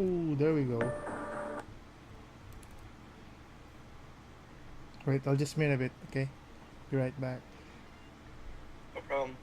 Ooh, there we go. Wait, I'll just mute a bit, okay? Be right back. No problem.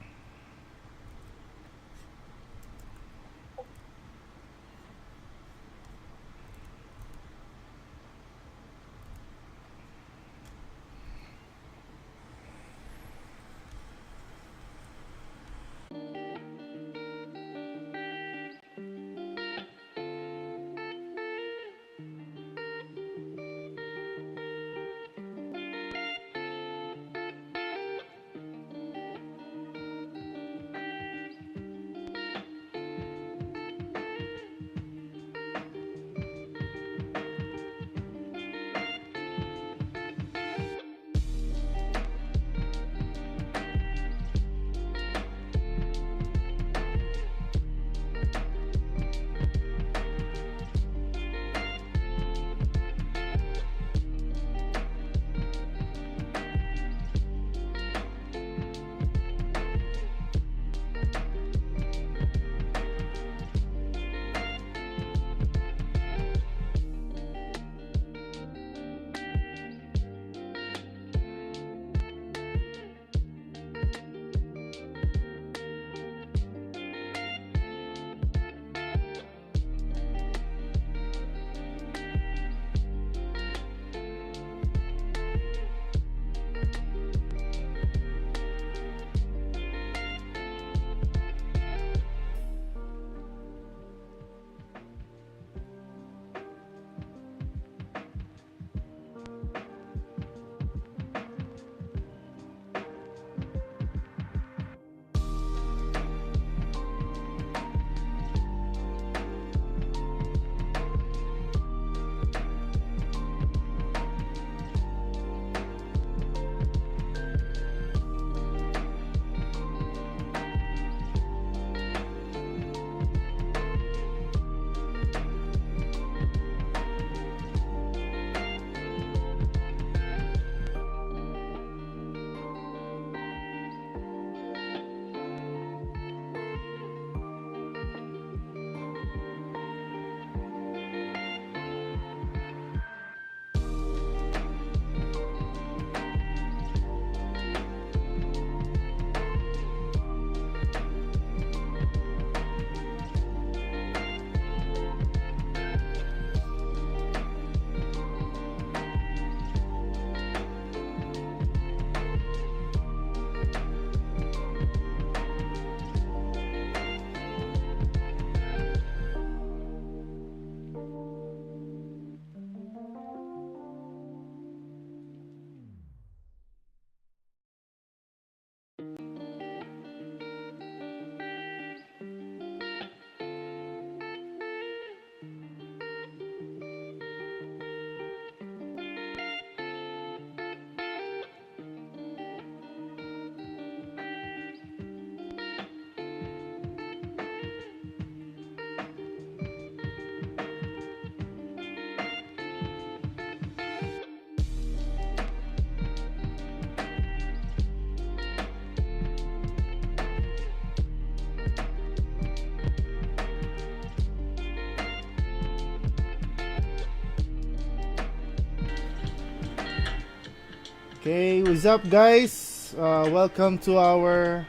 Okay, what's up, guys? Welcome to our.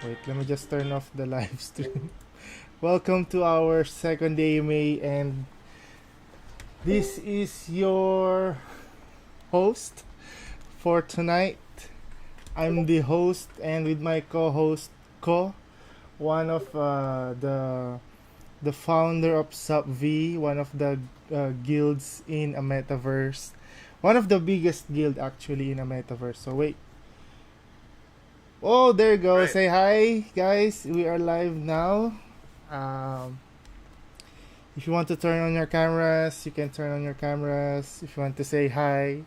Wait, let me just turn off the live stream. Welcome to our second AMA, and this is your host for tonight. I'm the host, and with my co-host Ko, one of the founder of SubV, one of the guilds in a metaverse, one of the biggest guild actually in a metaverse. So wait, oh there you go. Right. Say hi, guys. We are live now. Um, if you want to turn on your cameras, you can turn on your cameras. If you want to say hi,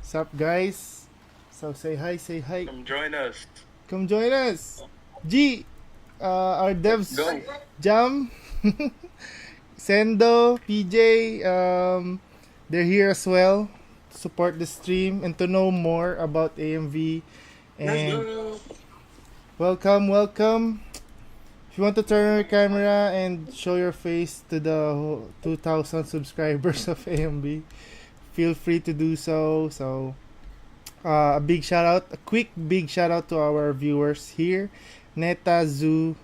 sup, guys? So say hi, say hi. Come join us. Come join us. G, our Let's devs go. Jam, Sendo, PJ, they're here as well to support the stream and to know more about AMV. Let's And go. welcome, welcome. If If you want to turn on your camera and show your face to the 2,000 subscribers of AMB, feel free to do so. So, a big shout out, a quick big shout out to our viewers here: Neta Zoo,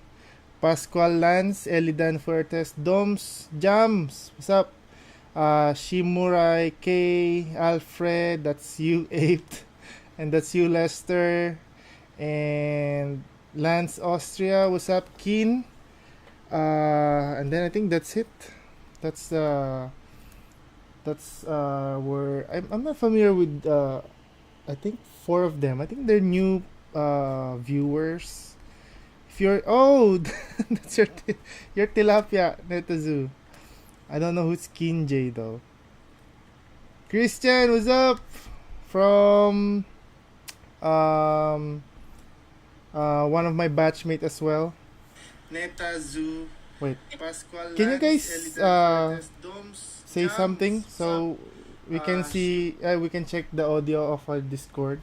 Pascual Lance, Elidan Fuertes, Doms, Jams, what's up? Shimurai K, Alfred, that's you, 8, and that's you, Lester, and Lance Austria, what's up, Keen? And then I think that's it. That's where I'm not familiar with. I think 4 of them. I think they're new viewers. If you're that's your tilapia, Netazu. I don't know who's Kin J though. Christian, what's up? From one of my batchmate as well. Netazu. Wait. Pascual can you guys say something so we can see we can check the audio of our Discord.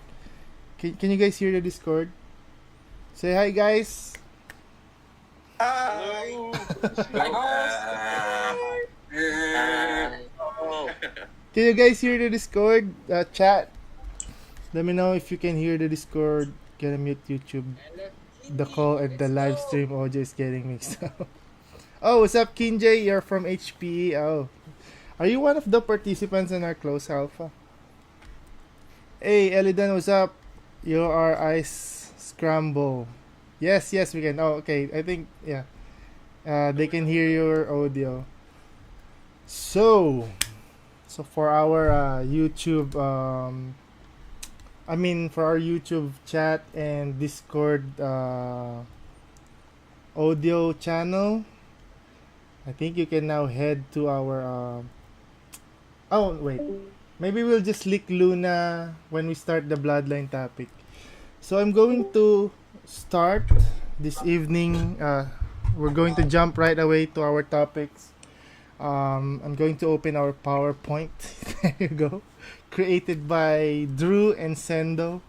Can you guys hear the Discord? Say hi guys. Hello. Can you guys hear the Discord chat? Let me know if you can hear the Discord. Gonna mute YouTube. The call and the live stream audio is getting mixed up. Oh, what's up, Kinjay? You're from HPE. Oh, are you one of the participants in our close alpha? Hey, Elidan, what's up? You are Ice Scramble. Yes, we can. Oh, okay. I think, yeah. They can hear your audio. So for our YouTube, for our YouTube chat and Discord audio channel, I think you can now head to our. Oh wait, maybe we'll just lick Luna when we start the Bloodline topic. So I'm going to start this evening. We're going to jump right away to our topics. I'm going to open our PowerPoint. There you go. Created by Drew and Sendo,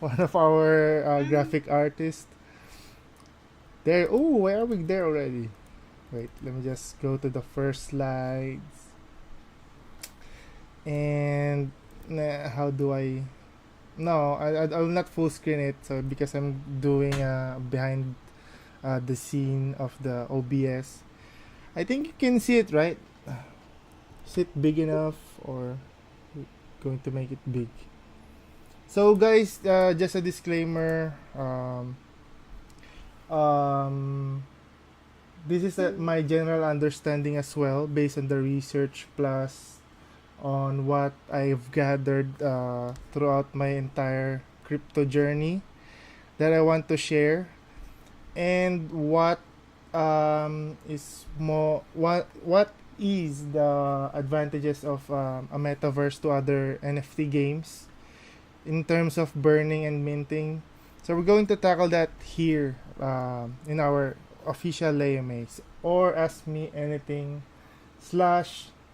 one of our graphic artists. There. Oh, where are we there already? Wait, let me just go to the first slides. And how do I? No, I will not full screen it. So because I'm doing behind the scene of the OBS. I think you can see it, right? Is it big enough or going to make it big? So guys, just a disclaimer. This is my general understanding as well, based on the research plus on what I've gathered throughout my entire crypto journey that I want to share, and what is more what is the advantages of a metaverse to other NFT games in terms of burning and minting. So we're going to tackle that here in our official AMAs or Ask Me Anything /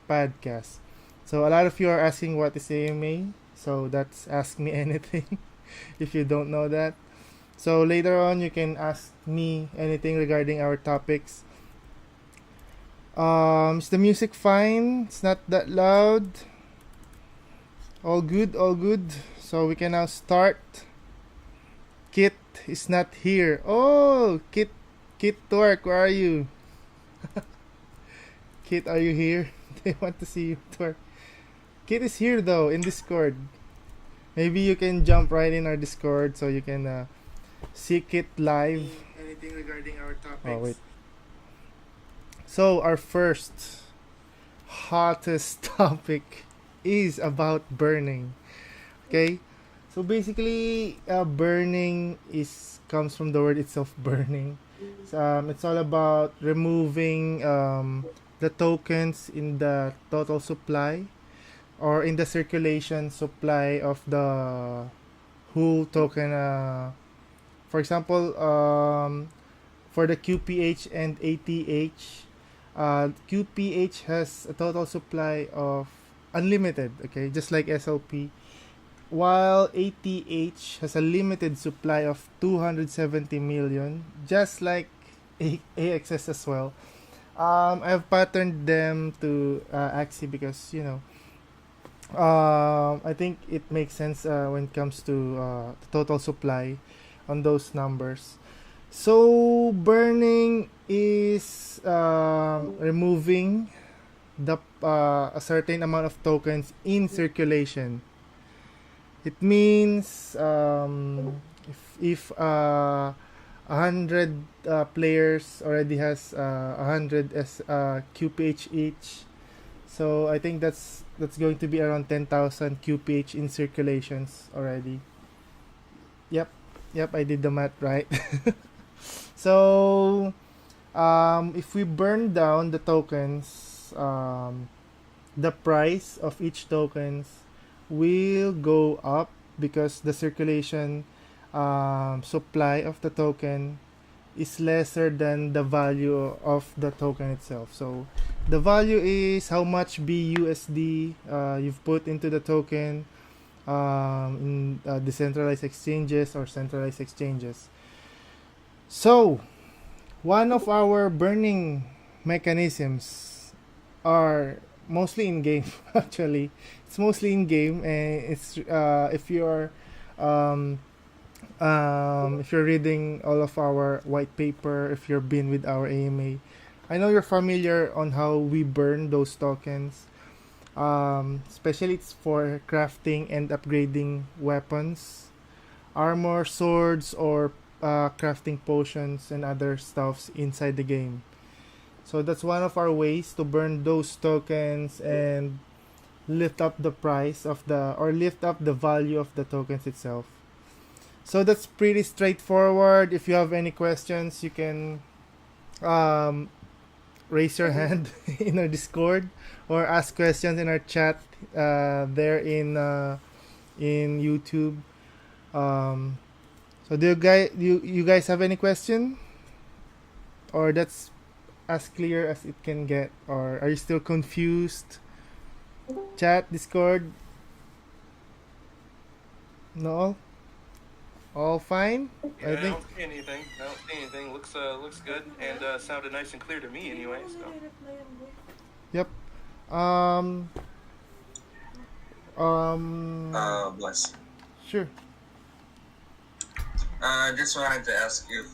podcast. So a lot of you are asking what is AMA, so that's Ask Me Anything if you don't know that. So later on you can ask me anything regarding our topics. Is the music fine? It's not that loud. All good. So we can now start. Kit is not here. Oh, Kit Twerk, where are you? Kit, are you here? They want to see you twerk. Kit is here though in Discord. Maybe you can jump right in our Discord so you can see Kit live. Anything regarding our topics? Oh wait. So our first hottest topic is about burning. Okay, so basically, burning comes from the word itself, burning. It's all about removing the tokens in the total supply or in the circulation supply of the whole token. For example, for the QPH and ATH. QPH has a total supply of unlimited, okay, just like SLP, while ATH has a limited supply of 270 million, just like AXS as well. I've patterned them to Axie because I think it makes sense when it comes to the total supply on those numbers. So burning is removing the a certain amount of tokens in circulation. It means if 100 players already has 100 as QPH each, so I think that's going to be around 10,000 QPH in circulations already. Yep, yep, I did the math right. So if we burn down the tokens, the price of each tokens will go up because the circulation supply of the token is lesser than the value of the token itself. So the value is how much BUSD you've put into the token in decentralized exchanges or centralized exchanges. So one of our burning mechanisms are mostly in game. Actually, it's mostly in game, and it's um, if you're reading all of our white paper, if you've been with our AMA, I know you're familiar on how we burn those tokens. Especially it's for crafting and upgrading weapons, armor, swords, or crafting potions and other stuffs inside the game. So that's one of our ways to burn those tokens and lift up the price of the or lift up the value of the tokens itself. So that's pretty straightforward. If you have any questions, you can um, raise your hand in our Discord or ask questions in our chat there in YouTube. Um, so do you guys have any question, or that's as clear as it can get, or are you still confused? Chat, Discord, no, all fine. Yeah, I I think don't see anything. I don't see anything. Looks good and sounded nice and clear to me anyway. So yep. Um, Bless. sure. Just wanted to ask if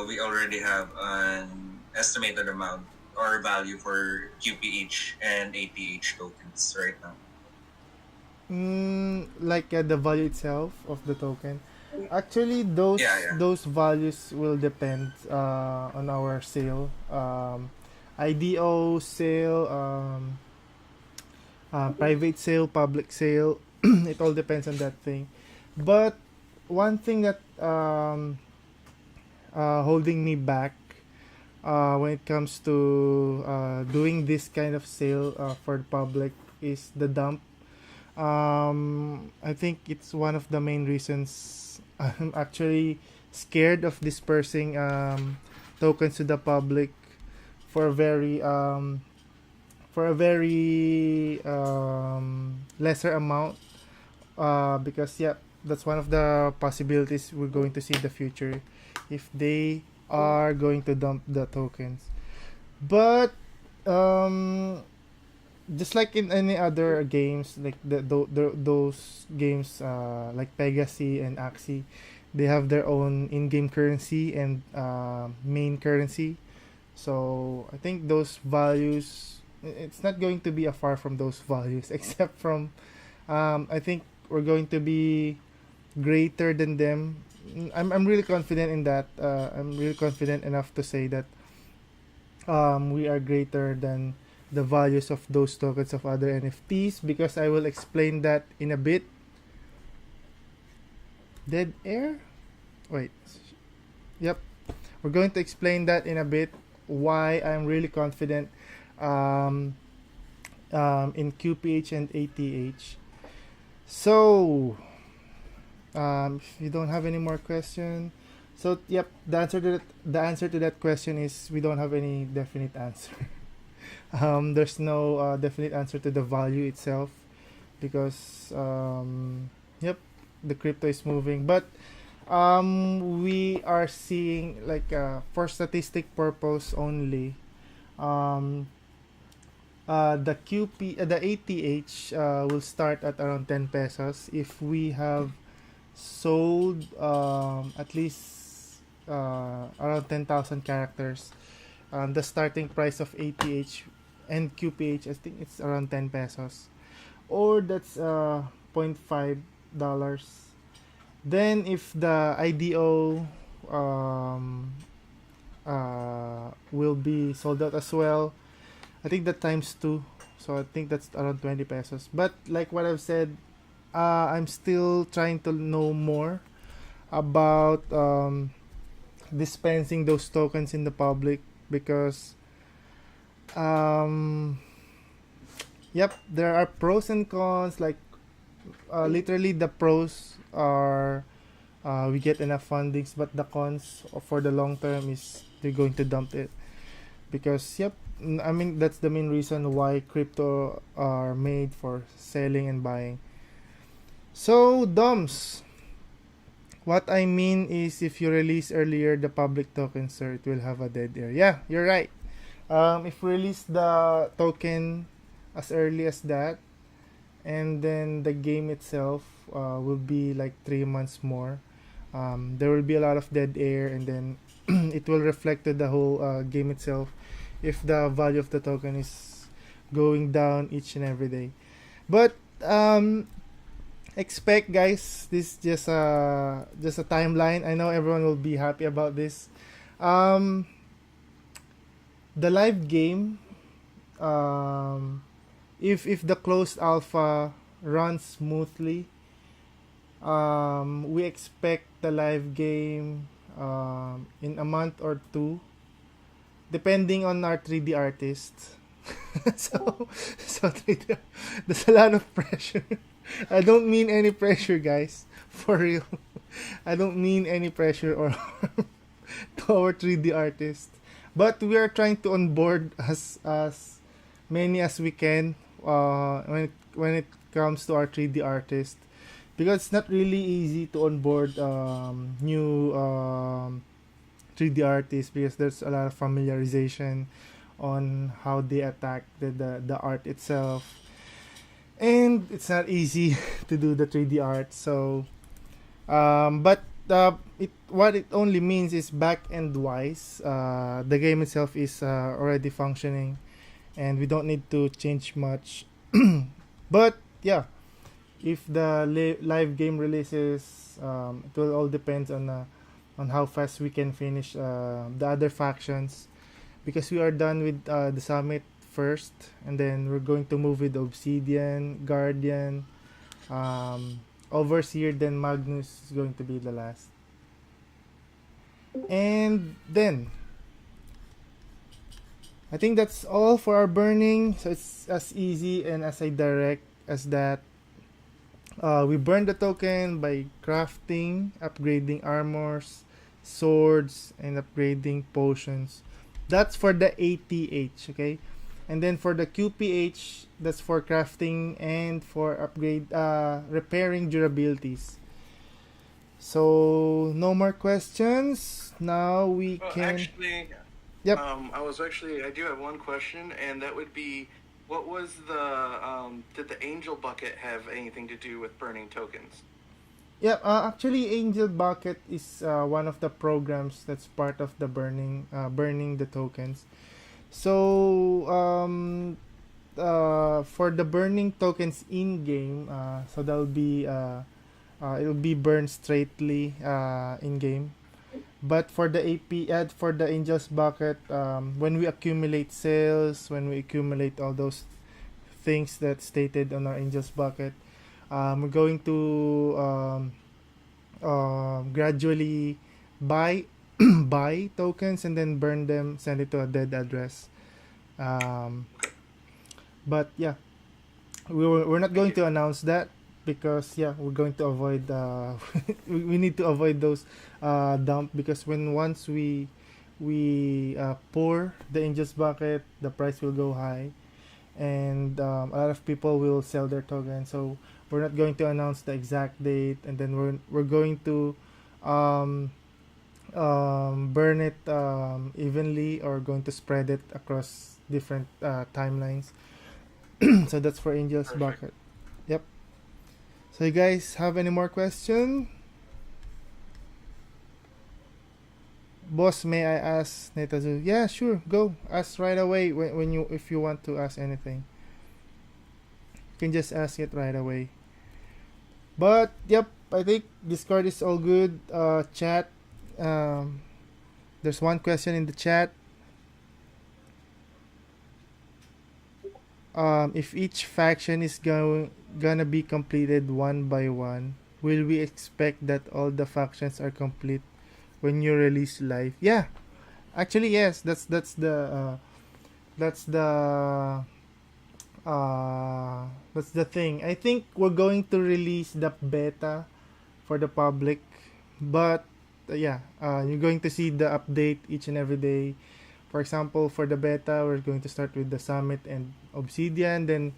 we already have an estimated amount or value for QPH and APH tokens right now. Like the value itself of the token. Actually, those Yeah, yeah. those values will depend on our sale, IDO sale, private sale, public sale. It all depends on that thing. But one thing that holding me back when it comes to doing this kind of sale for the public is the dump. I think it's one of the main reasons I'm actually scared of dispersing tokens to the public for a very lesser amount. Because yeah, that's one of the possibilities we're going to see in the future if they are going to dump the tokens. But um, just like in any other games, like those games like Pegasus and Axie, they have their own in-game currency and main currency. So I think those values, it's not going to be a far from those values, except from I think we're going to be greater than them. I'm really confident in that. I'm really confident enough to say that we are greater than the values of those tokens of other NFTs, because I will explain that in a bit. Dead air? Wait. Yep. We're going to explain that in a bit, why I'm really confident um, in QPH and ATH. So, if you don't have any more question, so yep, the answer to that question is we don't have any definite answer. There's no definite answer to the value itself because yep, the crypto is moving. But We are seeing like for statistic purpose only. Um, the the ATH will start at around 10 pesos if we have sold at least around 10,000 characters. The starting price of ATH and QPH, I think it's around 10 pesos. Or that's $0.5. Then if the IDO will be sold out as well, I think that times two. So I think that's around 20 pesos. But like what I've said, I'm still trying to know more about dispensing those tokens in the public because um, yep, there are pros and cons. Like literally, the pros are we get enough fundings, but the cons for the long term is they're going to dump it because yep, I mean that's the main reason why crypto are made for selling and buying. So DOMs, what I mean is if you release earlier the public token, sir, it will have a dead air. Yeah, you're right. If we release the token as early as that, and then the game itself will be like 3 months more, there will be a lot of dead air, and then it will reflect to the whole game itself if the value of the token is going down each and every day. But expect, guys, this just a timeline. I know everyone will be happy about this. Um, the live game, um, if the closed alpha runs smoothly, we expect the live game in a month or two, depending on our 3D artist. so, so 3D, there's a lot of pressure. I don't mean any pressure, guys. For real. I don't mean any pressure or harm to our 3D artist. But we are trying to onboard as many as we can when it comes to our 3D artist, because it's not really easy to onboard new 3D artists because there's a lot of familiarization on how they attack the art itself, and it's not easy to do the 3D art. So but it what it only means is back end wise, the game itself is already functioning, and we don't need to change much. But yeah, if the live game releases, it will all depends on how fast we can finish the other factions, because we are done with the summit first, and then we're going to move with Obsidian, Guardian, um, Overseer, then Magnus is going to be the last. And then I think that's all for our burning. So it's as easy and as I direct as that. We burn the token by crafting, upgrading armors, swords, and upgrading potions. That's for the ATH, okay? And then for the QPH, that's for crafting and for repairing durabilities. So no more questions. Now we Well, can. actually, Yep. I do have one question, and that would be, what was did the Angel Bucket have anything to do with burning tokens? Yeah, actually, Angel Bucket is one of the programs that's part of the burning the tokens. So, for the burning tokens in game, so that'll be it'll be burned straightly in game. But for the AP, for the Angel's Bucket, when we accumulate sales, when we accumulate all those things that stated on our Angel's Bucket, we're going to gradually buy buy tokens and then burn them, send it to a dead address. Um, but yeah, we're not going to announce that because yeah, we're going to avoid we need to avoid those dump, because when once we pour the Angel's Bucket, the price will go high, and a lot of people will sell their token. So we're not going to announce the exact date, and then we're going to um, burn it evenly or going to spread it across different timelines. So that's for Angel's Perfect. Bucket. Yep. So you guys have any more question? Boss, may I ask Netazu? Yeah, sure. Go. Ask right away when you if you want to ask anything. You can just ask it right away. But yep, I think Discord is all good. Chat. Um, there's one question in the chat. If each faction is gonna be completed one by one, will we expect that all the factions are complete when you release live? Yeah, actually yes. That's the that's the thing. I think we're going to release the beta for the public, but yeah, you're going to see the update each and every day. For example, for the beta, we're going to start with the Summit and Obsidian. Then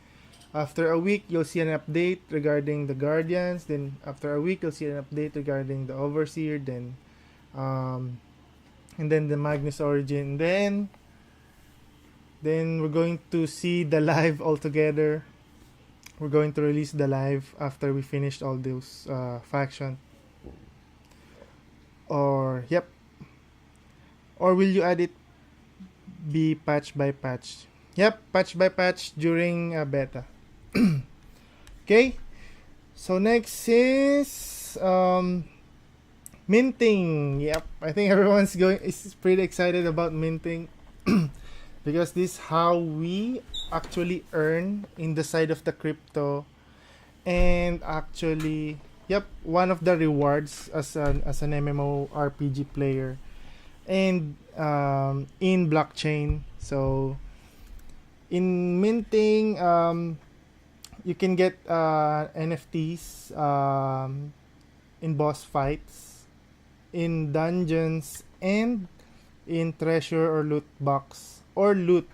after a week, you'll see an update regarding the Guardians. Then after a week, you'll see an update regarding the Overseer. Then um, and then the Magnus Origin. Then we're going to see the live altogether. We're going to release the live after we finished all those faction. Or yep. Or will you add it be patch by patch? Yep, patch by patch during beta. Okay. So next is minting. Yep, I think everyone's going is pretty excited about minting because this is how we actually earn in the side of the crypto, and actually, yep, one of the rewards as an MMORPG player and in blockchain. So in minting, you can get NFTs in boss fights, in dungeons, and in treasure or loot box or loot.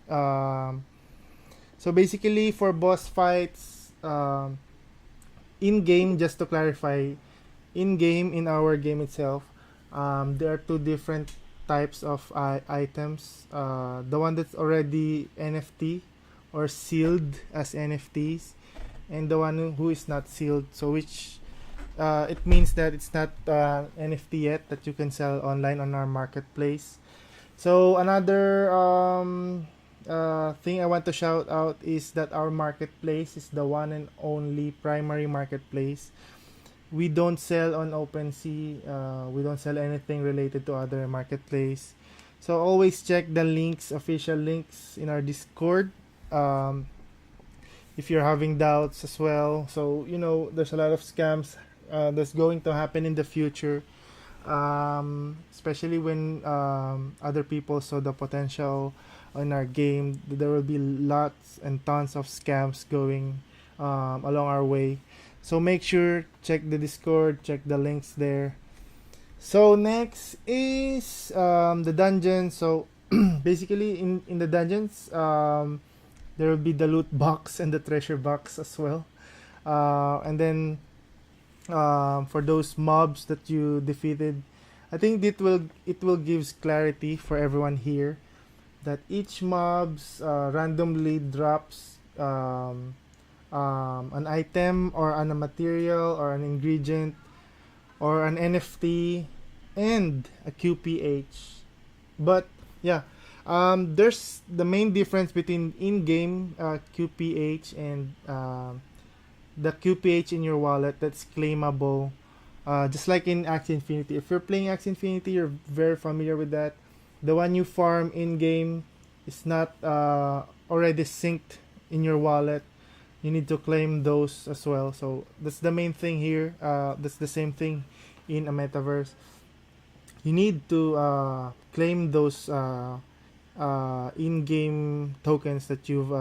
So basically, for boss fights, in game, just to clarify, in game, in our game itself, there are two different types of items. The one that's already NFT or sealed as NFTs, and the one who is not sealed. So which it means that it's not NFT yet that you can sell online on our marketplace. So another thing I want to shout out is that our marketplace is the one and only primary marketplace. We don't sell on OpenSea. We don't sell anything related to other marketplace. So always check the links, official links in our Discord. If you're having doubts as well. So there's a lot of scams that's going to happen in the future. Especially when other people saw the potential in our game, there will be lots and tons of scams going along our way. So make sure check the Discord, check the links there. So next is the dungeon. So basically in the dungeons, there will be the loot box and the treasure box as well. And then for those mobs that you defeated, I think it will gives clarity for everyone here that each mobs randomly drops an item or a material or an ingredient or an NFT and a QPH. But yeah, there's the main difference between in-game QPH and the QPH in your wallet that's claimable. Just like in Axie Infinity. If you're playing Axie Infinity, you're very familiar with that. The one you farm in-game is not already synced in your wallet. You need to claim those as well. So that's the main thing here. That's the same thing in a metaverse. You need to claim those in-game tokens that you've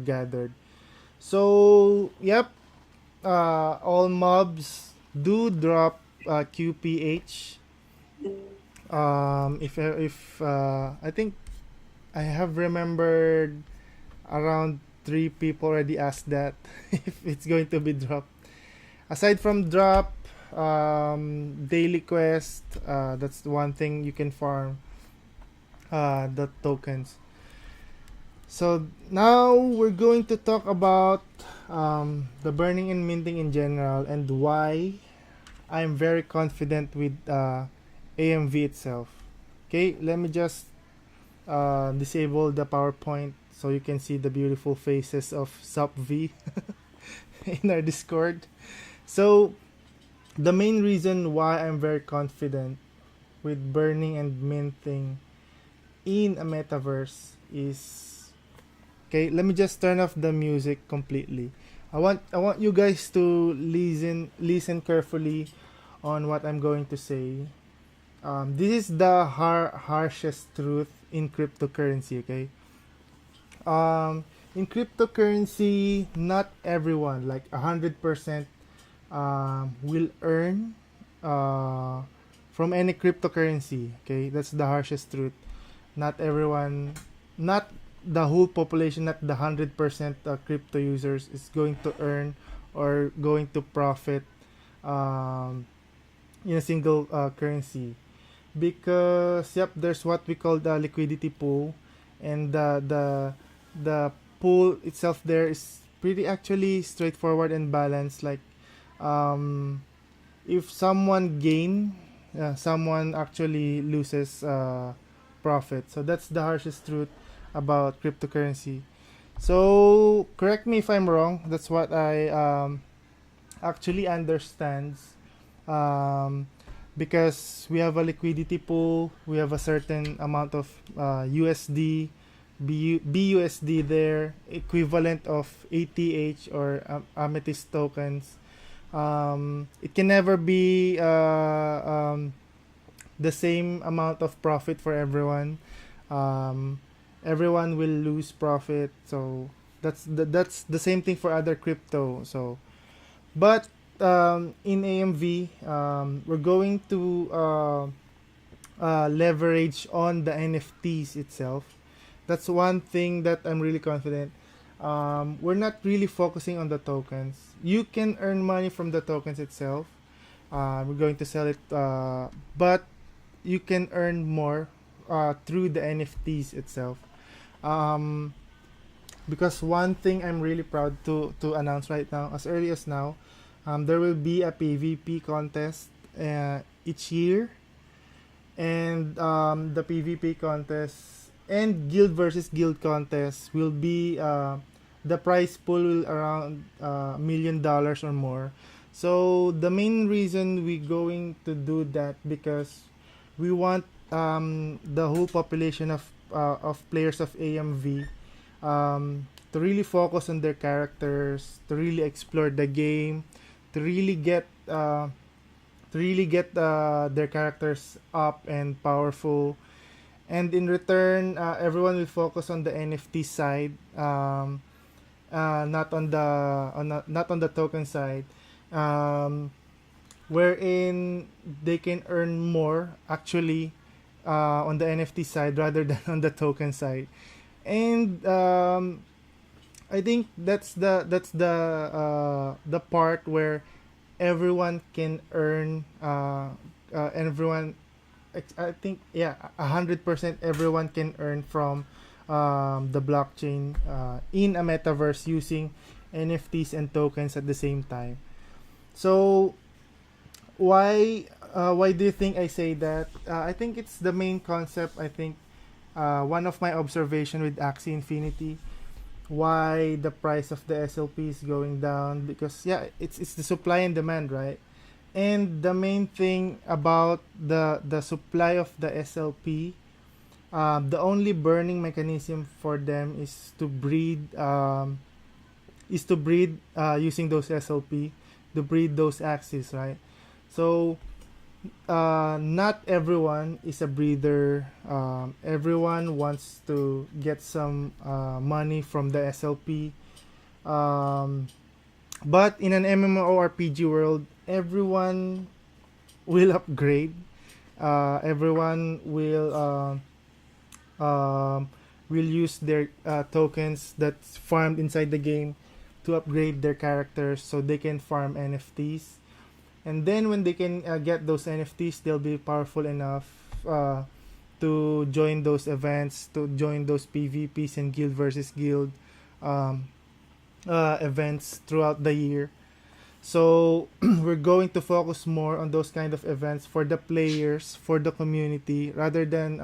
gathered. So yep, all mobs do drop QPH. If I think I have remembered around 3 people already asked that if it's going to be dropped. Aside from drop, daily quest. That's the one thing you can farm the tokens. So now we're going to talk about the burning and minting in general and why I'm very confident with AMV itself. Okay, let me just disable the PowerPoint so you can see the beautiful faces of SupV in our Discord. So the main reason why I'm very confident with burning and minting in a metaverse is, okay, let me just turn off the music completely. I want you guys to listen carefully on what I'm going to say. This is the harshest truth in cryptocurrency, okay? In cryptocurrency, not everyone, like 100%, will earn uh, from any cryptocurrency, okay? That's the harshest truth. Not everyone, not the whole population, not the 100% crypto users is going to earn or going to profit um, in a single currency, because yep, there's what we call the liquidity pool, and the pool itself there is pretty actually straightforward and balanced. Like um, if someone gain, someone actually loses profit. So that's the harshest truth about cryptocurrency. So correct me if I'm wrong. That's what I actually understands. Um, because we have a liquidity pool, we have a certain amount of USD, BUSD there, equivalent of ATH or Amethyst tokens. It can never be the same amount of profit for everyone. Um, Everyone will lose profit. So that's the same thing for other crypto. So, but in AMV, we're going to leverage on the NFTs itself. That's one thing that I'm really confident. We're not really focusing on the tokens. You can earn money from the tokens itself. We're going to sell it, but you can earn more through the NFTs itself. Um, because one thing I'm really proud to announce right now, as early as now, there will be a PvP contest each year, and the PvP contest and guild versus guild contest will be the prize pool will around $1 million or more. So the main reason we going to do that, because we want the whole population of players of AMV to really focus on their characters, to really explore the game, to really get their characters up and powerful. And in return, everyone will focus on the NFT side, not on not on the token side, um, wherein they can earn more actually on the NFT side rather than on the token side. And I think that's the part where everyone can earn everyone, I think, yeah, 100% everyone can earn from the blockchain in a metaverse using NFTs and tokens at the same time. So why do you think I say that? I think it's the main concept. I think one of my observation with Axie Infinity, why the price of the SLP is going down, because yeah, it's the supply and demand, right? And the main thing about the supply of the SLP, the only burning mechanism for them is to breed using those SLP, to breed those axes, right? So not everyone is a breeder. Everyone wants to get some money from the SLP. Um, but in an MMORPG world, everyone will upgrade. Everyone will use their tokens that's farmed inside the game to upgrade their characters so they can farm NFTs. and then when they can get those NFTs, they'll be powerful enough to join those events, to join those PvPs and guild versus guild um, events throughout the year. So we're going to focus more on those kind of events for the players, for the community, rather than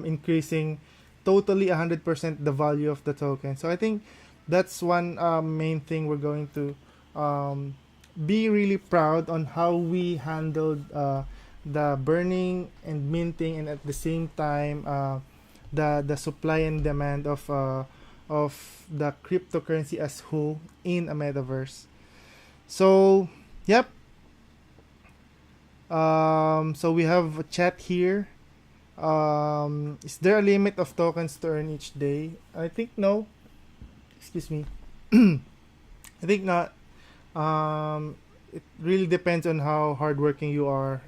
increasing totally 100% the value of the token. So I think that's one main thing we're going to be really proud on how we handled the burning and minting, and at the same time the supply and demand of the cryptocurrency as whole in a metaverse. So yep. So we have a chat here. Is there a limit of tokens to earn each day? I think no. Excuse me. I think not. It really depends on how hardworking you are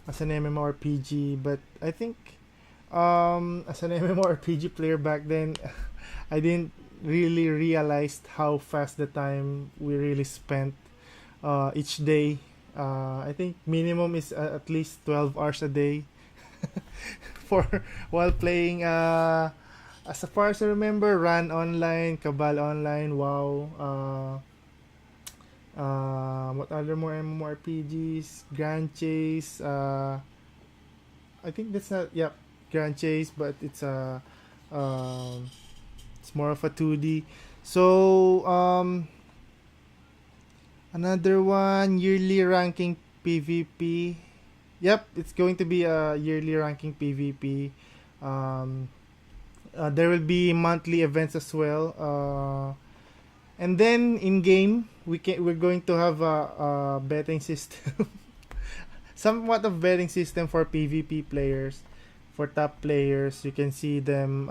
as an MMORPG. But I think as an MMORPG player back then, I didn't really realize how fast the time we really spent each day. I think minimum is at least 12 hours a day for while playing as far as I remember, Run Online, Cabal Online, WoW, what other more MMORPGs, Grand Chase, I think that's not, yep, Grand Chase, but it's more of a 2D. So another one, yearly ranking PvP. Yep, it's going to be a yearly ranking PvP. There will be monthly events as well. And then in game, we're going to have a betting system, somewhat of betting system for PvP players, for top players. You can see them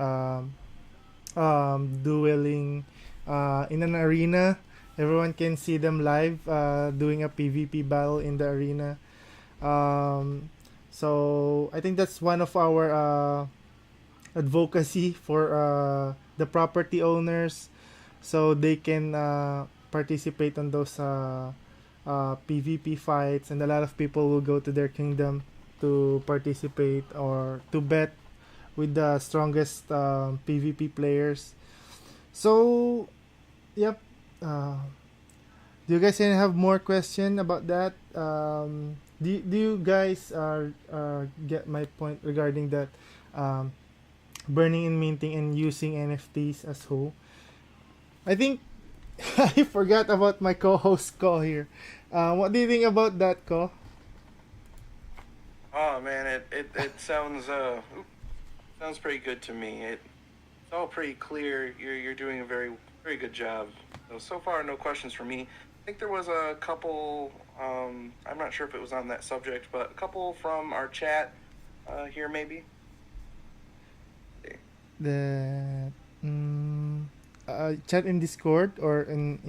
dueling in an arena. Everyone can see them live doing a PvP battle in the arena. So I think that's one of our advocacy for the property owners, so they can participate on those PvP fights, and a lot of people will go to their kingdom to participate or to bet with the strongest PvP players. So, yep. Do you guys have more question about that? Do you guys get my point regarding that burning and minting and using NFTs as whole? I think I forgot about my co-host Ko here. What do you think about that, Ko? Oh man, it sounds sounds pretty good to me. It's all pretty clear. You're doing a very good job. So far, no questions for me. I think there was a couple. I'm not sure if it was on that subject, but a couple from our chat here maybe. The chat in Discord or in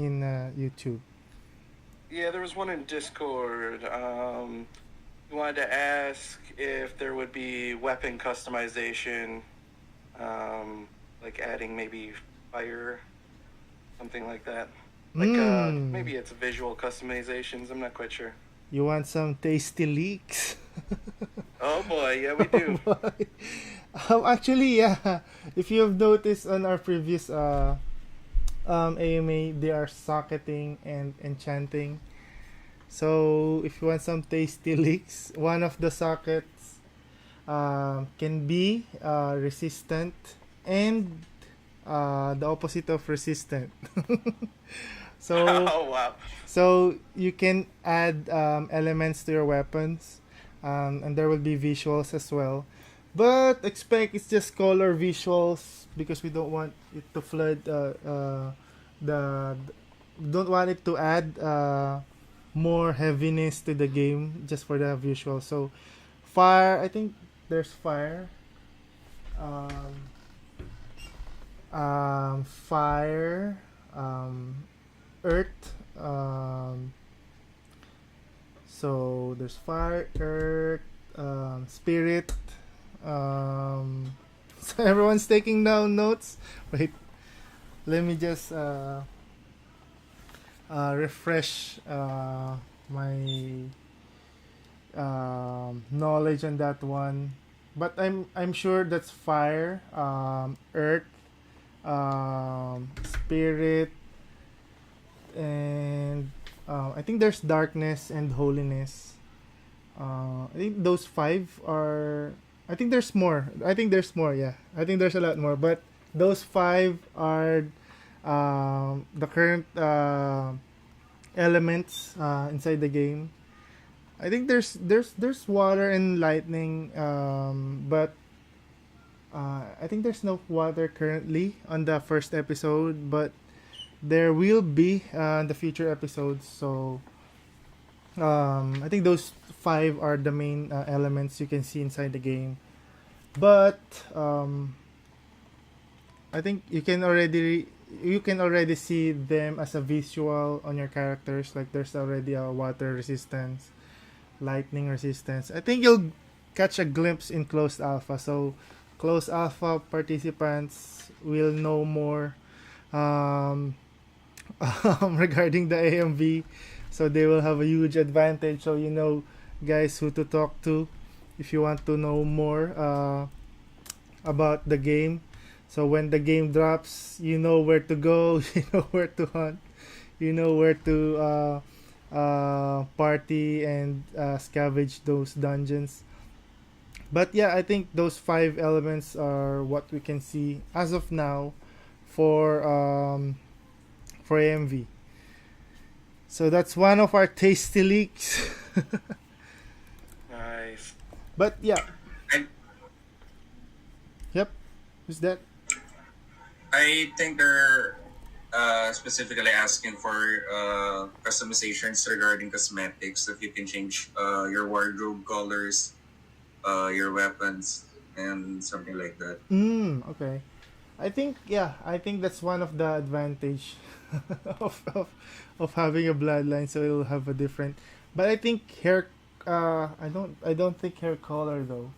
YouTube? Yeah, there was one in Discord. We wanted to ask if there would be weapon customization, like adding maybe fire, something like that. Like maybe it's visual customizations. I'm not quite sure. You want some tasty leaks? Oh boy, yeah we do. Actually, yeah. If you have noticed on our previous AMA, they are socketing and enchanting. So if you want some tasty leaks, one of the sockets can be resistant and the opposite of resistant. So Oh wow. so you can add elements to your weapons, and there will be visuals as well. But expect it's just color visuals because we don't want it to flood the don't want it to add more heaviness to the game just for the visual. So fire, I think there's fire. Fire, earth. So there's fire, earth, spirit. So everyone's taking down notes. Wait, let me just refresh my knowledge on that one. But I'm sure that's fire, earth, spirit, and I think there's darkness and holiness. I think those five are. I think there's more. I think there's more. Yeah, I think there's a lot more. But those five are the current elements inside the game. I think there's water and lightning, but I think there's no water currently on the first episode, but there will be in the future episodes. So I think those five are the main elements you can see inside the game. But I think you can already see them as a visual on your characters. Like there's already a water resistance, lightning resistance. I think you'll catch a glimpse in closed alpha. So closed alpha participants will know more um, regarding the AMV. So they will have a huge advantage. So you know, guys, who to talk to if you want to know more about the game. So when the game drops, you know where to go, you know where to hunt, you know where to party and scavenge those dungeons. But yeah, I think those five elements are what we can see as of now for AMV. So that's one of our tasty leaks. Nice. But yeah, I yep. Who's that? I think they're specifically asking for customizations regarding cosmetics. If you can change your wardrobe colors, your weapons, and something like that. Okay. I think that's one of the advantage of, of of having a bloodline, so it'll have a different. But I think hair. I don't think hair color though.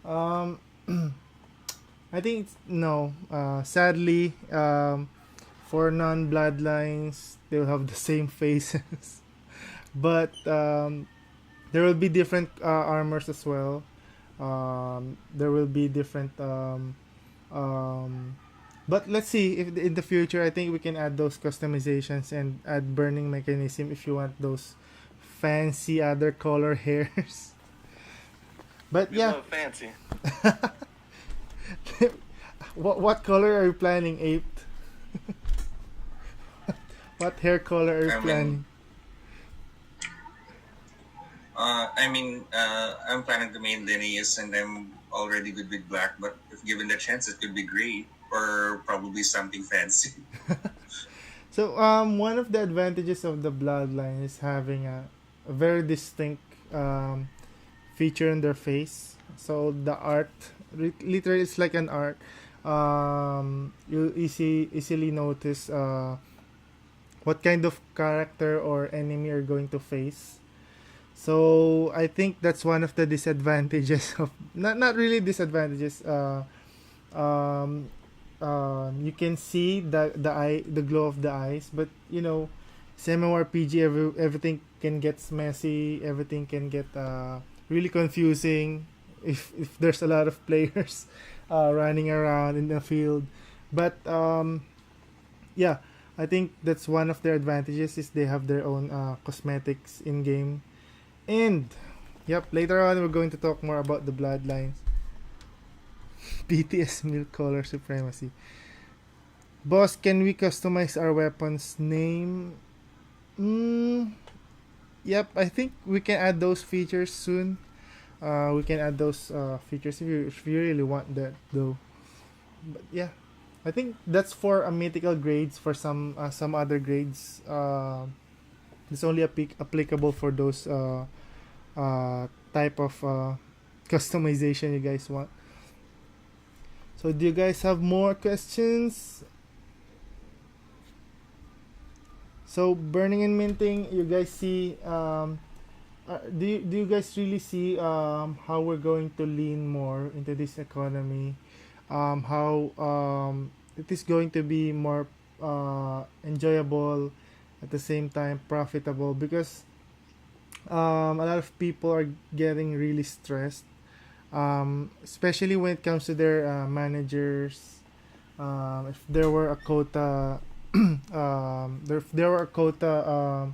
Um, I think no. Sadly, for non-bloodlines, they'll have the same faces, but there will be different armors as well. There will be different um, but let's see if in the future I think we can add those customizations and add burning mechanism if you want those fancy other color hairs. But We yeah, love fancy. what color are you planning, Ape? What hair color are you I planning? mean, I'm planning to main Linnaeus, and I'm already good with black. But if given the chance, it could be gray or probably something fancy. So one of the advantages of the bloodline is having a very distinct feature in their face. So the art, literally, it's like an art. You easily notice what kind of character or enemy you're going to face. So I think that's one of the disadvantages of not really disadvantages. Um, you can see the glow of the eyes, but you know, MMORPG, everything can get messy. Everything can get really confusing if there's a lot of players running around in the field. But yeah, I think that's one of their advantages is they have their own cosmetics in game. And yep, later on we're going to talk more about the bloodlines. BTS milk color supremacy. Boss, can we customize our weapons name? Mm, yep, I think we can add those features soon. We can add those features if you really want that though. But yeah, I think that's for a mythical grades. For some other grades, it's only applicable for those type of customization you guys want. So do you guys have more questions? So burning and minting, you guys see do you guys really see how we're going to lean more into this economy? How it is going to be more enjoyable at the same time profitable, because a lot of people are getting really stressed, especially when it comes to their managers. If there were a quota, if there were a quota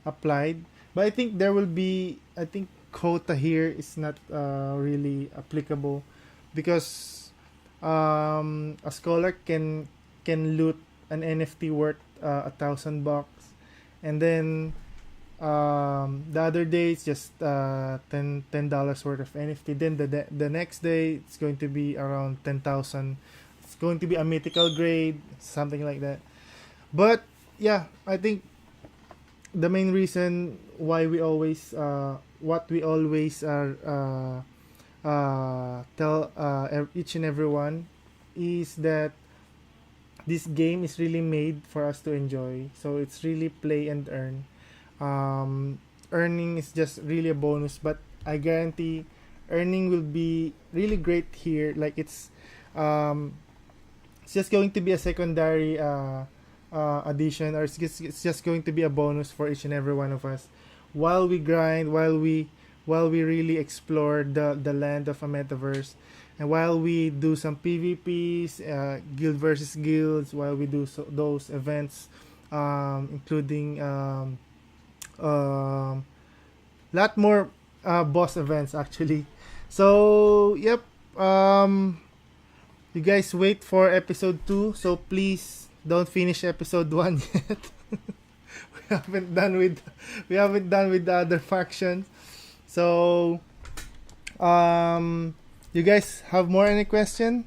applied, but I think there will be. I think quota here is not really applicable, because a scholar can loot an NFT worth $1,000, and then the other day it's just $10 worth of NFT. Then the next day it's going to be around 10,000. It's going to be a mythical grade, something like that. But yeah, I think the main reason why we always what we always are tell each and everyone is that this game is really made for us to enjoy. So it's really play and earn. Earning is just really a bonus, but I guarantee earning will be really great here. Like um, it's just going to be a secondary addition, or it's just going to be a bonus for each and every one of us while we grind, while we really explore the land of a metaverse, and while we do some PvPs, guild versus guilds, while we do those events, including lot more boss events actually. So yep, you guys wait for episode 2, so please don't finish episode 1 yet. we haven't done with we haven't done with the other factions. So you guys have more any question?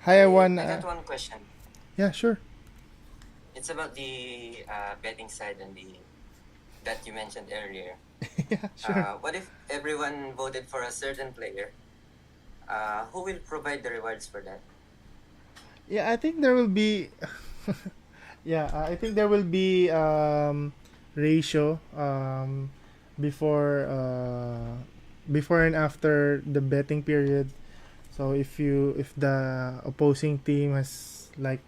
Hi everyone. I got one question. Yeah, sure. It's about the betting side and the that you mentioned earlier. Yeah, sure. What if everyone voted for a certain player? Who will provide the rewards for that? Yeah, I think there will be yeah, I think there will be ratio before before and after the betting period. So if the opposing team has like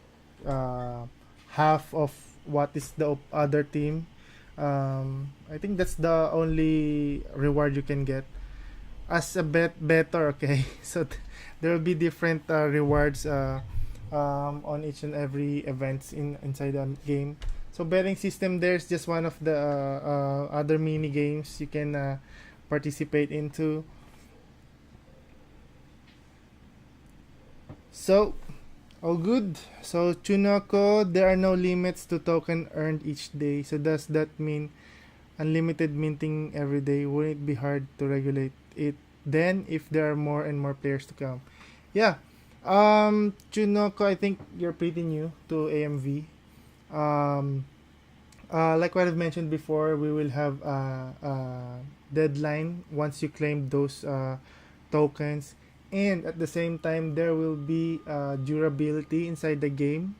uh, half of what is the other team, I think that's the only reward you can get as a better. Okay, so there will be different rewards on each and every events inside the game. So betting system, there's just one of the other mini games you can participate into. So all good. So Chunoko, there are no limits to token earned each day. So does that mean unlimited minting every day? Wouldn't it be hard to regulate it then if there are more and more players to come? Yeah. Chunoko, I think you're pretty new to AMV. Um, like what I've mentioned before, we will have a deadline once you claim those tokens, and at the same time, there will be durability inside the game.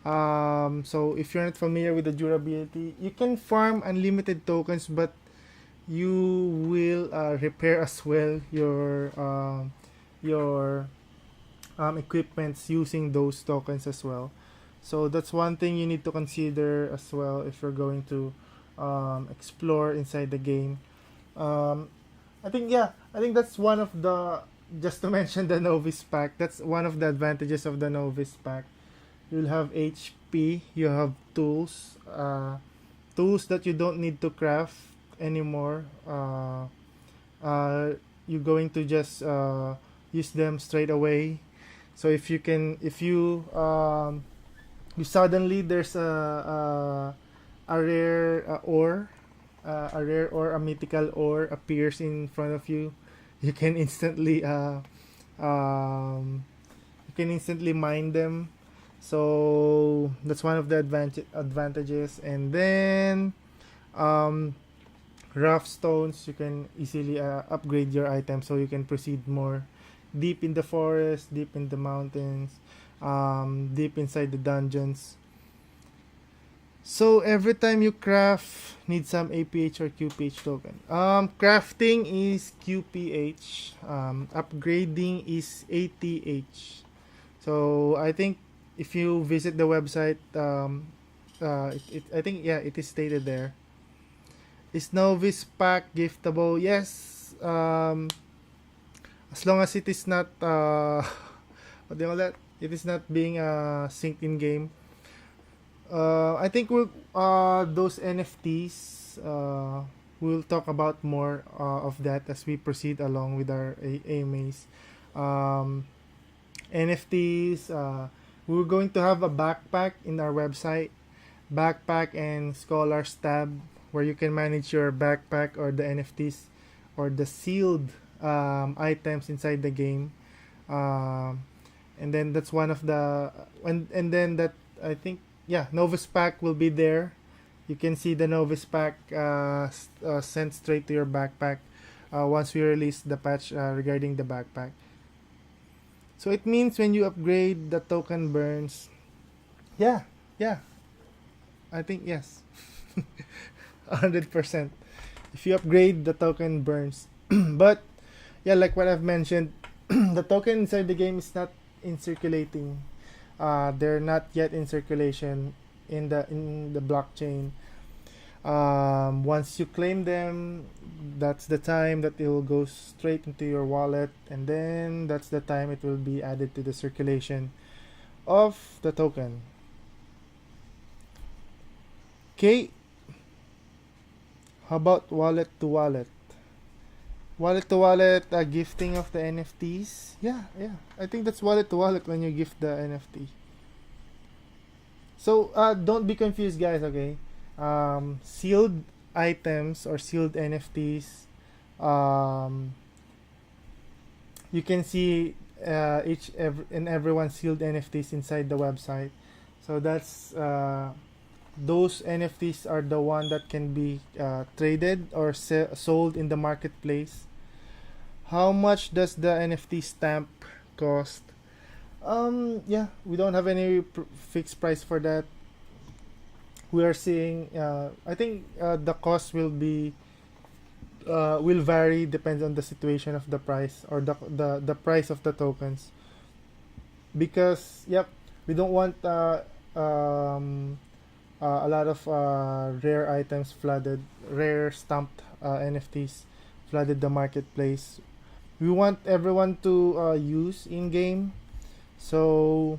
So if you're not familiar with the durability, you can farm unlimited tokens, but you will repair as well your equipments using those tokens as well. So that's one thing you need to consider as well if you're going to explore inside the game. Um, I think that's one of the, just to mention the novice pack. That's one of the advantages of the novice pack. You'll have HP. You have tools. Tools that you don't need to craft anymore. You're going to just use them straight away. So if you suddenly there's a rare ore, a mythical ore appears in front of you, you can instantly mine them. So that's one of the advantages. And then rough stones, you can easily upgrade your item so you can proceed more deep in the forest, deep in the mountains, deep inside the dungeons. So every time you craft, need some APH or QPH token. Crafting is QPH. Upgrading is ATH. So I think if you visit the website, I think, yeah, it is stated there. Is Novice Pack giftable? Yes. As long as it is not what do you call that? It is not being synced in game. I think those NFTs. We'll talk about more of that as we proceed along with our AMAs. Um, NFTs. We're going to have a backpack in our website, backpack and scholars tab, where you can manage your backpack or the NFTs or the sealed items inside the game. Um, and then that's one of the and then that I think, yeah, Novus Pack will be there. You can see the Novus Pack sent straight to your backpack once we release the patch regarding the backpack. So it means when you upgrade, the token burns. Yeah, yeah. I think yes. 100%. If you upgrade, the token burns. But yeah, like what I've mentioned, the token inside the game is not in circulating. They're not yet in circulation in the blockchain. Once you claim them, that's the time that it will go straight into your wallet, and then that's the time it will be added to the circulation of the token. Okay, how about wallet to wallet? Wallet to wallet gifting of the NFTs. Yeah, yeah. I think that's wallet to wallet when you gift the NFT. So don't be confused, guys. Okay, sealed items or sealed NFTs. Um, you can see everyone's sealed NFTs inside the website. So that's those NFTs are the one that can be traded or sold in the marketplace. How much does the NFT stamp cost? Yeah, we don't have any fixed price for that. We are seeing. I think the cost will vary, depends on the situation of the price or the price of the tokens. Because yep, we don't want a lot of rare items flooded, rare stamped NFTs flooded the marketplace. We want everyone to use in game, so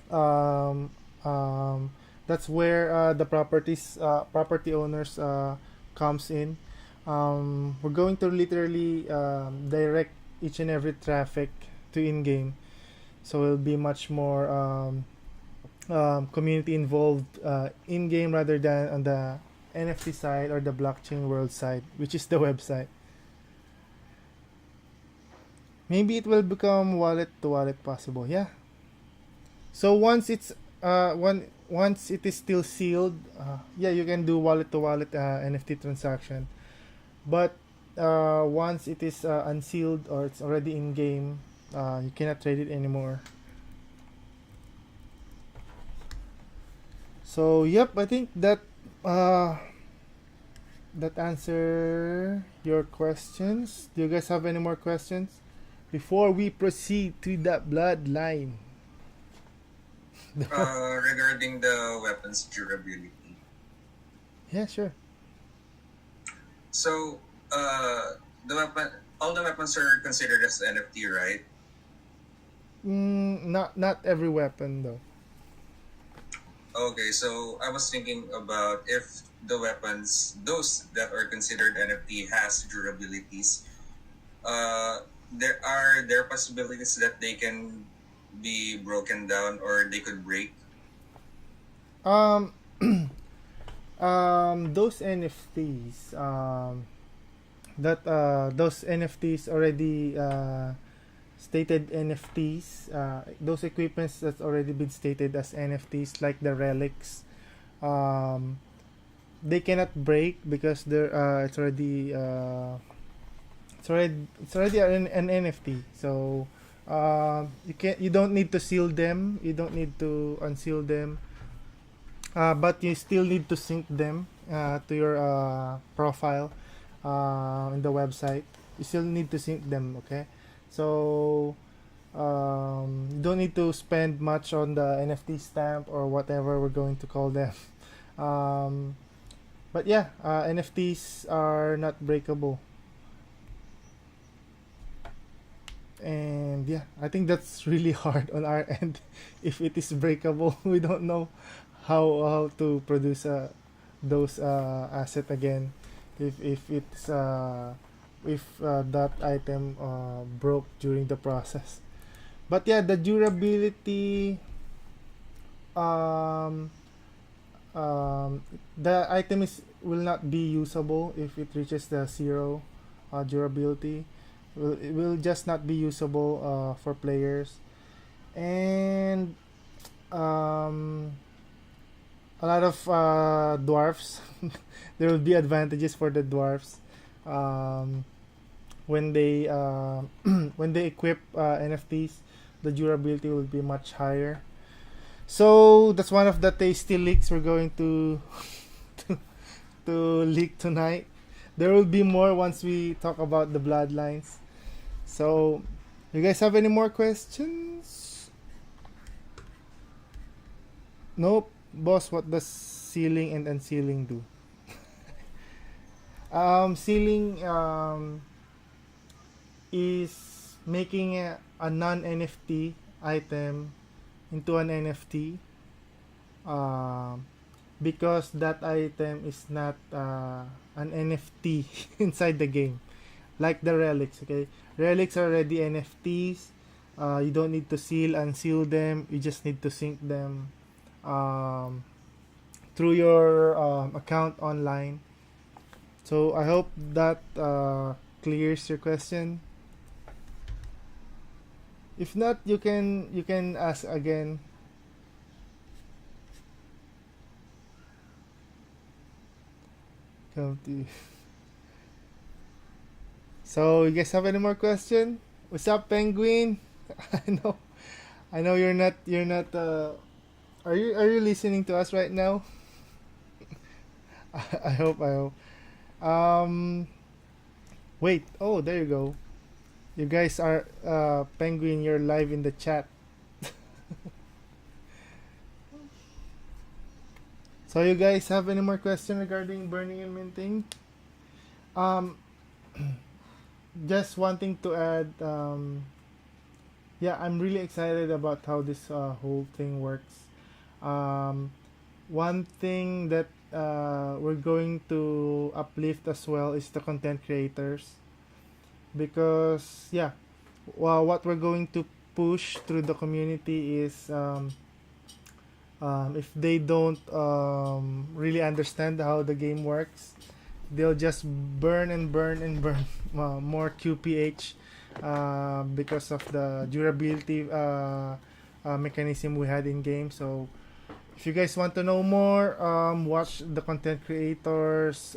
um, um, that's where the property owners comes in. We're going to literally direct each and every traffic to in game, so it'll be much more community involved in game rather than on the NFT side or the blockchain world side, which is the website. Maybe it will become wallet to wallet possible. Yeah. So once it is still sealed, yeah, you can do wallet to wallet NFT transaction. But once it is unsealed or it's already in game, you cannot trade it anymore. So yep, I think that answer your questions. Do you guys have any more questions before we proceed to the bloodline? Regarding the weapons durability. Yeah, sure. So, all the weapons are considered as NFT, right? Not every weapon though. Okay, so I was thinking about if the weapons, those that are considered NFT, has durabilities. There possibilities that they can be broken down or they could break. Um, those NFTs, those NFTs already stated NFTs. Those equipments that's already been stated as NFTs, like the relics, um, they cannot break because they're it's already an NFT. So you don't need to seal them. You don't need to unseal them. But you still need to sync them to your profile in the website. You still need to sync them. Okay. So You don't need to spend much on the NFT stamp or whatever we're going to call them. Um, but yeah, NFTs are not breakable. And yeah, I think that's really hard on our end. If it is breakable, we don't know how to produce those asset again. If that item broke during the process. But yeah, the durability, um, the item is will not be usable if it reaches the zero durability. It will just not be usable for players. And um, a lot of dwarfs. There will be advantages for the dwarfs um, when they when they equip NFTs. The durability will be much higher. So that's one of the tasty leaks we're going to to, to leak tonight. There will be more once we talk about the bloodlines. So, you guys have any more questions? Nope. Boss, what does sealing and unsealing do? Sealing is making a non NFT item into an NFT because that item is not an NFT inside the game. Like the relics, okay? Relics are already NFTs. You don't need to seal, unseal them. You just need to sync them um, through your account online. So I hope that clears your question. If not, you can ask again. Come to. So you guys have any more question? What's up, Penguin? I know, I know you're not. Are you listening to us right now? I hope. Um, wait. Oh, there you go. You guys are Penguin. You're live in the chat. So you guys have any more question regarding burning and minting? Um, just wanting to add. Yeah, I'm really excited about how this whole thing works. Um, One thing that we're going to uplift as well is the content creators because yeah, well, what we're going to push through the community is if they don't really understand how the game works, they'll just burn and burn and burn more QPH because of the durability mechanism we had in game. So if you guys want to know more, watch the content creators,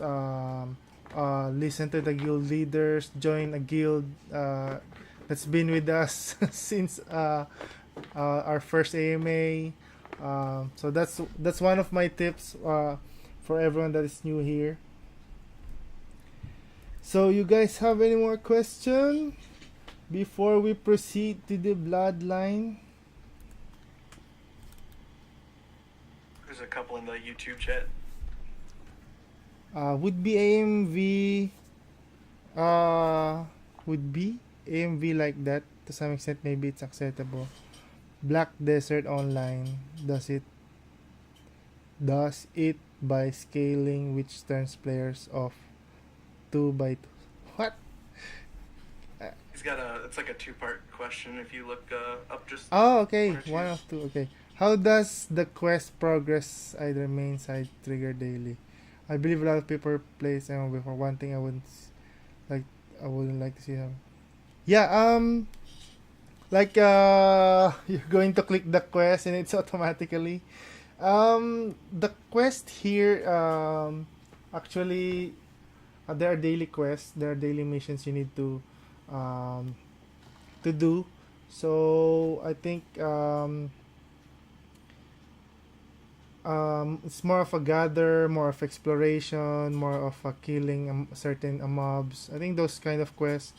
listen to the guild leaders, join a guild that's been with us since our first AMA. So that's one of my tips for everyone that is new here. So you guys have any more question before we proceed to the bloodline? There's a couple in the YouTube chat. Would be AMV would be AMV like that to some extent. Maybe it's acceptable. Black Desert Online does it by scaling, which turns players off 2 by 2. What? It's like a two-part question. If you look up just Oh, okay. one or two. One of two. Okay. How does the quest progress either main side trigger daily? I believe a lot of people plays MMO before. One thing like I wouldn't like to see them. Yeah, like you're going to click the quest and it's automatically the quest here actually there are daily quests, there are daily missions you need um to do. So I think it's more of a gather, more of exploration, more of a killing certain mobs. I think those kind of quests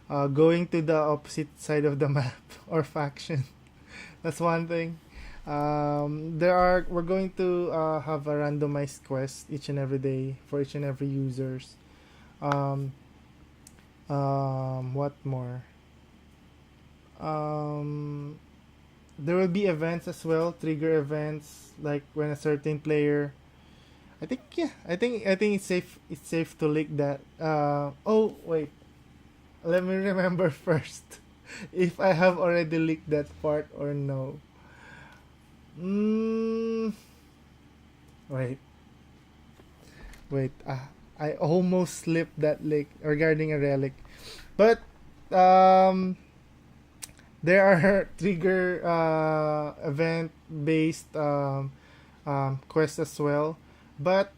going to the opposite side of the map or faction. That's one thing. We're going to have a randomized quest each and every day for each and every users. Um, what more? Um, there will be events as well, trigger events like when a certain player. I think yeah, I think it's safe to leak that. Oh wait, let me remember first if I have already leaked that part or no. Mm, wait, wait. I almost slipped that leak regarding a relic, but um, there are trigger event based quests as well, but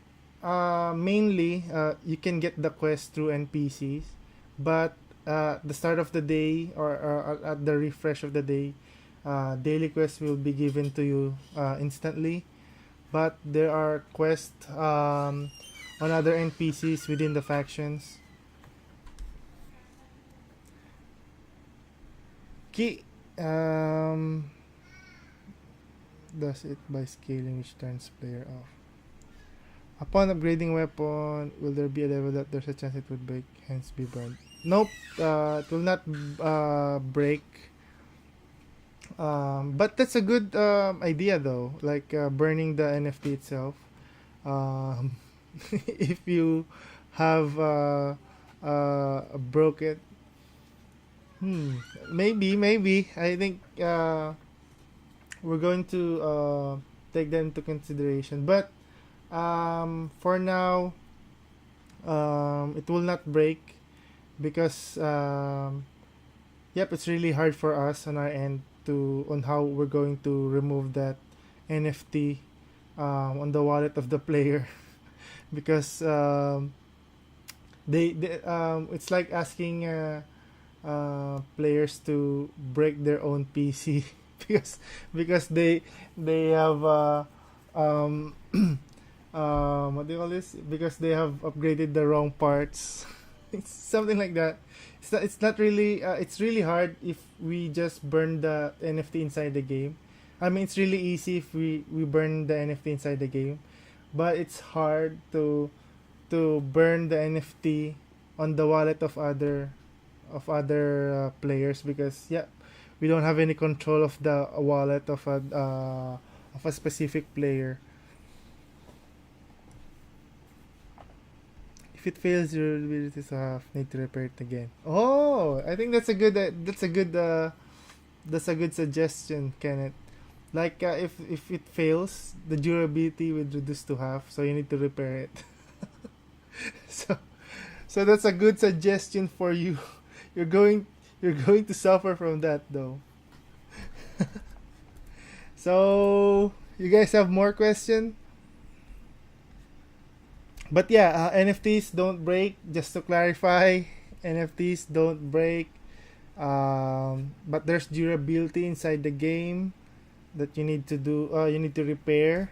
mainly you can get the quest through NPCs, but the start of the day or at the refresh of the day, daily quests will be given to you instantly, but there are quests on other NPCs within the factions. Key does it by scaling, which turns player off. Upon upgrading weapon, will there be a level that there's a chance it would break, hence be burned? Nope, it will not break. But that's a good idea though, like burning the NFT itself. Um, if you have broke it, hmm, maybe. I think we're going to take that into consideration. But for now, it will not break because yep, it's really hard for us on our end to on how we're going to remove that NFT on the wallet of the player because they it's like asking players to break their own PC because they have what do you call this? Because they have upgraded the wrong parts. It's something like that. It's not really it's really hard if we just burn the NFT inside the game. I mean, it's really easy if we burn the NFT inside the game, but it's hard to burn the NFT on the wallet of other players because yeah, we don't have any control of the wallet of a specific player. If it fails, your abilities need to repair it again. Oh, I think that's a good suggestion, Kenneth. Like if it fails, the durability would reduce to half, so you need to repair it. so so that's a good suggestion for you. You're going you're going to suffer from that though. So you guys have more question? But yeah, NFTs don't break. Just to clarify, NFTs don't break. But there's durability inside the game that you need to do. You need to repair.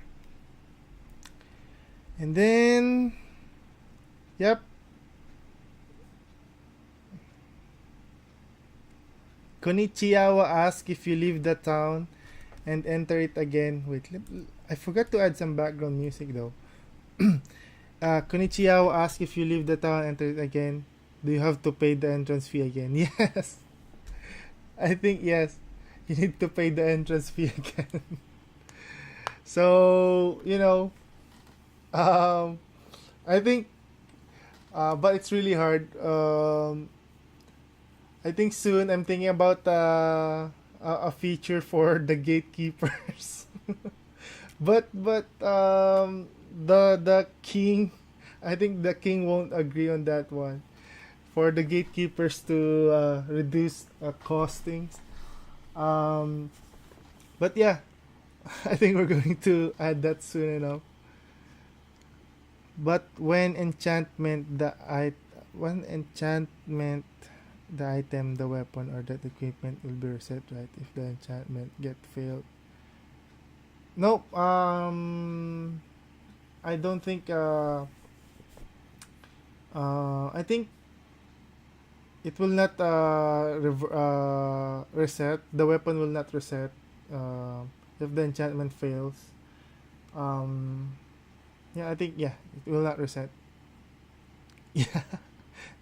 And then, yep. Konichiwa asks if you leave the town and enter it again. Wait, I forgot to add some background music though. Konichiwa asks if you leave the town and enter it again. Do you have to pay the entrance fee again? Yes. I think yes. You need to pay the entrance fee again. So, um, I think, but it's really hard. I think soon I'm thinking about a feature for the gatekeepers. but the king, I think the king won't agree on that one. For the gatekeepers to reduce costings. Um, but yeah, I think we're going to add that soon enough. But when enchantment the item, the weapon, or that equipment will be reset, right? If the enchantment get failed. Nope. I don't think. I think it will not reset. The weapon will not reset if the enchantment fails. Um, yeah, I think yeah, it will not reset. Yeah,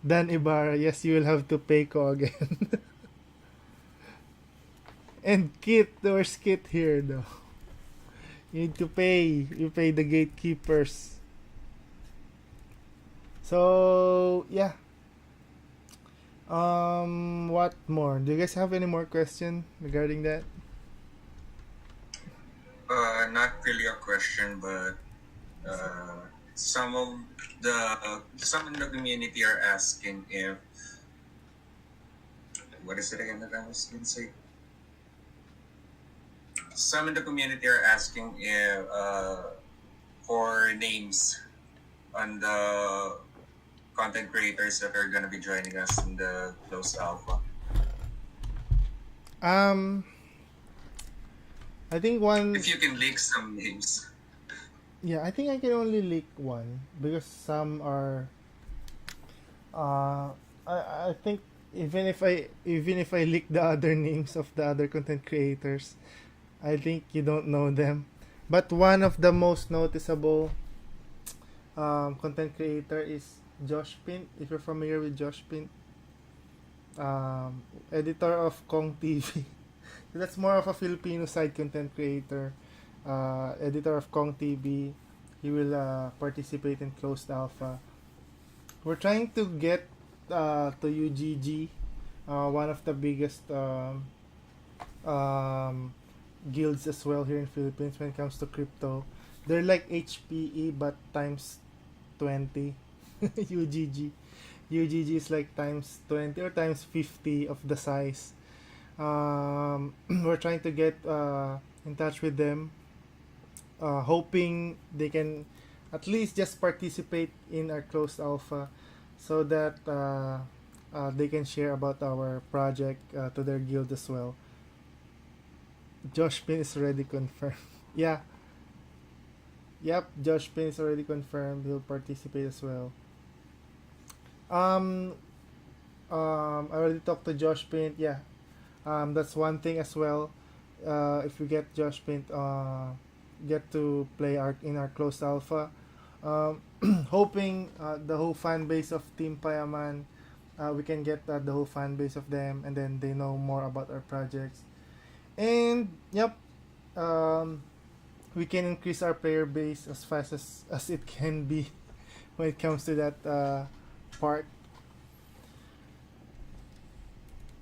Dan Ibarra. Yes, you will have to pay ko again. And Kit, there's Kit here though. You need to pay. You pay the gatekeepers. So yeah. What more? Do you guys have any more question regarding that? Not really a question, but uh, some in the community are asking if what is it again that I was going to say? Some in the community are asking if for names on the content creators that are going to be joining us in the closed alpha. Um, I think one. If you can leak some names. Yeah, I think I can only leak one because some are. Uh, I think even if I leak the other names of the other content creators, I think you don't know them. But one of the most noticeable content creator is Josh Pint. If you're familiar with Josh Pint, editor of Kong TV. That's more of a Filipino side content creator. Editor of Kong TV. He will participate in closed alpha. We're trying to get to UGG, one of the biggest um, guilds as well here in Philippines when it comes to crypto. They're like HPE but times 20. UGG. UGG is like times 20 or times 50 of the size. We're trying to get in touch with them, hoping they can at least just participate in our closed alpha so that they can share about our project to their guild as well. Josh Pin is already confirmed. Yeah, yep, Josh Pin is already confirmed. He'll participate as well. Um, I already talked to Josh Pint. Yeah, that's one thing as well. If we get Josh Pint, get to play in our closed alpha. Um, hoping the whole fan base of Team Payaman, we can get the whole fan base of them, and then they know more about our projects. And yep, um, we can increase our player base as fast as it can be when it comes to that part.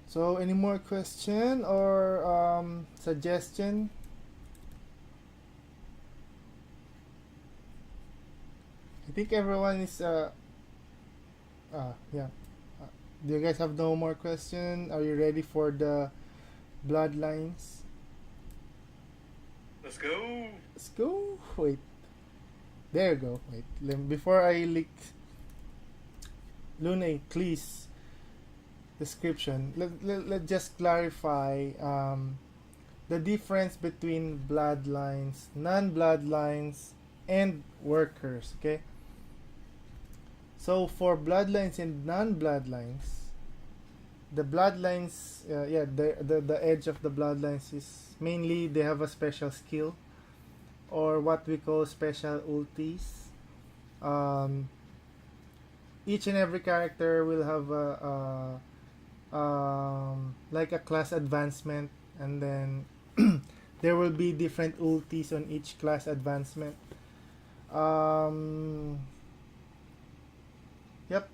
So, any more question or suggestion? I think everyone is yeah. Do you guys have no more question? Are you ready for the bloodlines? Let's go. Let's go. Wait. There you go. Wait. Before I leak Lune, please description. Let just clarify the difference between bloodlines, non-bloodlines, and workers. Okay. So for bloodlines and non-bloodlines, the bloodlines, yeah, the edge of the bloodlines is mainly they have a special skill or what we call special ultis. Um, each and every character will have like a class advancement, and then there will be different ultis on each class advancement. Um, yep,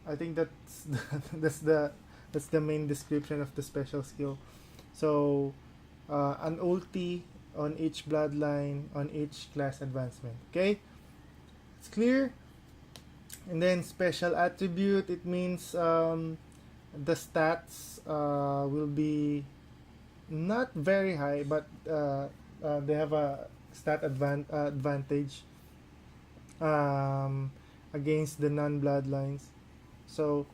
I think that's that's the main description of the special skill. So, an ulti on each bloodline on each class advancement. Okay, it's clear. And then special attribute, it means the stats will be not very high, but they have a advantage um, against the non-bloodlines. So,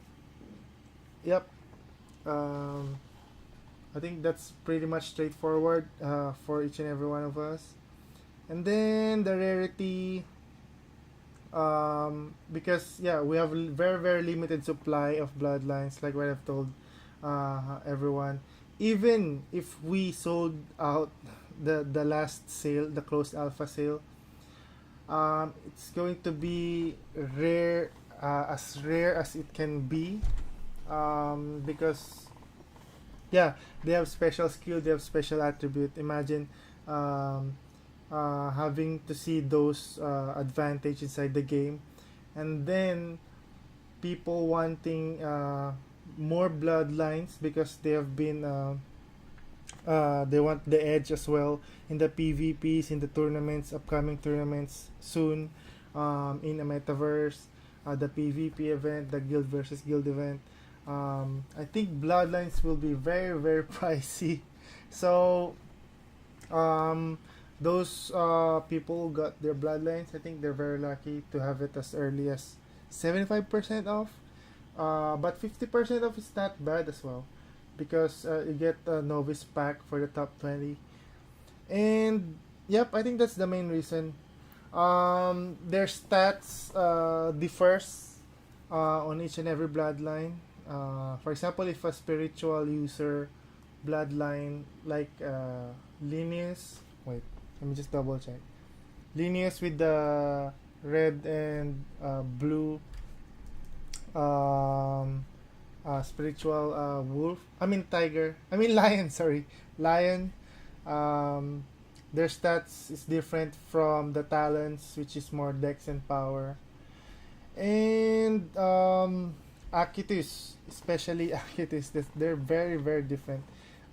yep. Um, I think that's pretty much straightforward for each and every one of us. And then the rarity, Because yeah, we have very very limited supply of bloodlines, like what I've told everyone. Even if we sold out the last sale, the closed alpha sale, it's going to be rare as it can be, because yeah, they have special skill, they have special attribute. Imagine um, having to see those advantage inside the game, and then people wanting more bloodlines because they have been they want the edge as well in the PvPs, in the tournaments, upcoming tournaments soon, in a metaverse, the PvP event, the guild versus guild event. I think bloodlines will be very very pricey, so um, those people who got their bloodlines, I think they're very lucky to have it as early as 75% off. But 50% off is not bad as well, because you get a novice pack for the top 20. And yep, I think that's the main reason. Their stats differs on each and every bloodline. For example, if a spiritual user bloodline like Linus, wait, let me just double check. Linus with the red and blue um, spiritual wolf. I mean tiger. I mean lion. Sorry, lion. Um, their stats is different from the talents, which is more dex and power. And Acutus, especially Acutus, they're very very different.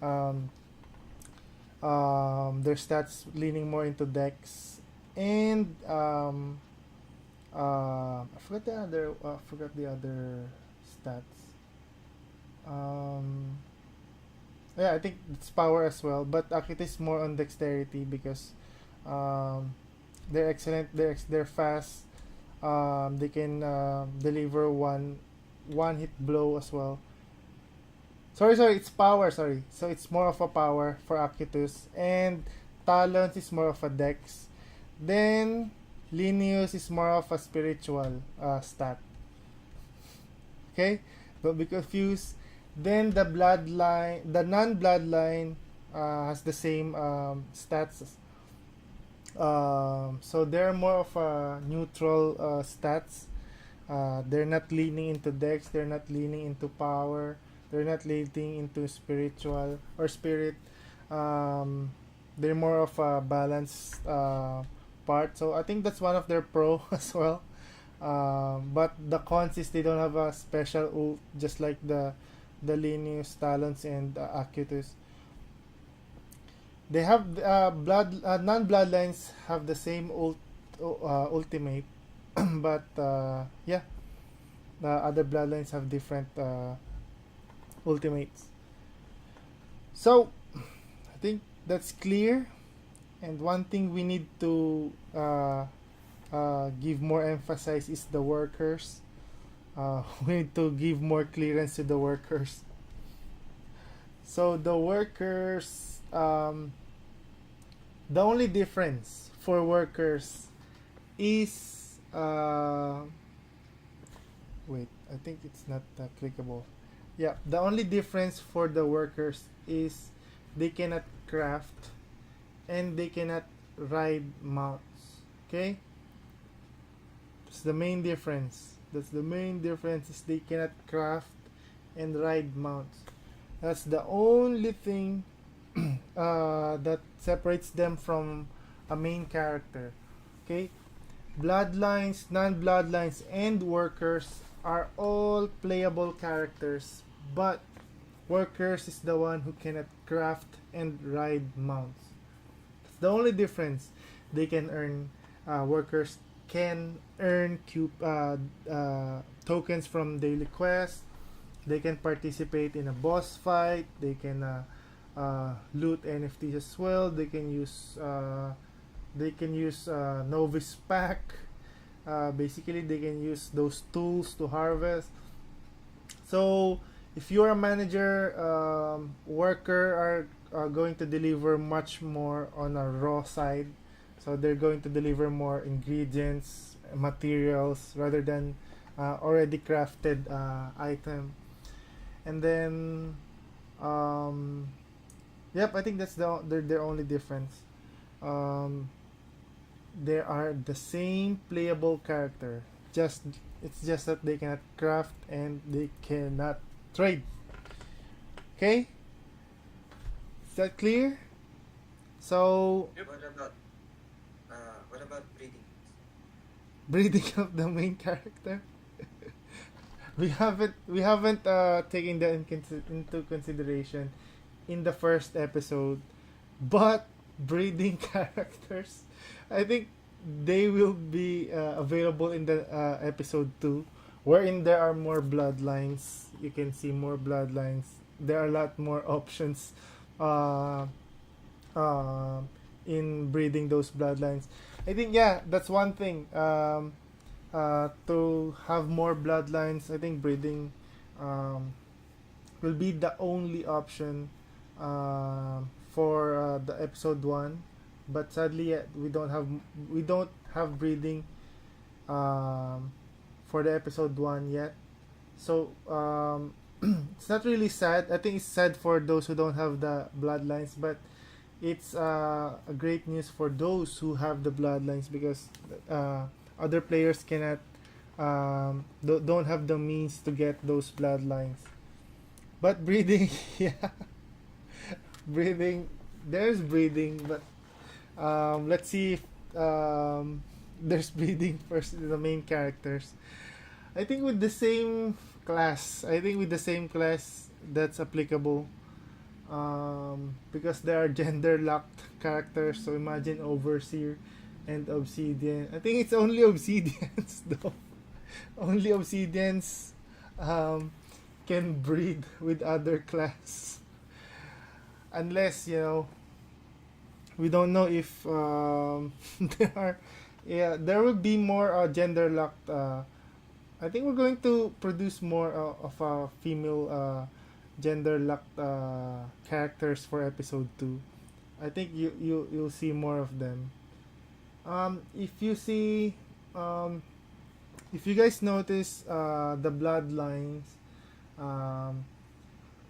Um, their stats leaning more into dex, and I forgot the other stats. Um, yeah, I think it's power as well, but Akita is more on dexterity because um, they're excellent. They're fast. They can deliver one hit blow as well. Sorry, it's power. Sorry, so it's more of a power for Acutus, and Talons is more of a dex. Then Linus is more of a spiritual stat. Okay, don't be confused. Then the non-bloodline has the same stats. So they're more of a neutral stats. They're not leaning into dex. They're not leaning into power. They're not leaning into spiritual or spirit. Um, they're more of a balanced part. So I think that's one of their pro as well. But the cons is they don't have a special ult, just like the Linus, Talons, and Acutus. They have non-bloodlines have the same ultimate, but yeah, the other bloodlines have different ultimates. So I think that's clear. And one thing we need to give more emphasis is the workers. We need to give more clearance to the workers. So the workers, the only difference for workers is wait, I think it's not clickable. Yeah, the only difference for the workers is they cannot craft and they cannot ride mounts. Okay, that's the main difference. That's the main difference is they cannot craft and ride mounts. That's the only thing that separates them from a main character. Okay, bloodlines, non-bloodlines, and workers are all playable characters, but workers is the one who cannot craft and ride mounts. That's the only difference. They can earn workers can earn tokens from daily quests. They can participate in a boss fight. They can loot NFTs as well. They can use novice pack. Basically, they can use those tools to harvest. So, if you're a manager, worker are going to deliver much more on a raw side. So they're going to deliver more ingredients, materials rather than already crafted item. And then, um, yep, I think that's their only difference. Um, they are the same playable character. Just it's just that they cannot craft and they cannot trade. Okay, is that clear? So What about breeding? breeding of the main character. We haven't taken that into consideration in the first episode, but breeding characters, I think they will be available in the episode 2, wherein there are more bloodlines. You can see more bloodlines. There are a lot more options uh, uh, in breeding those bloodlines. I think, yeah, that's one thing. To have more bloodlines, I think breeding um, will be the only option for the episode 1. But sadly, we don't have breeding um, for the episode 1 yet. So it's not really sad. I think it's sad for those who don't have the bloodlines, but it's a great news for those who have the bloodlines, because other players cannot don't have the means to get those bloodlines. But breeding, yeah, breeding. There's breeding, but let's see if there's breeding first in the main characters. I think with the same class. I think with the same class that's applicable. Because they are gender locked characters. So imagine Overseer and Obsidian. I think it's only Obsidians though. Only Obsidians um, can breed with other class. Unless, we don't know if there are, yeah, there will be more gender locked. I think we're going to produce more of a female gender locked characters for episode 2. I think you'll see more of them. If you see, if you guys notice the bloodlines, um,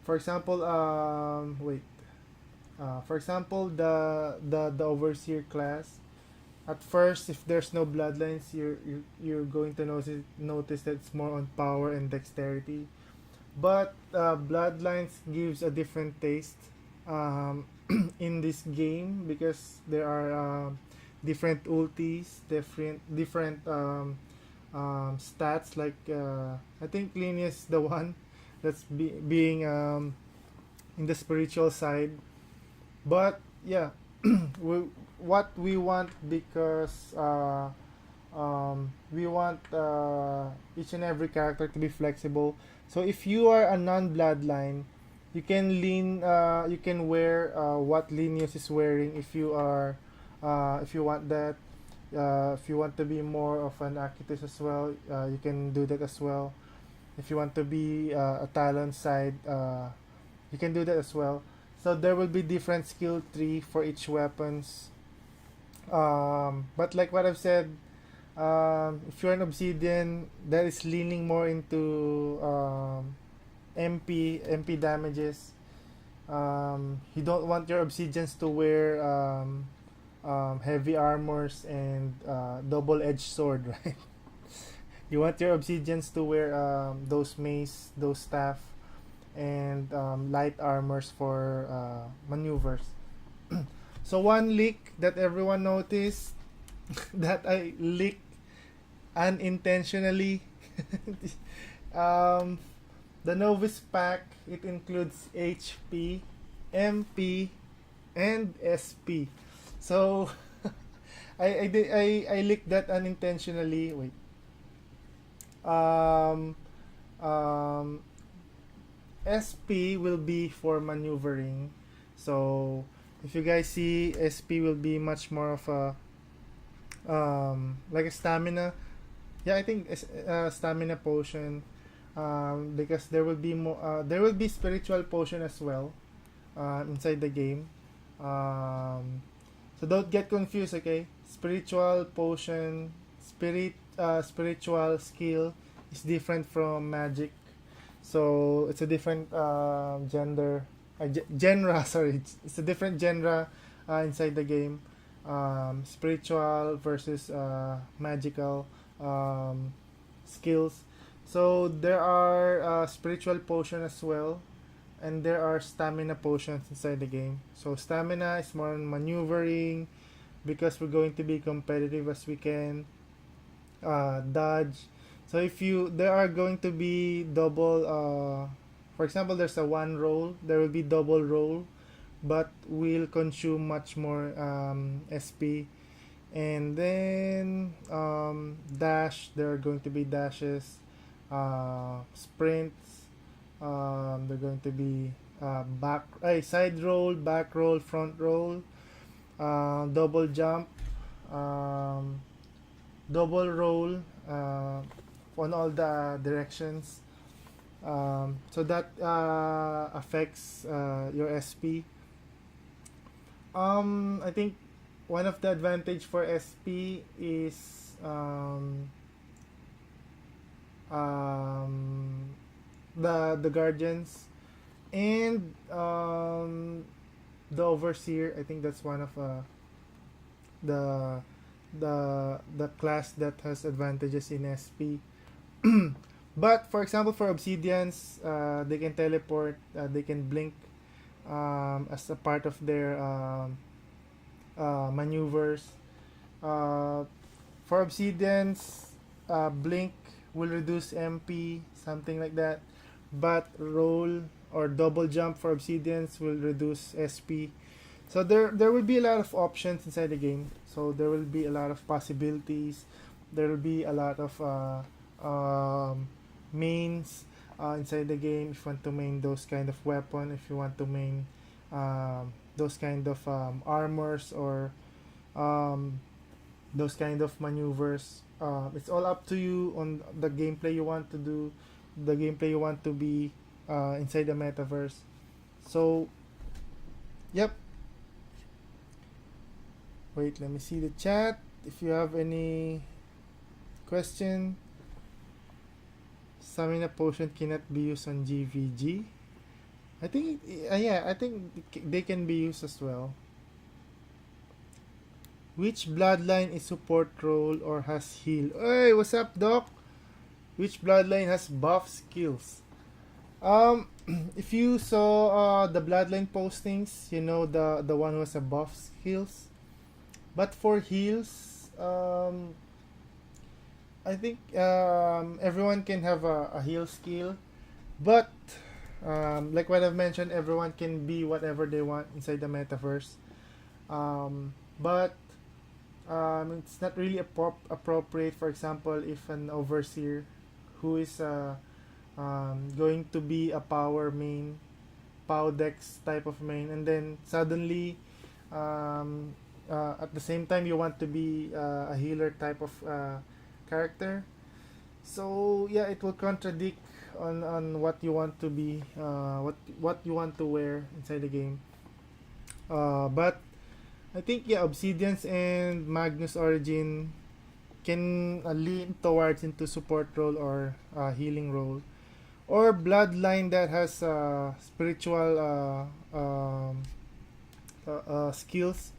for example, for example, the overseer class. At first, if there's no bloodlines, you're going to notice that it's more on power and dexterity. But bloodlines gives a different taste in this game, because there are different ultis, different stats. Like I think Linus is the one that's being in the spiritual side. But yeah, what we want, because we want each and every character to be flexible. So if you are a non-bloodline, you can wear what Linus is wearing if you are if you want that. If you want to be more of an Architus as well, you can do that as well. If you want to be a Talon side, you can do that as well. So there will be different skill tree for each weapons. But like what I've said, if you're an Obsidian, that is leaning more into MP damages. You don't want your Obsidians to wear heavy armors and double-edged sword, right? You want your Obsidians to wear those mace, those staff, and light armors for maneuvers. So one leak that everyone noticed that I leaked unintentionally. um, the novice pack, it includes HP, MP, and SP. So I leaked that unintentionally. Wait. Um, um, SP will be for maneuvering. So if you guys see, SP will be much more of a like a stamina. Yeah, I think stamina potion. Because there will be more. There will be spiritual potion as well inside the game. So don't get confused, okay? Spiritual potion, spirit spiritual skill is different from magic. So it's a different genre. Sorry, it's a different genre inside the game. Spiritual versus magical skills. So there are spiritual potion as well, and there are stamina potions inside the game. So stamina is more on maneuvering because we're going to be competitive as we can dodge. So if you there are going to be double for example, there's a one roll, there will be double roll, but will consume much more SP. And then dash, there are going to be dashes, sprints, they're going to be side roll, back roll, front roll, double jump, um, double roll on all the directions. So that affects your SP. I think one of the advantage for SP is um, the guardians and the overseer. I think that's one of the the class that has advantages in SP. But for example, for obsidians, they can teleport, they can blink as a part of their maneuvers. Uh, for obsidians, blink will reduce MP, something like that. But roll or double jump for obsidians will reduce SP. So there will be a lot of options inside the game. So there will be a lot of possibilities. There will be a lot of mains inside the game. If you want to main those kind of weapon, if you want to main those kind of armors or um, those kind of maneuvers, it's all up to you on the gameplay you want to do, the gameplay you want to be inside the metaverse. So, yep. Wait, let me see the chat. If you have any question, stamina potion cannot be used on GVG. I think, yeah, I think they can be used as well. Which bloodline is support role or has heal? Hey, what's up, Doc? Which bloodline has buff skills? Um, if you saw the bloodline postings, you know the one who has a buff skills. But for heals, I think everyone can have a heal skill, but like what I've mentioned, everyone can be whatever they want inside the metaverse. But it's not really appropriate. For example, if an overseer who is going to be a power main, power dex type of main, and then suddenly at the same time you want to be a healer type of character. So yeah, it will contradict on what you want to be, what you want to wear inside the game. But I think yeah, Obsidians and Magnus Origin can lean towards into support role or healing role, or Bloodline that has spiritual skills.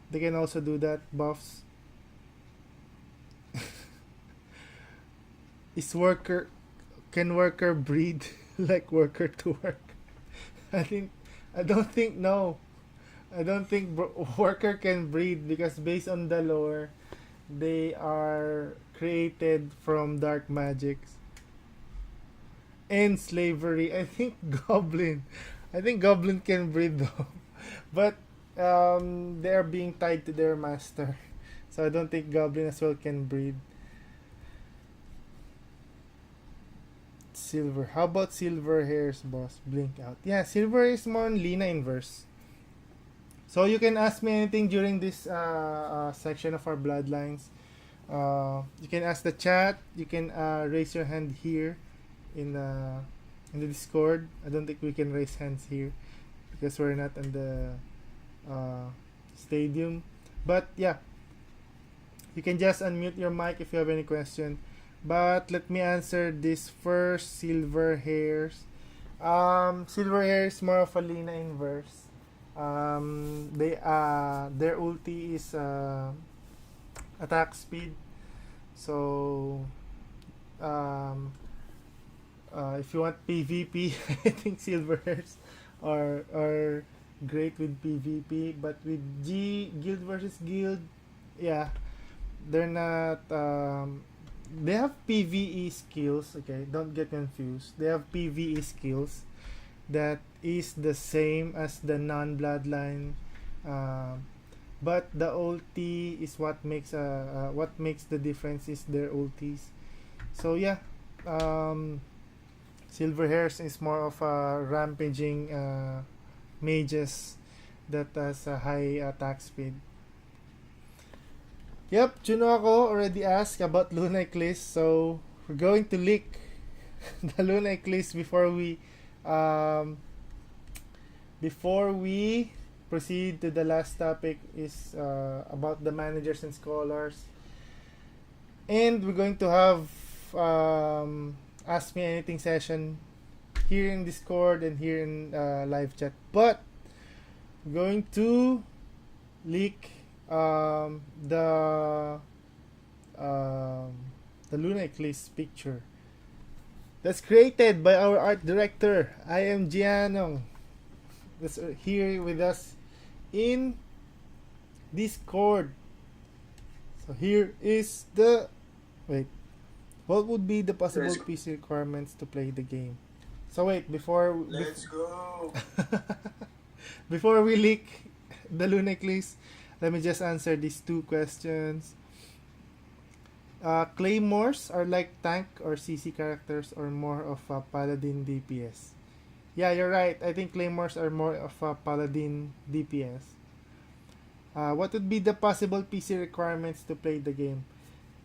They can also do that, buffs. Is worker Can worker breed like worker to work? I think I don't think no. I don't think worker can breed because based on the lore, they are created from dark magics and slavery. I think goblin. I think goblin can breed though, but they are being tied to their master, so I don't think goblin as well can breed. Silver. How about silver hairs, boss? Blink out. Yeah, silver is more on Lina inverse. So you can ask me anything during this section of our bloodlines. You can ask the chat. You can raise your hand here in the Discord. I don't think we can raise hands here because we're not in the stadium. But yeah, You can just unmute your mic if you have any question. But let me answer this first. Silver hairs. Silver hair is more of a Lina inverse. Their ulti is attack speed. So if you want PvP, I think silver hairs are great with PvP. But with guild versus guild, yeah, they're not. They have PvE skills. Okay, don't get confused. They have PvE skills that is the same as the non-bloodline, but the ulti is what makes the difference is their ultis. So yeah, silver hairs is more of a rampaging mages that has a high attack speed. Yep, Junoko already asked about Luna Eclipse, so we're going to leak the Luna Eclipse before we proceed to the last topic is about the managers and scholars, and we're going to have Ask Me Anything session here in Discord and here in live chat, but we're going to leak the Luna Eclipse picture that's created by our art director. I am Gianong. That's here with us in Discord. So here is the wait. What would be the possible PC requirements to play the game? So wait, Let's go. before we leak the Luna Eclipse, let me just answer these two questions. Claymores are like tank or CC characters or more of a paladin DPS? Yeah, you're right. I think claymores are more of a paladin DPS. What would be the possible PC requirements to play the game?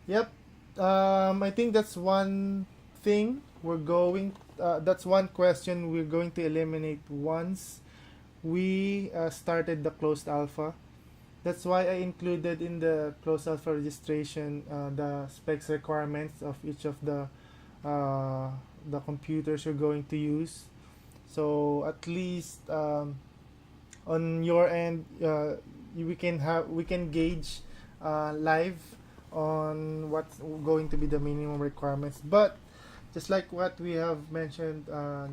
Yep. I think that's one thing that's one question we're going to eliminate once we started the closed alpha. That's why I included in the closed alpha registration the specs requirements of each of the computers you're going to use. So at least on your end, we can gauge live on what's going to be the minimum requirements. But just like what we have mentioned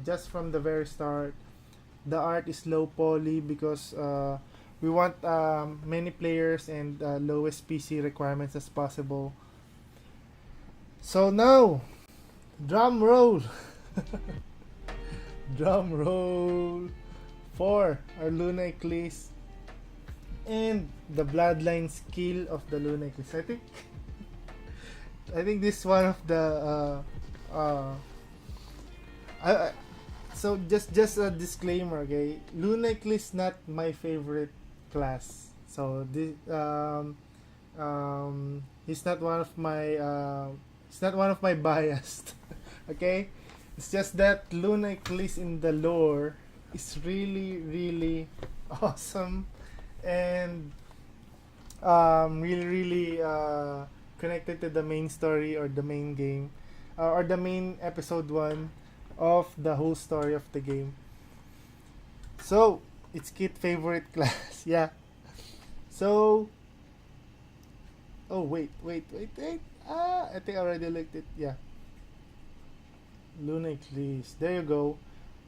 just from the very start, the art is low poly because we want many players and lowest PC requirements as possible. So now, drum roll. Drum roll for our Luna Eclipse and the bloodline skill of the Luna Eclipse. I think this is one of the so just a disclaimer, okay? Luna Eclipse not my favorite class. So this he's not one of my biased. Okay? It's just that Luna Eclipse in the lore is really, really awesome and really, really connected to the main story or the main game or the main episode 1 of the whole story of the game. So, it's Kit favorite class. Yeah. So, oh, wait. I think I already looked it. Yeah. Luna Eclipse. There you go.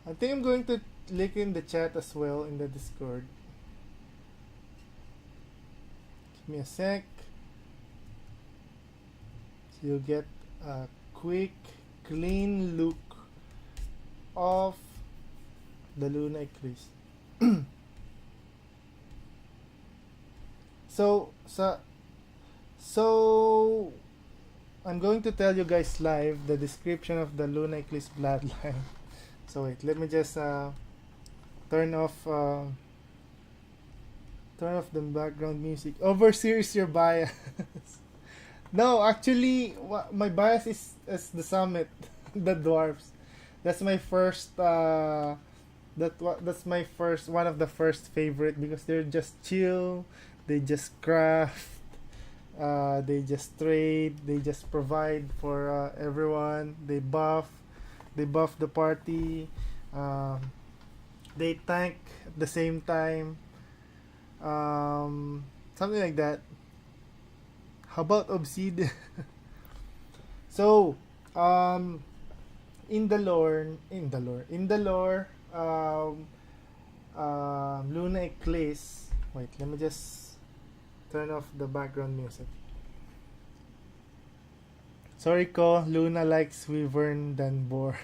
I think I'm going to link in the chat as well in the Discord. Give me a sec. So you'll get a quick, clean look of the Luna Eclipse. So I'm going to tell you guys live the description of the Luna Eclipse bloodline. So wait, let me just turn off the background music. Overseer is your bias. No, actually, my bias is the summit, the dwarves. That's my first. That's my first, one of the first favorite because they're just chill. They just craft. They just trade. They just provide for everyone. They buff. They buff the party. Um, they tank at the same time. Something like that. How about Obsidian? So, um, in the lore, Luna Eclipse. Wait, let me just turn off the background music. Sorry ko, Luna likes Wyvern than Boar.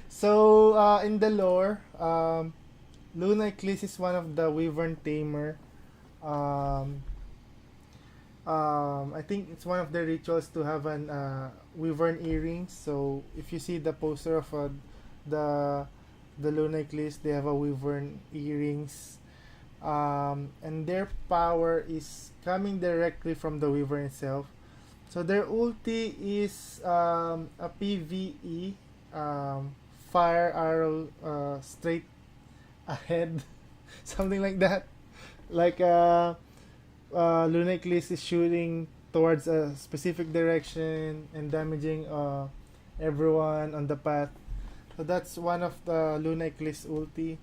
so, in the lore, Luna Eclipse is one of the Wyvern tamer. Um, I think it's one of the rituals to have an Wyvern earrings. So if you see the poster of the the Luna Eclipse, they have a Wyvern earrings. And their power is coming directly from the Wyvern itself. So their ulti is a PVE, fire arrow straight ahead, something like that. Like Luna Eclipse is shooting towards a specific direction and damaging everyone on the path. So that's one of the Luna Eclipse ulti.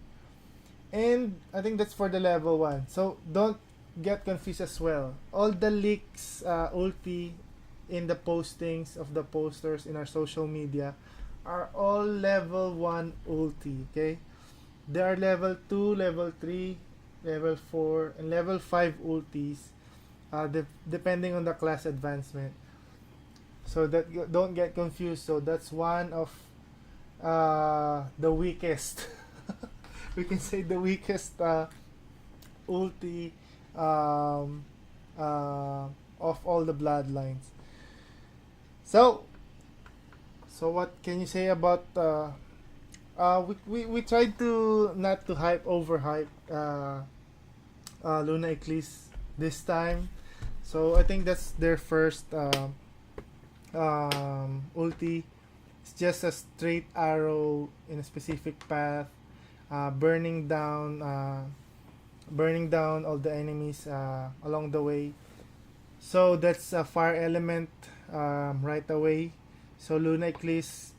And I think that's for the level 1. So don't get confused as well. All the leaks ulti in the postings of the posters in our social media are all level 1 ulti, okay? There are level 2, level 3, level 4, and level 5 ultis, depending on the class advancement. So that don't get confused. So that's one of the weakest. We can say the weakest ulti um, of all the bloodlines. So, what can you say about? We tried to not to overhype Luna Eclipse this time. So I think that's their first ulti. It's just a straight arrow in a specific path, burning down all the enemies along the way. So that's a fire element right away. So Luna Eclipse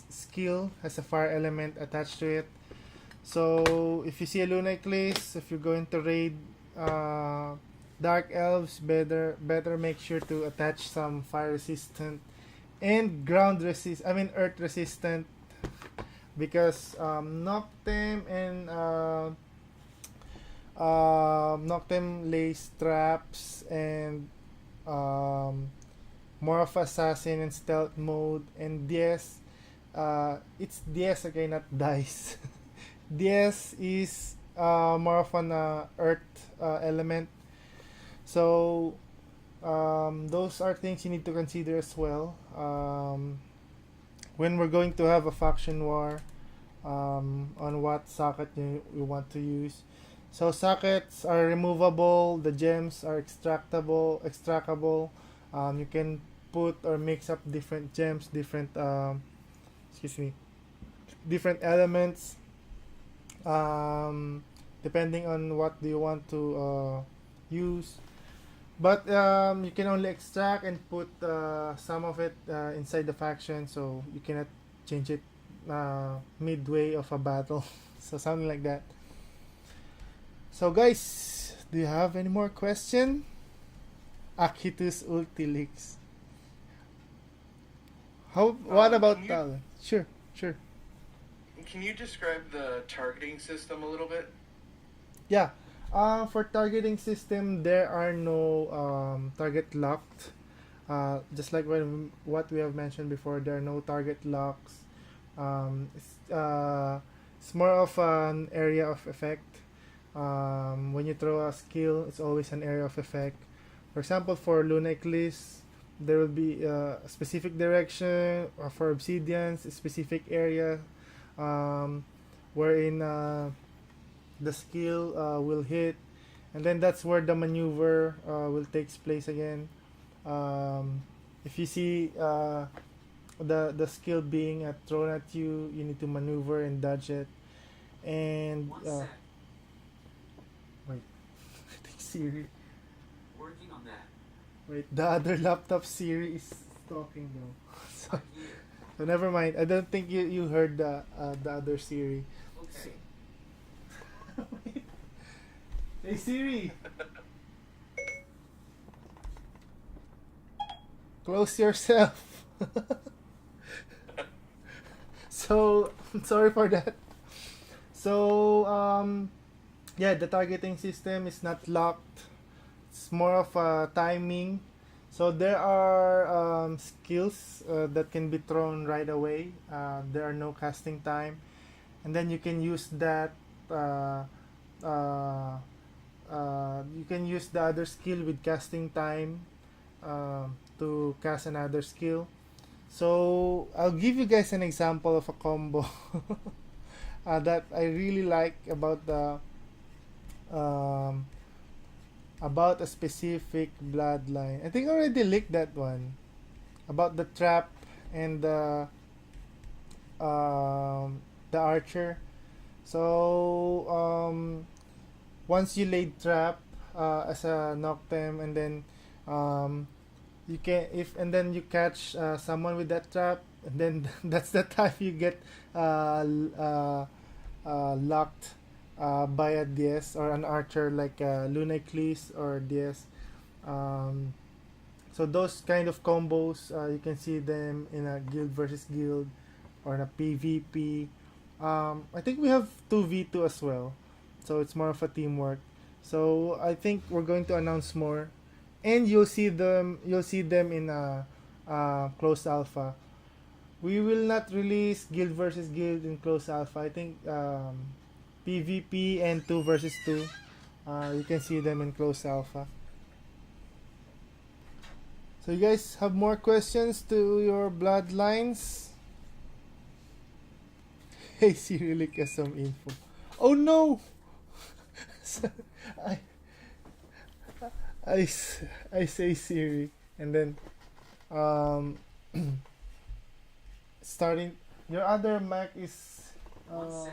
skill has a fire element attached to it. So if you see a Luna Eclipse, if you're going to raid Dark Elves, better make sure to attach some fire resistant and earth resistant, because Noctem and Noctem lays traps and more of assassin and stealth mode, and DS it's DS, okay, not dice. DS is more of an earth element. So those are things you need to consider as well when we're going to have a faction war, on what socket you want to use. So sockets are removable, the gems are extractable. You can put or mix up different gems, different different elements, depending on what do you want to use. But you can only extract and put some of it inside the faction, so you cannot change it midway of a battle. So something like that. So guys, do you have any more question? Akitus Ultilix. What about Can you, Talon? Sure. can you describe the targeting system a little bit? Yeah. For targeting system, there are no target locked. Just like what we have mentioned before, there are no target locks. It's more of an area of effect. When you throw a skill, it's always an area of effect. For example, for Luna Eclipse, there will be a specific direction, or for Obsidians, a specific area wherein the skill will hit, and then that's where the maneuver will take place again. If you see the skill being thrown at you, you need to maneuver and dodge it. And wait. Siri. Working on that. Wait, the other laptop Siri is talking though. So, I'm here. so never mind. I don't think you heard the other Siri. Okay. Wait. Hey Siri, close yourself. So sorry for that. So yeah, the targeting system is not locked. It's more of a timing. So there are skills that can be thrown right away. There are no casting time, and then you can use that. You can use the other skill with casting time to cast another skill. So I'll give you guys an example of a combo that I really like um, about a specific bloodline. I think I already leaked that one about the trap and the archer. So once you laid trap as a Noctem, and then um, you can if and then you catch someone with that trap, and then that's the time you get locked by a DS or an archer like Lunaclis or DS. Um, so those kind of combos, you can see them in a guild versus guild or in a PvP. I think we have 2v2 as well, so it's more of a teamwork. So I think we're going to announce more, and you'll see them. You'll see them in a closed alpha. We will not release guild versus guild in closed alpha. I think PvP and 2 versus 2. You can see them in closed alpha. So you guys have more questions to your bloodlines? Hey Siri, leak us some info. Oh no! So, I, I say Siri, and then um, starting your other Mac is One cent.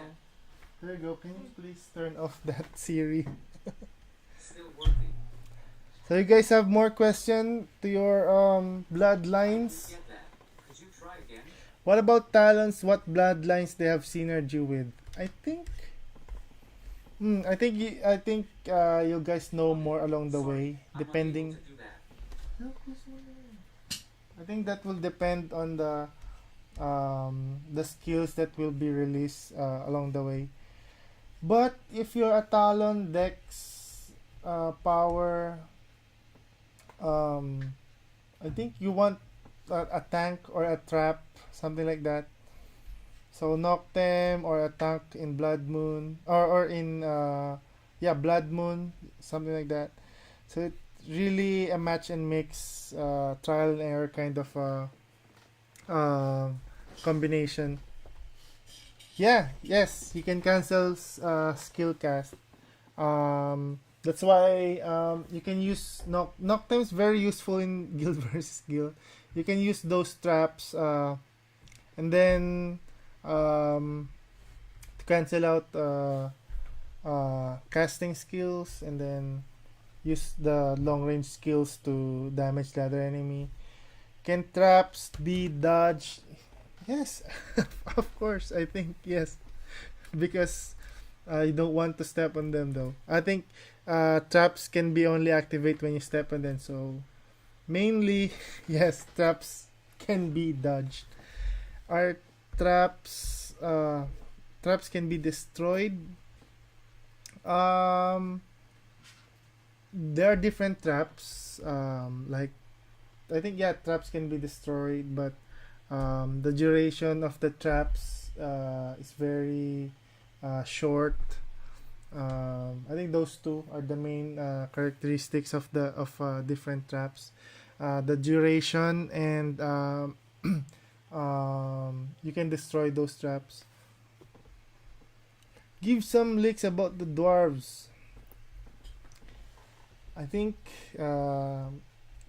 there you go. Can you please turn off that Siri? Still working. So you guys have more question to your Didn't bloodlines? get that. Could you try again? What about talents? What bloodlines they have synergy with? I think. I think you guys know more along the Sorry, way, I'm not depending. able to do that. I think that will depend on the skills that will be released along the way. But if you're a Talon, Dex, Power, I think you want a tank or a trap, something like that. So Noctem or a tank in Blood Moon or in Blood Moon, something like that. So it's really a match and mix, trial and error kind of combination. Yeah, yes, you can cancel skill cast. That's why you can use Noctem is very useful in guild versus guild. You can use those traps and then to cancel out casting skills, and then use the long range skills to damage the other enemy. Can traps be dodged? Yes, of course. I think yes, because you don't want to step on them though. I think traps can be only activate when you step on them. So mainly, yes, traps can be dodged. Are traps traps can be destroyed? There are different traps. Like I think traps can be destroyed, but the duration of the traps is very short. I think those two are the main characteristics of different traps. The duration and you can destroy those traps. Give some leaks about the dwarves. I think the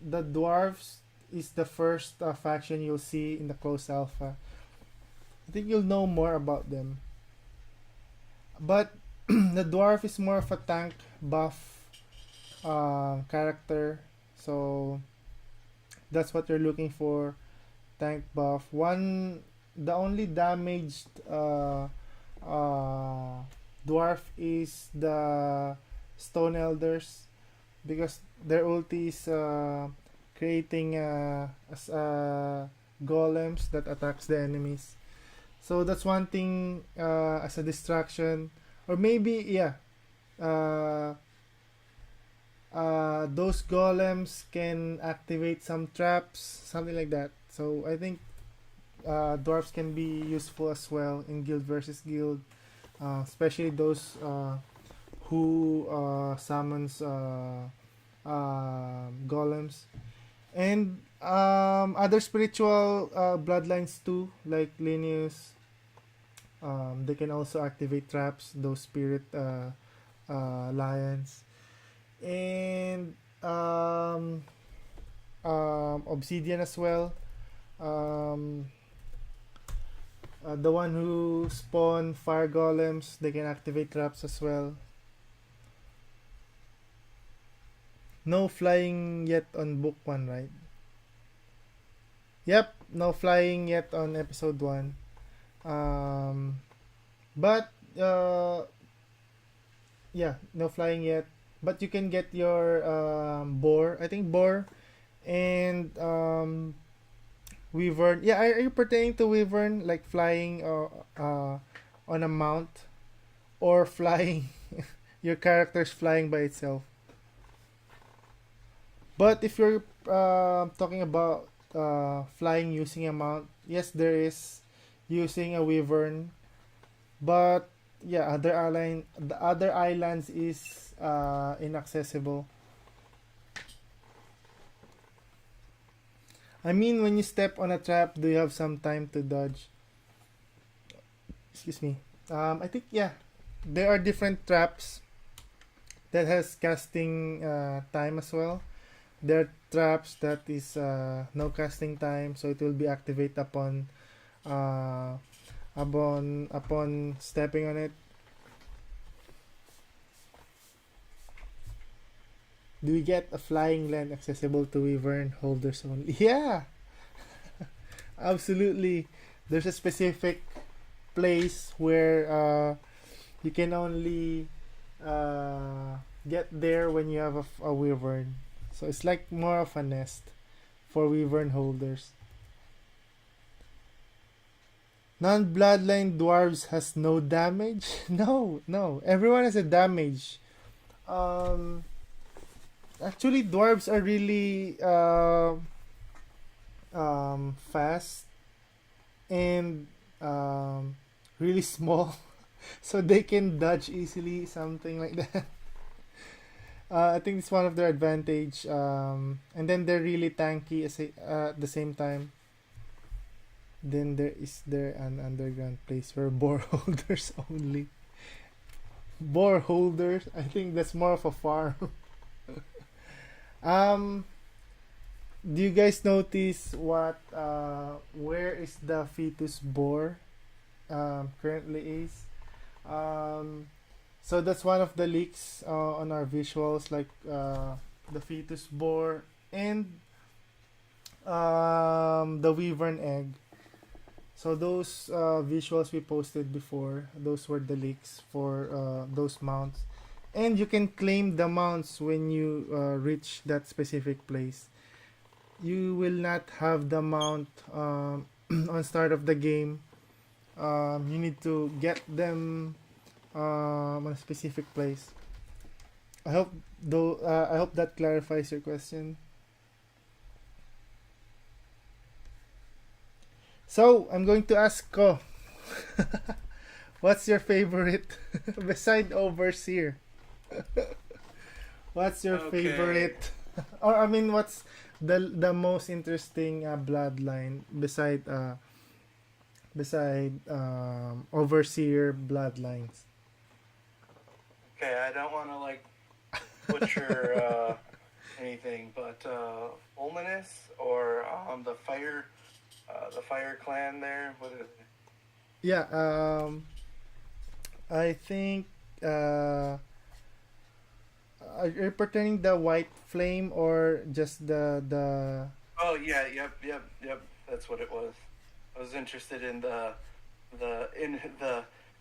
dwarves is the first faction you'll see in the closed alpha. I think you'll know more about them. But the dwarf is more of a tank buff character. So that's what you're looking for. Tank buff. The only damaged dwarf is the Stone Elders because their ulti is creating golems that attacks the enemies. So that's one thing as a distraction, or maybe yeah, uh, those golems can activate some traps, something like that. So I think dwarves can be useful as well in guild versus guild, especially those who summons golems and other spiritual bloodlines too, like Linus. They can also activate traps. Those spirit lions and Obsidian as well. Um, the one who spawn fire golems, they can activate traps as well. No flying yet on book 1, right? Yep, no flying yet on episode 1. Um, but yeah, no flying yet. But you can get your boar. I think boar and wyvern. Yeah, are you pertaining to wyvern like flying on a mount or flying? Your character's flying by itself. But if you're talking about flying using a mount, yes, there is using a wyvern. But yeah, the other islands is inaccessible. I mean, when you step on a trap, do you have some time to dodge? Excuse me. I think yeah, there are different traps that has casting time as well. There are traps that is no casting time, so it will be activate uh, upon stepping on it. Do we get a flying land accessible to wyvern holders only? Yeah, absolutely. There's a specific place where you can only get there when you have a wyvern. So it's like more of a nest for wyvern holders. Non-bloodline dwarves has no damage. No, no. Everyone has a damage. Um, Actually, dwarves are really fast and really small, so they can dodge easily. Something like that. I think it's one of their advantage. And then they're really tanky at the same time. Then there an underground place for boar holders only. Boar holders. I think that's more of a farm. um, do you guys notice what where is the fetus boar currently is? Um, so that's one of the leaks on our visuals, like the fetus boar and the wyvern egg. So those visuals we posted before, those were the leaks for those mounts. And you can claim the mounts when you reach that specific place. You will not have the mount on start of the game. You need to get them on a specific place. I hope that clarifies your question. So I'm going to ask Ko, what's your favorite beside Overseer? What's your Okay. favorite, or I mean, what's the most interesting bloodline beside Overseer bloodlines? Okay, I don't want to like butcher anything, but Fulminous or the fire clan there. What is it? Yeah, I think are you pertaining the white flame or just the? Oh yeah, yep. That's what it was. I was interested in the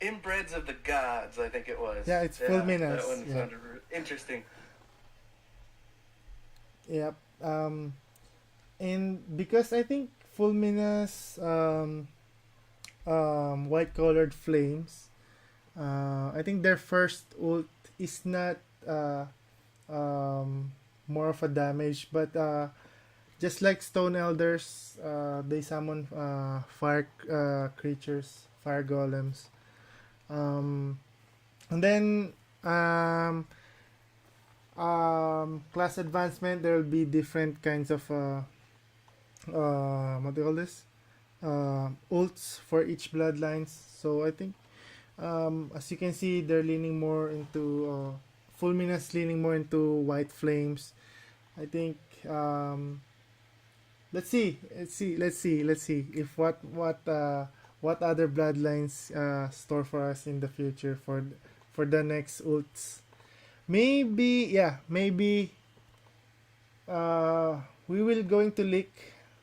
inbreds of the gods. I think it was. Yeah, it's Yeah, that Fulminous. one Yeah. sounded interesting. Yep. And because I think Fulminous white colored flames, I think their first ult is not uh, um, more of a damage, but just like Stone Elders, they summon fire creatures, fire golems. Um, and then class advancement, there will be different kinds of what do you call this? Ults for each bloodlines. So I think as you can see, they're leaning more into Fulminous leaning more into white flames. I think let's see if what other bloodlines store for us in the future for the next ults. Maybe yeah, maybe we will going to leak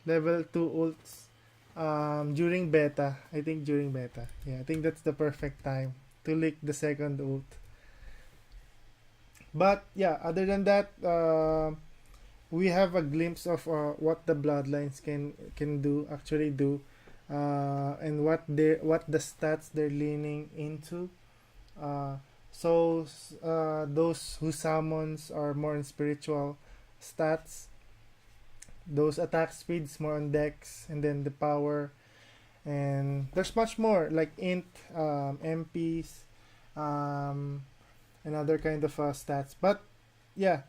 level 2 ults during beta. I think during beta. Yeah, I think that's the perfect time to leak the second ult. But yeah, other than that, we have a glimpse of what the bloodlines can do actually do, and what the stats they're leaning into. Uh, those who summons are more on spiritual stats. Those attack speeds more on dex, and then the power. And there's much more like int, MPs, um, and other kind of stats. But yeah,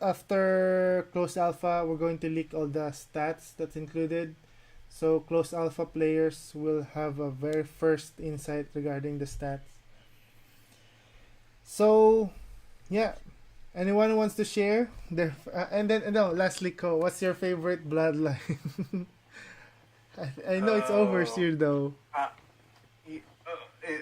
after close alpha, we're going to leak all the stats that's included. So close alpha players will have a very first insight regarding the stats. So yeah, anyone who wants to share their and then no, lastly, Ko, what's your favorite bloodline? I know it's Oh, overseer though. uh,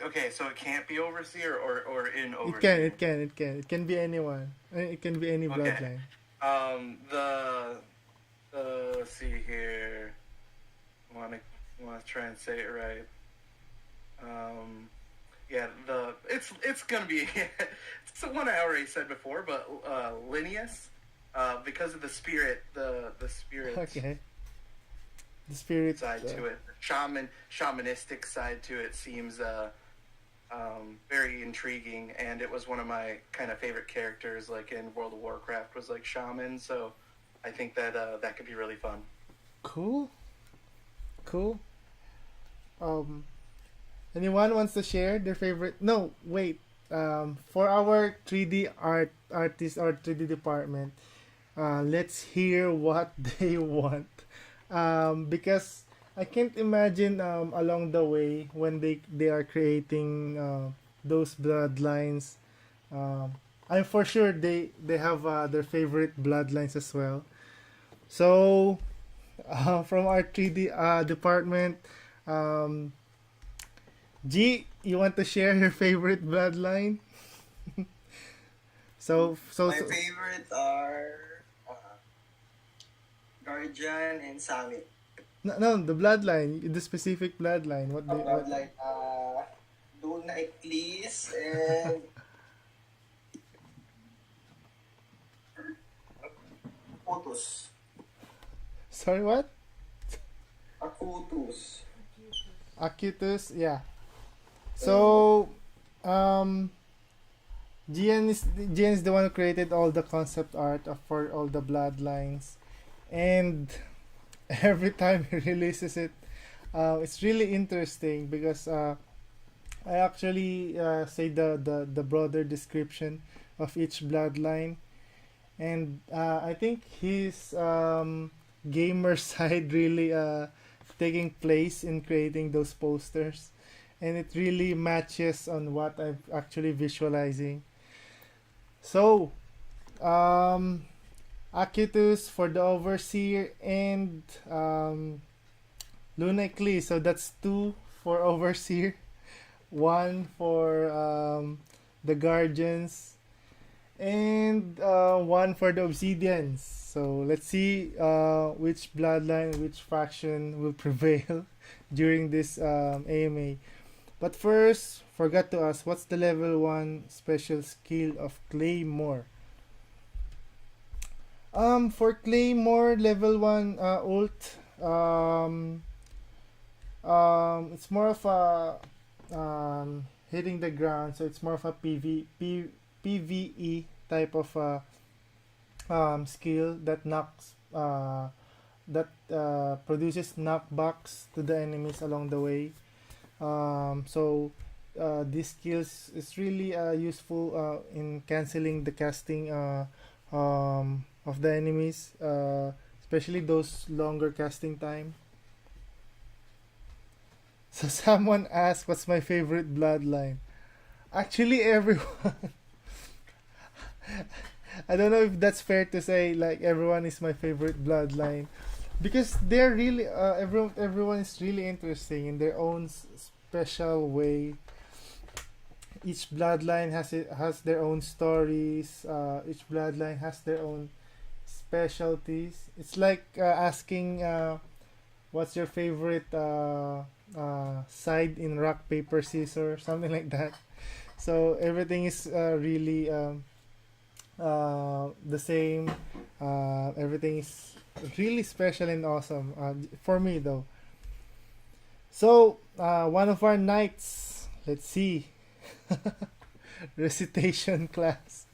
okay, so it can't be overseer or in It can, overseer. it can, it can. It can be anyone. It can be any Okay. bloodline. The let's see here. Want to try and say it right. Um, yeah, it's gonna be it's the one I already said before, but Linnaeus, because of the spirit, the spirit Okay. The spirit. side to it, shamanistic side to it seems very intriguing, and it was one of my kind of favorite characters, like in World of Warcraft, was like shaman. So I think that that could be really fun. Cool. Cool. Um, anyone wants to share their favorite? No, wait. For our 3D artist or 3D department, let's hear what they want. Because I can't imagine along the way when they are creating those bloodlines. Um, I'm for sure they have their favorite bloodlines as well. So from our 3D department, um, G, you want to share your favorite bloodline? My So favorite are Guardian and Summit. no, no, the bloodline, the specific bloodline. What they what? Bloodline, Duna Eclis and Akutus. Sorry, what? Akutus. Acutus, yeah. So, um, GN is the one who created all the concept art for all the bloodlines, and every time he releases it, it's really interesting because I actually say the broader description of each bloodline, and I think his gamer side really taking place in creating those posters, and it really matches on what I'm actually visualizing. So, um, Acutus for the Overseer and Luna Eclipse. So that's two for Overseer, one for the Guardians, and one for the Obsidians. So let's see which bloodline, which faction will prevail during this AMA. But first, forgot to ask, what's the level 1 special skill of Claymore? For Claymore, level 1 ult, it's more of a hitting the ground, so it's more of a PvE type of skill that produces knockbacks to the enemies along the way. This skills is really useful in canceling the casting of the enemies, especially those longer casting time. So someone asked, "What's my favorite bloodline?" Actually, everyone. I don't know if that's fair to say. Like everyone is my favorite bloodline, because they're really everyone is really interesting in their own special way. Each bloodline has their own stories. Each bloodline has their own specialties. It's like asking, what's your favorite side in rock paper scissors, something like that. So everything is really the same. Everything is really special and awesome for me, though. So one of our knights, let's see, recitation class.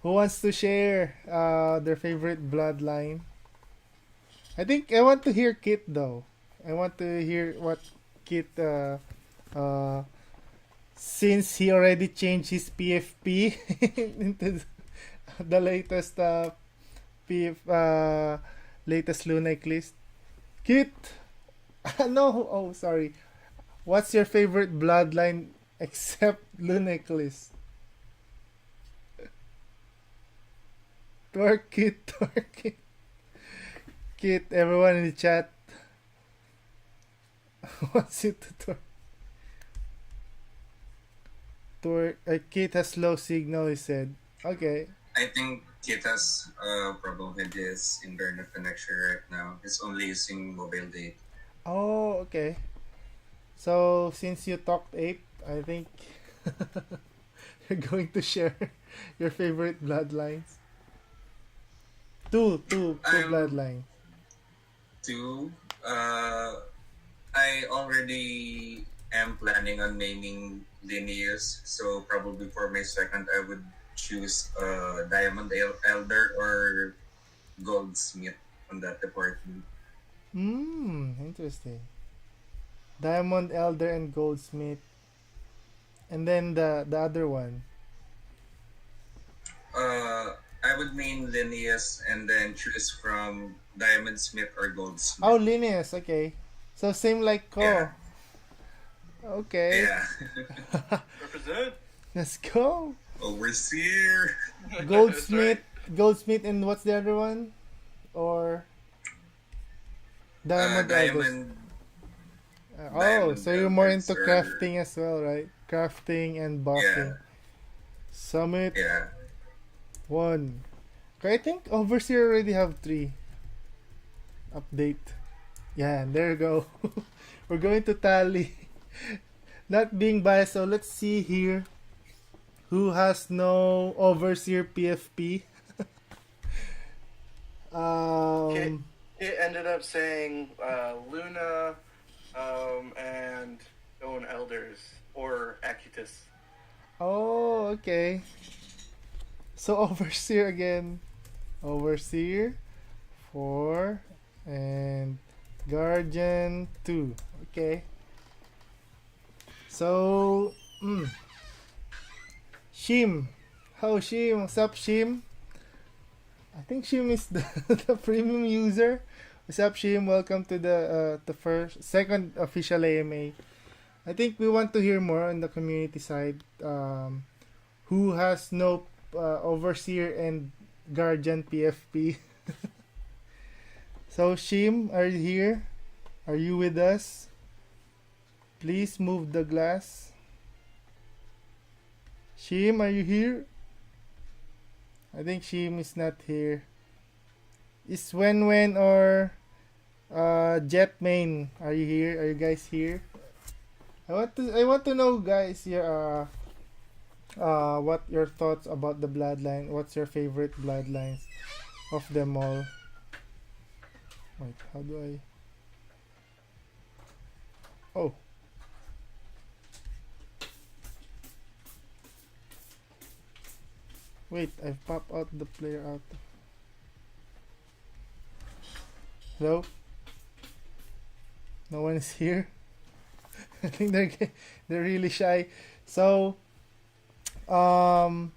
Who wants to share their favorite bloodline? I think I want to hear Kit, though. I want to hear what Kit, since he already changed his PFP into the latest latest Lunite list. Kit, no, oh sorry. What's your favorite bloodline except Lunite list? Twerk it, twerk it. Kit, everyone in the chat wants it to twerk. Twerk. Kit has low signal, he said. Okay. I think Kit has a problem with his internet connection right now. He's only using mobile data. Oh, okay. So, since you talked ape, I think you're going to share your favorite bloodlines. Two bloodlines. Two, I already am planning on naming Linnaeus, so probably for my second, I would choose Diamond Elder or Goldsmith on that department. Interesting. Diamond Elder and Goldsmith. And then the other one. I would main Linnaeus and then choose from Diamond Smith or Goldsmith. Oh, Linus, okay. So same like Ko. Yeah. Okay. Yeah. Represent. Let's go. Overseer. Goldsmith, Goldsmith, and what's the other one? Or Diamond Elders. Diamond. Oh, Diamond so you're more Elders into or- crafting as well, right? Crafting and buffing. Yeah. Summit Yeah. 1. Okay, I think Overseer already have 3. Update. Yeah, there you go. We're going to tally. Not being biased, so let's see here. Who has no Overseer PFP? It ended up saying Luna and Stone Elders or Acutus. Oh, okay. So Overseer again. Overseer 4 and Guardian 2. Okay. So, Shim. How Shim? What's up, Shim? I think Shim is the premium user. What's up, Shim? Welcome to the second official AMA. I think we want to hear more on the community side. Who has no Overseer and Guardian PFP? So Shim, are you here? Are you with us? Please move the glass. Shim, are you here? I think Shim is not here. Is Wen or Jetmain? Are you here? Are you guys here? I want to know, guys, your what your thoughts about the bloodline. What's your favorite bloodlines of them all? Wait, how do I? Oh, wait, I've popped out the player out. Hello? No one is here. I think they're really shy. So, um,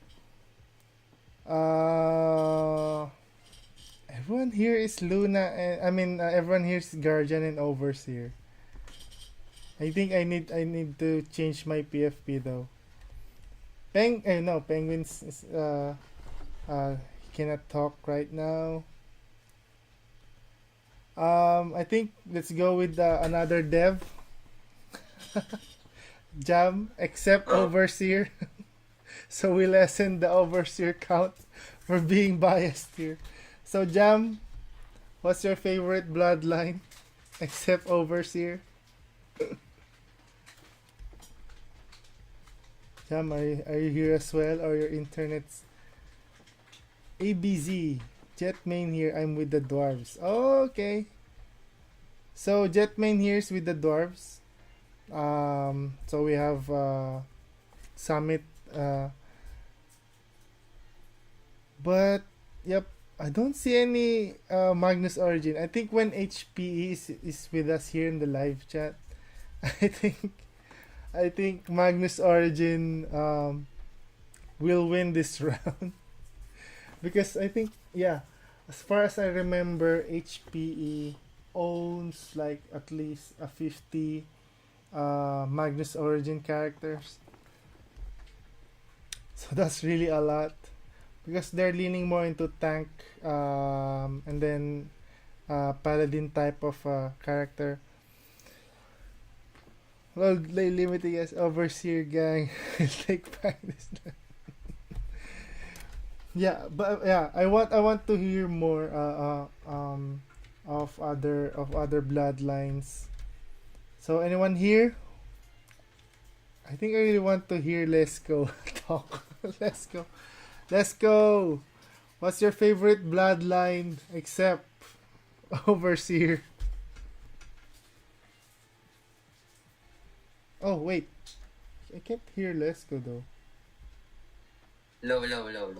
uh, everyone here is Luna, and everyone here is Guardian and Overseer. I think I need to change my PFP though. No, Penguins is he cannot talk right now. I think let's go with another dev. Jam, except Overseer. So we lessen the Overseer count for being biased here. So Jam, what's your favorite bloodline except Overseer? Jam, are you here as well, or your internet's ABZ? Jetmain here, I'm with the dwarves. Oh, okay. So Jetmain here is with the dwarves. So we have Summit, but yep, I don't see any Magnus Origin. I think when HPE is with us here in the live chat, I think I think Magnus Origin will win this round because I think, yeah, as far as I remember, HPE owns like at least a 50 Magnus Origin characters. So that's really a lot because they're leaning more into tank and then paladin type of character. Well, limiting as Overseer gang. Take practice. Yeah, but yeah, I want to hear more of other bloodlines. So anyone here? I think I really want to hear Lesko talk. Lesko. Lesko. What's your favorite bloodline except Overseer? Oh wait. I can't hear Lesko though. Low.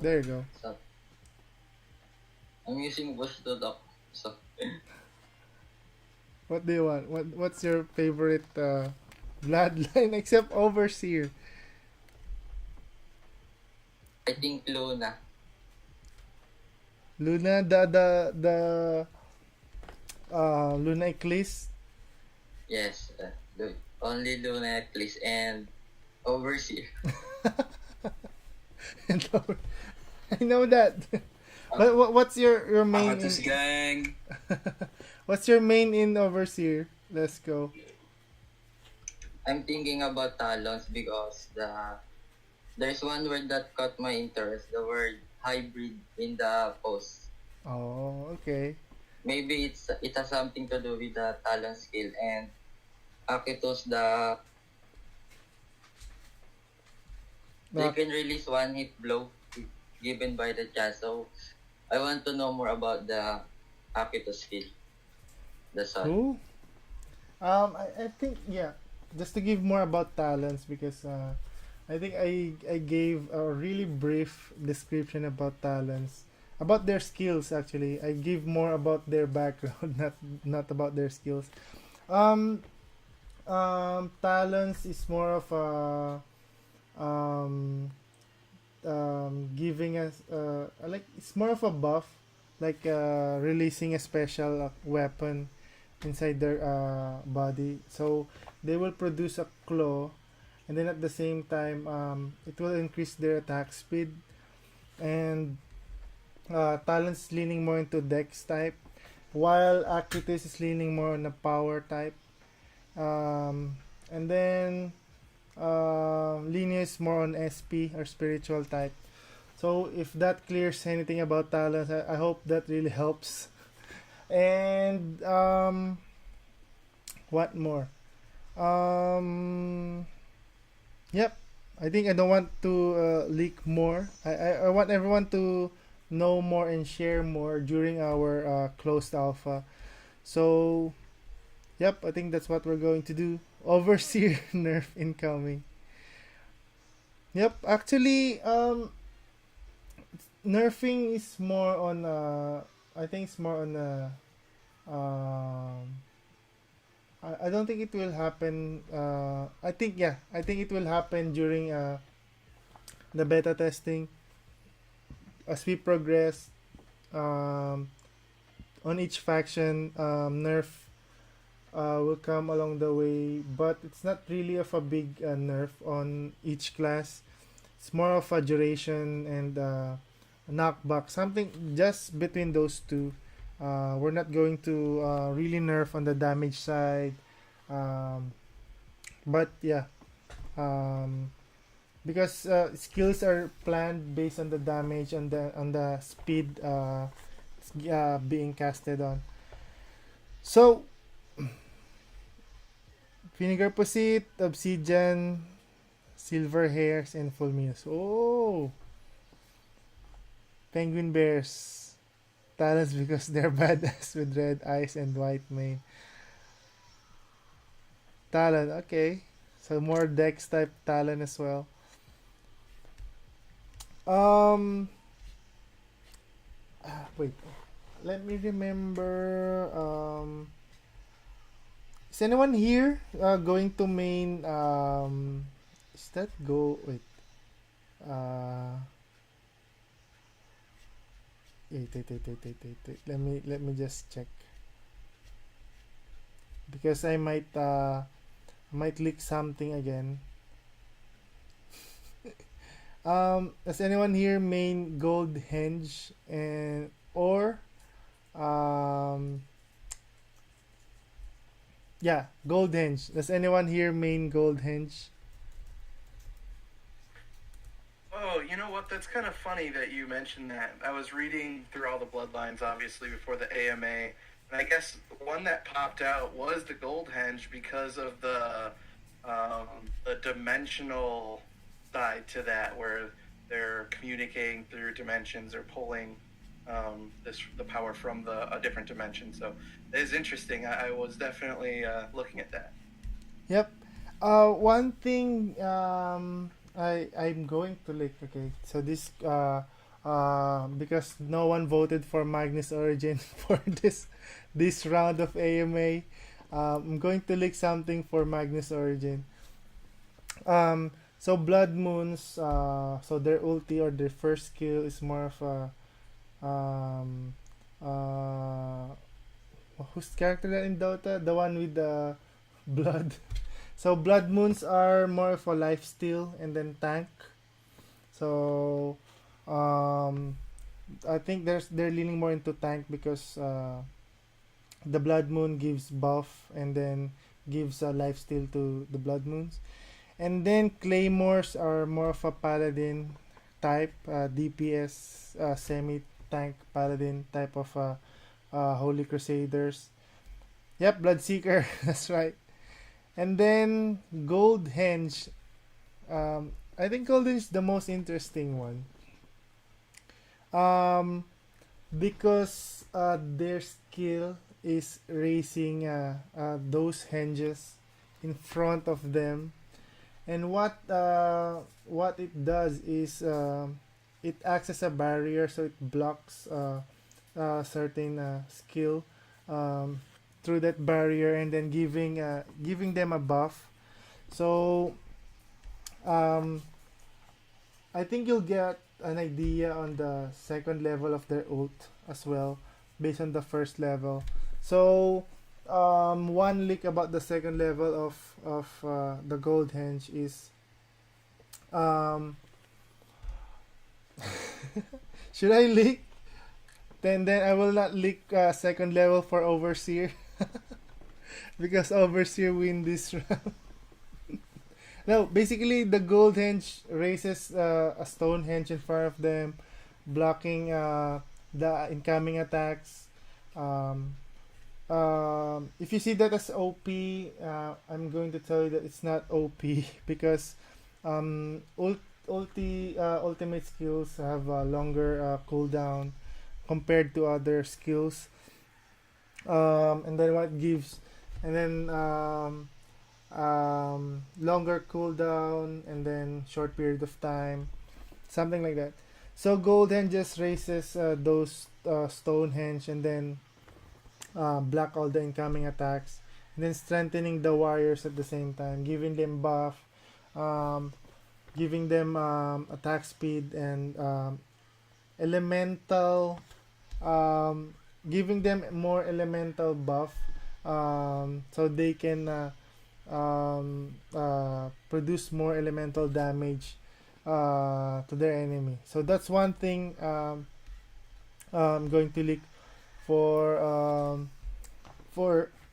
There you go. So, I'm using voice to talk. So, What do you want? What's your favorite bloodline except Overseer? I think Luna. Luna, the Luna Eclipse. Yes. Only Luna at least and Overseer. And I know that. But what's your main? Akatus gang. What's your main in Overseer? Let's go. I'm thinking about talons because there's one word that caught my interest, the word hybrid in the post. Oh, okay. Maybe it has something to do with the talon skill and Akitos they Bak- can release one hit blow given by the chance. So I want to know more about the Akitos skill. That's all. Cool. I think, yeah. Just to give more about talents, because I think I gave a really brief description about talents, about their skills. Actually, I give more about their background, not about their skills. Um, Talents is more of a giving us like it's more of a buff, like releasing a special weapon inside their body. So they will produce a claw, and then at the same time, it will increase their attack speed. And Talon's leaning more into Dex type, while Acutus is leaning more on the power type. And then Linear is more on SP or spiritual type. So if that clears anything about talents, I hope that really helps. And what more? Um, yep. I think I don't want to leak more. I want everyone to know more and share more during our closed alpha. So, yep, I think that's what we're going to do. Overseer nerf incoming. Yep, actually, nerfing is more on I think it's more on I don't think it will happen I think, yeah, I think it will happen during the beta testing as we progress um, on each faction. Nerf will come along the way, but it's not really of a big nerf on each class. It's more of a duration and knockback, something just between those two. We're not going to really nerf on the damage side, um, but yeah, um, because skills are planned based on the damage and the speed being casted on. So, Vinegar Pusit, Obsidian, Silver Hairs, and Fulminous. Oh, Penguin Bears. Talents because they're badass with red eyes and white mane. Talent, okay. So more Dex type Talent as well. Um, wait. Let me remember. Is anyone here going to main? Is that go? Wait. Uh, wait. Let me just check because I might leak something again. Does anyone here main Gold Henge and or um yeah, Gold Henge? Does anyone here main Gold Henge? Oh, you know what? That's kind of funny that you mentioned that. I was reading through all the bloodlines, obviously, before the AMA, and I guess one that popped out was the Gold Henge because of the dimensional side to that, where they're communicating through dimensions or pulling the power from a different dimension. So it is interesting. I was definitely looking at that. Yep. One thing I'm going to leak. Okay, so this because no one voted for Magnus Origin for this round of AMA. I'm going to leak something for Magnus Origin. So Blood Moons, so their ulti or their first skill is more of a uh, whose character that in Dota? The one with the blood. So Blood Moons are more of a life steal and then tank. So I think they're leaning more into tank because the Blood Moon gives buff and then gives a life steal to the Blood Moons. And then Claymores are more of a paladin type, DPS, semi-tank paladin type of Holy Crusaders. Yep, Bloodseeker, that's right. And then Gold Henge. I think Gold Henge is the most interesting one. Because their skill is raising those henges in front of them, and what it does is it acts as a barrier, so it blocks certain skill through that barrier, and then giving them a buff. So I think you'll get an idea on the second level of their ult as well, based on the first level. So one leak about the second level of the Gold Henge is should I leak? Then I will not leak second level for Overseer because Overseer win this round. No, basically the gold henge raises a stone henge in front of them, blocking the incoming attacks. Um, if you see that as OP, I'm going to tell you that it's not OP because ultimate skills have a longer cooldown compared to other skills. And then what gives, and then longer cooldown, and then short period of time, something like that. So Golden just raises those Stonehenge and then block all the incoming attacks, and then strengthening the warriors at the same time, giving them buff, um, giving them attack speed and elemental, um, giving them more elemental buff, so they can produce more elemental damage to their enemy. So that's one thing I'm going to look for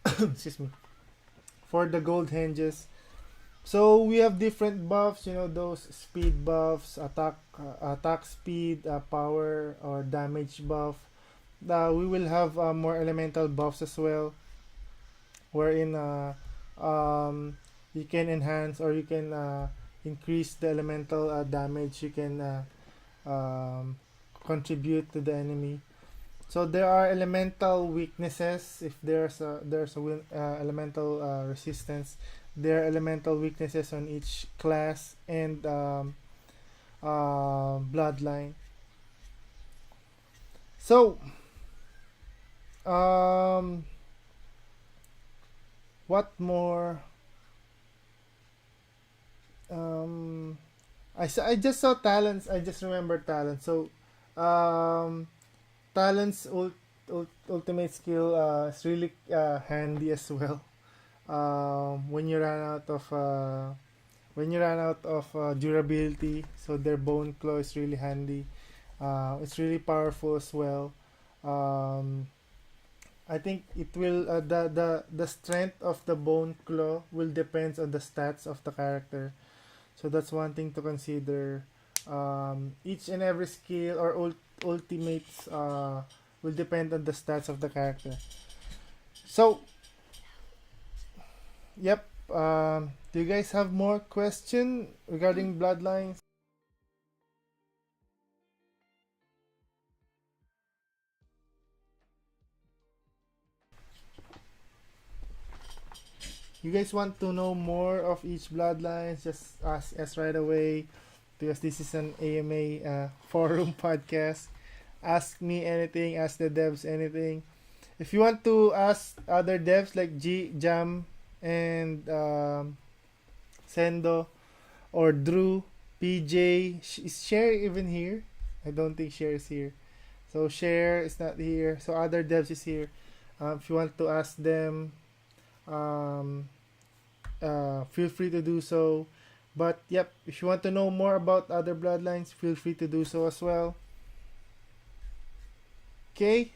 excuse me, for the gold hinges. So we have different buffs, you know, those speed buffs, attack speed, power or damage buff. We will have more elemental buffs as well, wherein you can enhance or you can increase the elemental damage you can contribute to the enemy. So there are elemental weaknesses. If there's a elemental resistance, there are elemental weaknesses on each class and bloodline. So what more? I just saw talents. I just remember talents. So talents ultimate skill is really handy as well. When you run out of durability, so their bone claw is really handy. It's really powerful as well. Um, I think it will the strength of the bone claw will depends on the stats of the character. So that's one thing to consider. Each and every skill or ultimates will depend on the stats of the character. So, yep. Do you guys have more question regarding bloodlines? You guys want to know more of each bloodlines? Just ask us right away because this is an AMA forum podcast. Ask me anything. Ask the devs anything. If you want to ask other devs like Jam, and Sendo, or Drew, PJ, is Share even here? I don't think Share is here. So Share is not here. So other devs is here. If you want to ask them, um, feel free to do so. But yep, if you want to know more about other bloodlines, feel free to do so as well. Okay.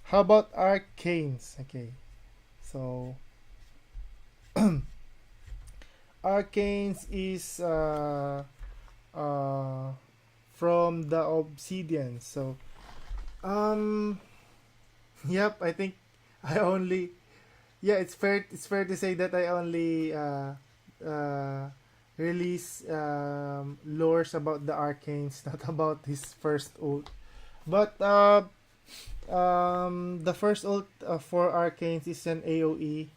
How about arcanes? Okay. So arcanes is from the obsidian. So yep, I think I only, yeah, it's fair to say that I only release lores about the arcanes, not about his first ult. But the first ult for arcanes is an AoE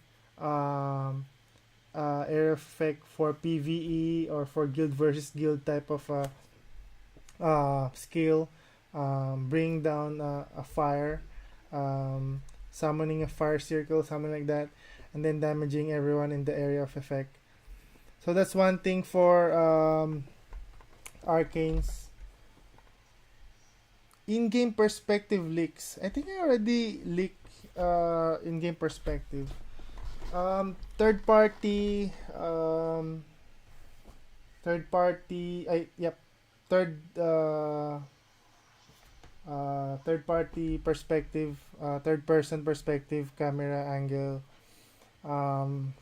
air effect for PvE or for guild versus guild type of skill. Bring down a fire, summoning a fire circle, something like that, and then damaging everyone in the area of effect. So that's one thing for arcanes. In-game perspective leaks. I think I already leaked in-game perspective. Third party. Third party. Yep. Third party perspective. Third person perspective camera angle.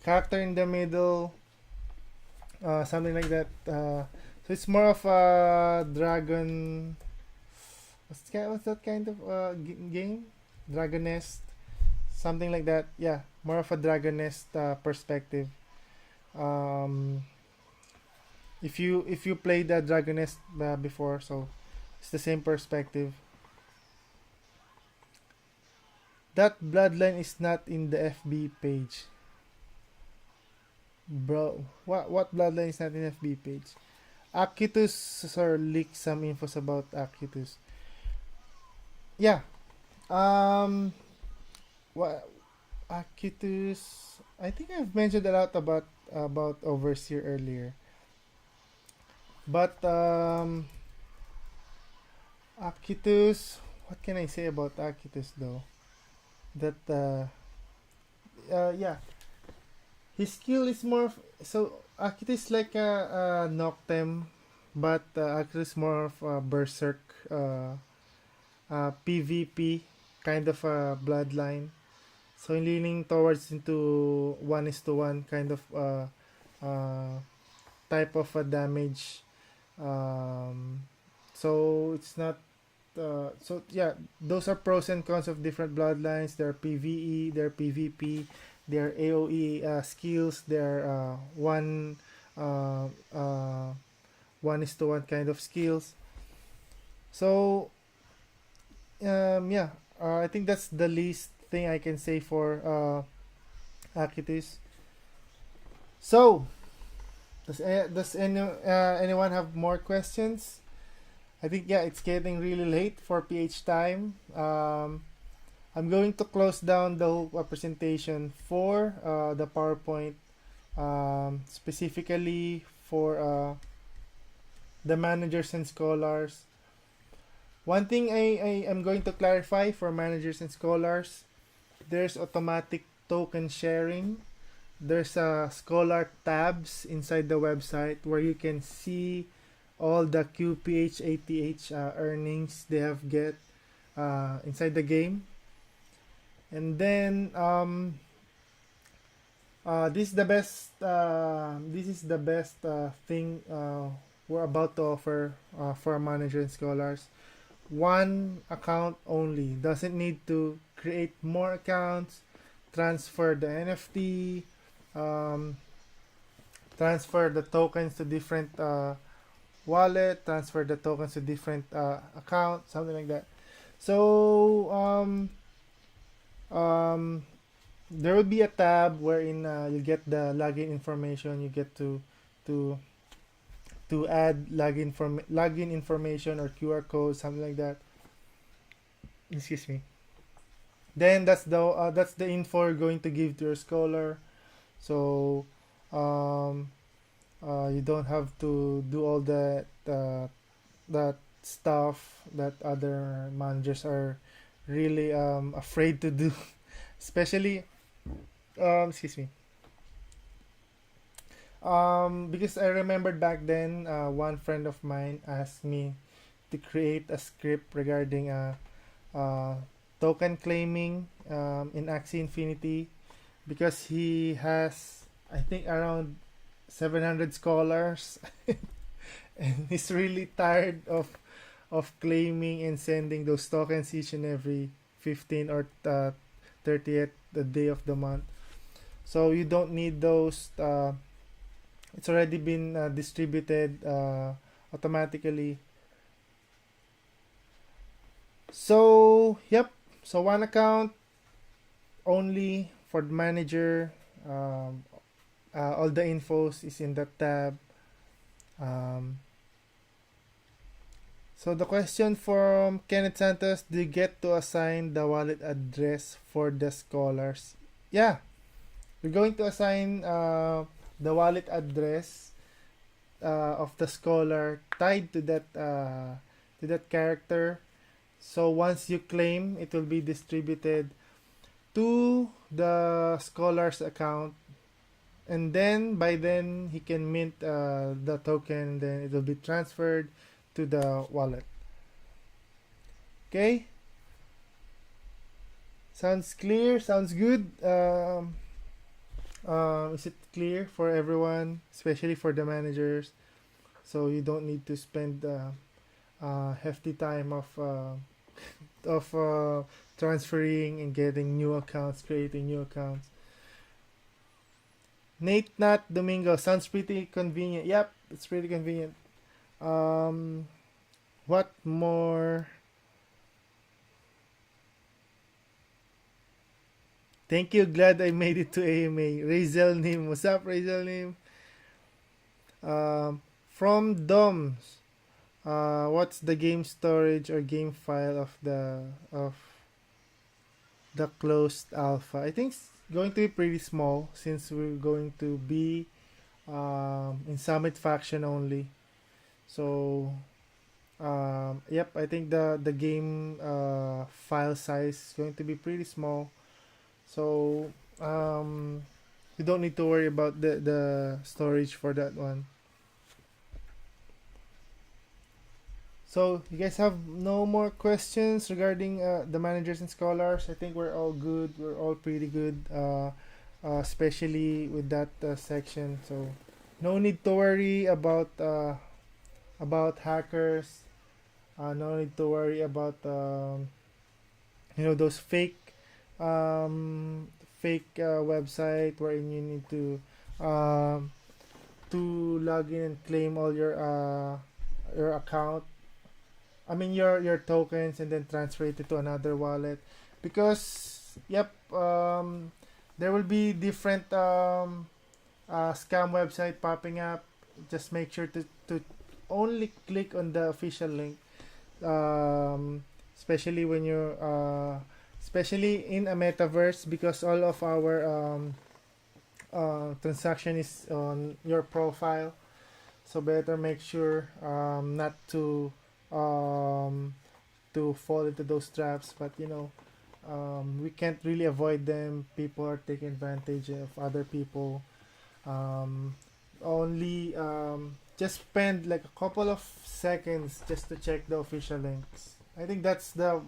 Character in the middle. something like that. So it's more of a dragon. What's that kind of game? Dragon Nest, something like that. Yeah, more of a Dragon Nest perspective. Um, if you played the Dragon Nest before, so it's the same perspective. That bloodline is not in the FB page, bro. What bloodline is not in FB page? Acutus sir leaked some infos about Acutus. Yeah. Um. What Acutus? I think I've mentioned a lot about Overseer earlier, but Acutus. What can I say about Acutus though? That yeah, his skill is more so Acutus is like a Noctem, but Acutus is more of a Berserk PvP kind of a bloodline. So leaning towards into 1:1 kind of uh, type of a damage. Um, so it's not. So yeah, those are pros and cons of different bloodlines. There are PVE, there are PvP, there are AOE skills. There are uh, uh, 1:1 kind of skills. So yeah, I think that's the least thing I can say for Acutus. So, does anyone have more questions? I think yeah, it's getting really late for PH time. I'm going to close down the whole presentation for the PowerPoint, specifically for the managers and scholars. One thing I am going to clarify for managers and scholars, there's automatic token sharing. There's scholar tabs inside the website where you can see all the QPH, ATH earnings they have get inside the game. And then this is the best. This is the best thing we're about to offer for our managers and scholars. One account only. Doesn't need to create more accounts, transfer the NFT, um, transfer the tokens to different wallet, transfer the tokens to different account, something like that. So there will be a tab wherein you get the login information. You get to add login information or QR code, something like that. Excuse me. Then that's the info you're going to give to your scholar. So you don't have to do all that stuff that other managers are really afraid to do, especially excuse me. Because I remembered back then, one friend of mine asked me to create a script regarding token claiming in Axie Infinity, because he has, I think, around 700 scholars, and he's really tired of claiming and sending those tokens each and every 15 or 30th the day of the month. So you don't need those. It's already been distributed automatically. So yep, so one account only for the manager. All the infos is in that tab. So the question from Kenneth Santos: do you get to assign the wallet address for the scholars? Yeah, we're going to assign the wallet address of the scholar tied to that character. So once you claim, it will be distributed to the scholar's account, and then by then he can mint the token. Then it will be transferred to the wallet. Okay. Sounds clear. Sounds good. Is it clear for everyone, especially for the managers? So you don't need to spend hefty time of transferring and getting new accounts, creating new accounts. Nate Nat Domingo sounds pretty convenient. Yep, it's pretty convenient. Um, what more? Thank you. Glad I made it to AMA. Razel Nim. What's up, Razel Nim? From DOMS. What's the game storage or game file of the closed alpha? I think it's going to be pretty small since we're going to be in Summit faction only. So yep, I think the game file size is going to be pretty small. So you don't need to worry about the storage for that one. So you guys have no more questions regarding the managers and scholars. I think we're all good. We're all pretty good, especially with that section. So no need to worry about hackers. No need to worry about those fake website wherein you need to log in and claim all your account. I mean your tokens and then transfer it to another wallet, because yep, there will be different scam website popping up. Just make sure to only click on the official link, especially when you're especially in a metaverse, because all of our transaction is on your profile. So better make sure not to fall into those traps. But we can't really avoid them. People are taking advantage of other people. Only just spend like a couple of seconds just to check the official links. I think that's the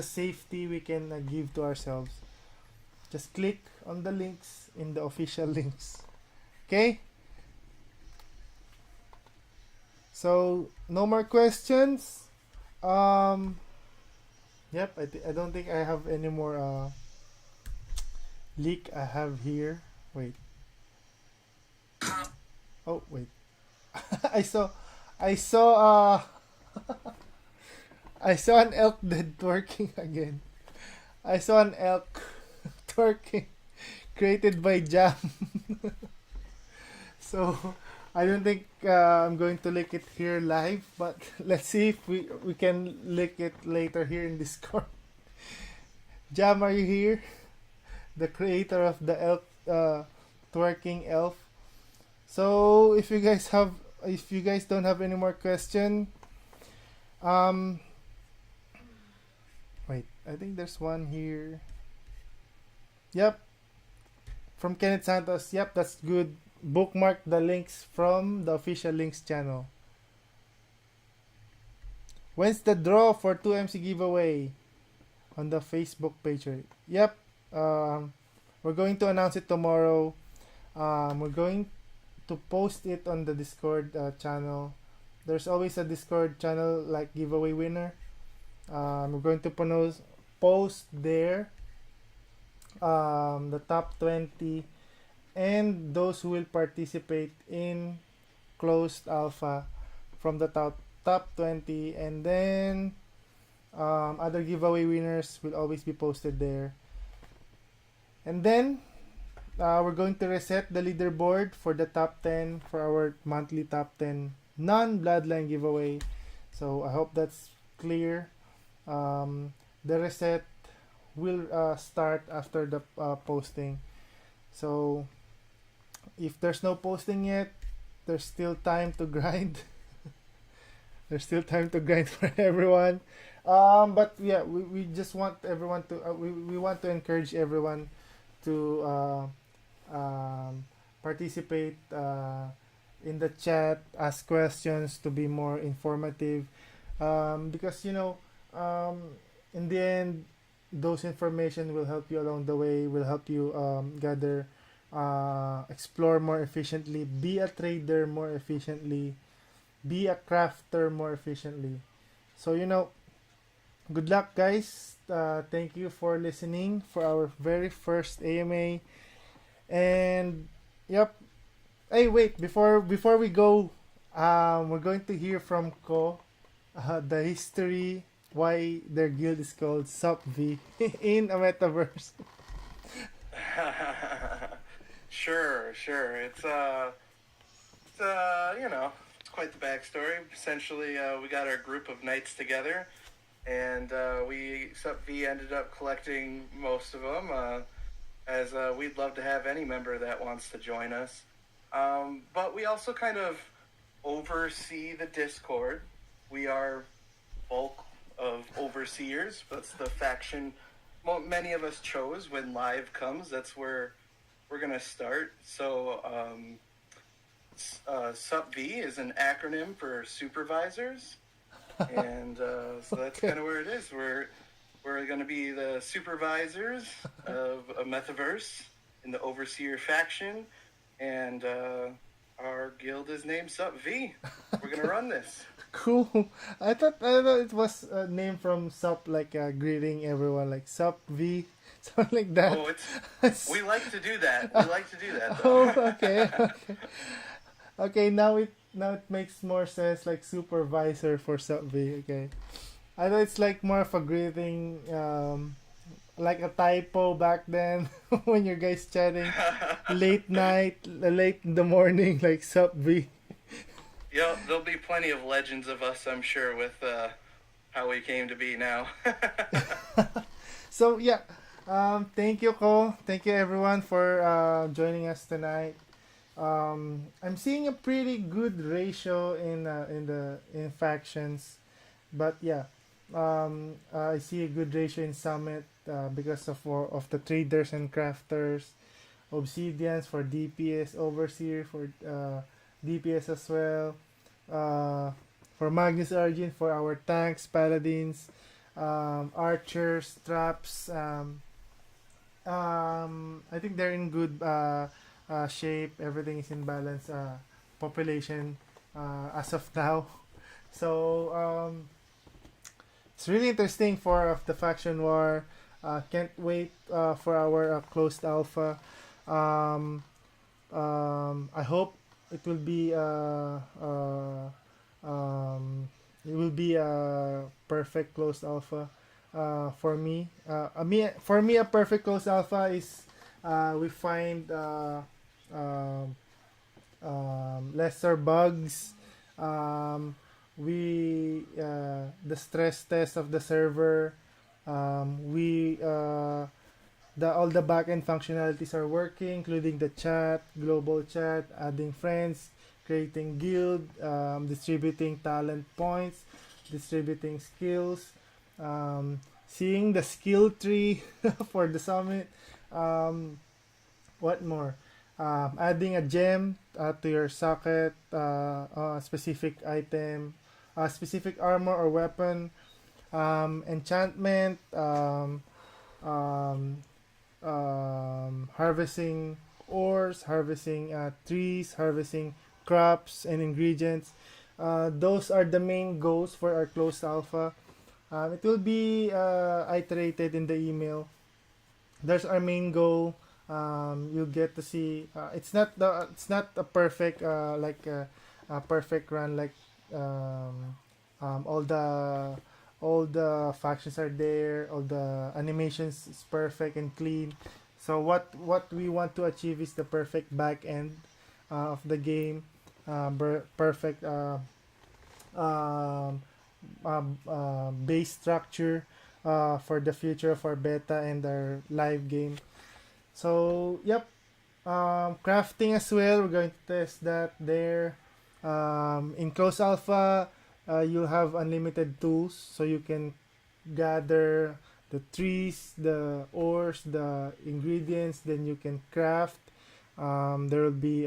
safety we can give to ourselves. Just click on the links in the official links. Okay? So no more questions. Yep, I don't think I have any more leak I have here. Wait. Oh wait. I saw I saw I saw an elk dead twerking again. I saw an elk twerking created by Jam. So I don't think I'm going to lick it here live, but let's see if we can lick it later here in Discord. Jam, are you here? The creator of the elf twerking elf. So if you guys don't have any more question, wait, I think there's one here. Yep, from Kenneth Santos. Yep, that's good. Bookmark the links from the official links channel. When's the draw for 2MC giveaway on the Facebook page? Yep, we're going to announce it tomorrow. We're going to post it on the Discord channel. There's always a Discord channel like giveaway winner. We're going to post there the top 20 and those who will participate in closed alpha from the top 20, and then other giveaway winners will always be posted there. And then we're going to reset the leaderboard for the top 10 for our monthly top 10 non-bloodline giveaway. So I hope that's clear. The reset will start after the posting. So if there's no posting yet, there's still time to grind. There's still time to grind for everyone. But yeah, we just want everyone to we want to encourage everyone to participate in the chat, ask questions, to be more informative, because in the end, those information will help you along the way, will help you gather explore more efficiently, be a trader more efficiently, be a crafter more efficiently. So, good luck, guys. Thank you for listening for our very first AMA. And, yep. Hey, wait, before we go, we're going to hear from Ko the history why their guild is called SupV in a metaverse. Sure. It's quite the backstory. Essentially, we got our group of knights together, and SupV ended up collecting most of them, as we'd love to have any member that wants to join us. But we also kind of oversee the Discord. We are bulk of overseers. That's the faction many of us chose when live comes. That's where we're gonna start. So, SupV is an acronym for supervisors, and so that's kind of where it is. We're gonna be the supervisors of a metaverse in the overseer faction, and our guild is named SupV. We're gonna run this. Cool. I thought it was a name from Sup, like greeting everyone, like Sup V, something like that. We like to do that. We like to do that, though. Oh, okay. Okay, now it makes more sense, like supervisor for Sup V. Okay, I thought it's like more of a greeting, like a typo back then when you guys chatting late night, late in the morning, like Sup V. Yep, there'll be plenty of legends of us, I'm sure, with how we came to be now. So yeah, thank you, Ko. Thank you, everyone, for joining us tonight. I'm seeing a pretty good ratio in factions, but yeah, I see a good ratio in Summit because of the traders and crafters, Obsidians for DPS, Overseer for DPS as well. For Magnus Argent for our tanks, paladins, archers, traps. I think they're in good shape. Everything is in balance. Population as of now. So it's really interesting for the faction war. Can't wait for our closed alpha. I hope it will be a perfect closed alpha for me. For me, a perfect closed alpha is we find lesser bugs. We the stress test of the server. We all the backend functionalities are working, including the chat, global chat, adding friends, creating guild, distributing talent points, distributing skills, seeing the skill tree for the summit. What more? Adding a gem to your socket, a specific item, a specific armor or weapon, enchantment, harvesting ores, harvesting trees, harvesting crops and ingredients. Those are the main goals for our closed alpha. It will be iterated in the email. There's our main goal. You'll get to see. It's not a perfect a perfect run like all the factions are there, all the animations is perfect and clean. So what we want to achieve is the perfect back end of the game, perfect base structure for the future of our beta and our live game. So yep, crafting as well. We're going to test that there. In close alpha, you'll have unlimited tools, so you can gather the trees, the ores, the ingredients. Then you can craft. There will be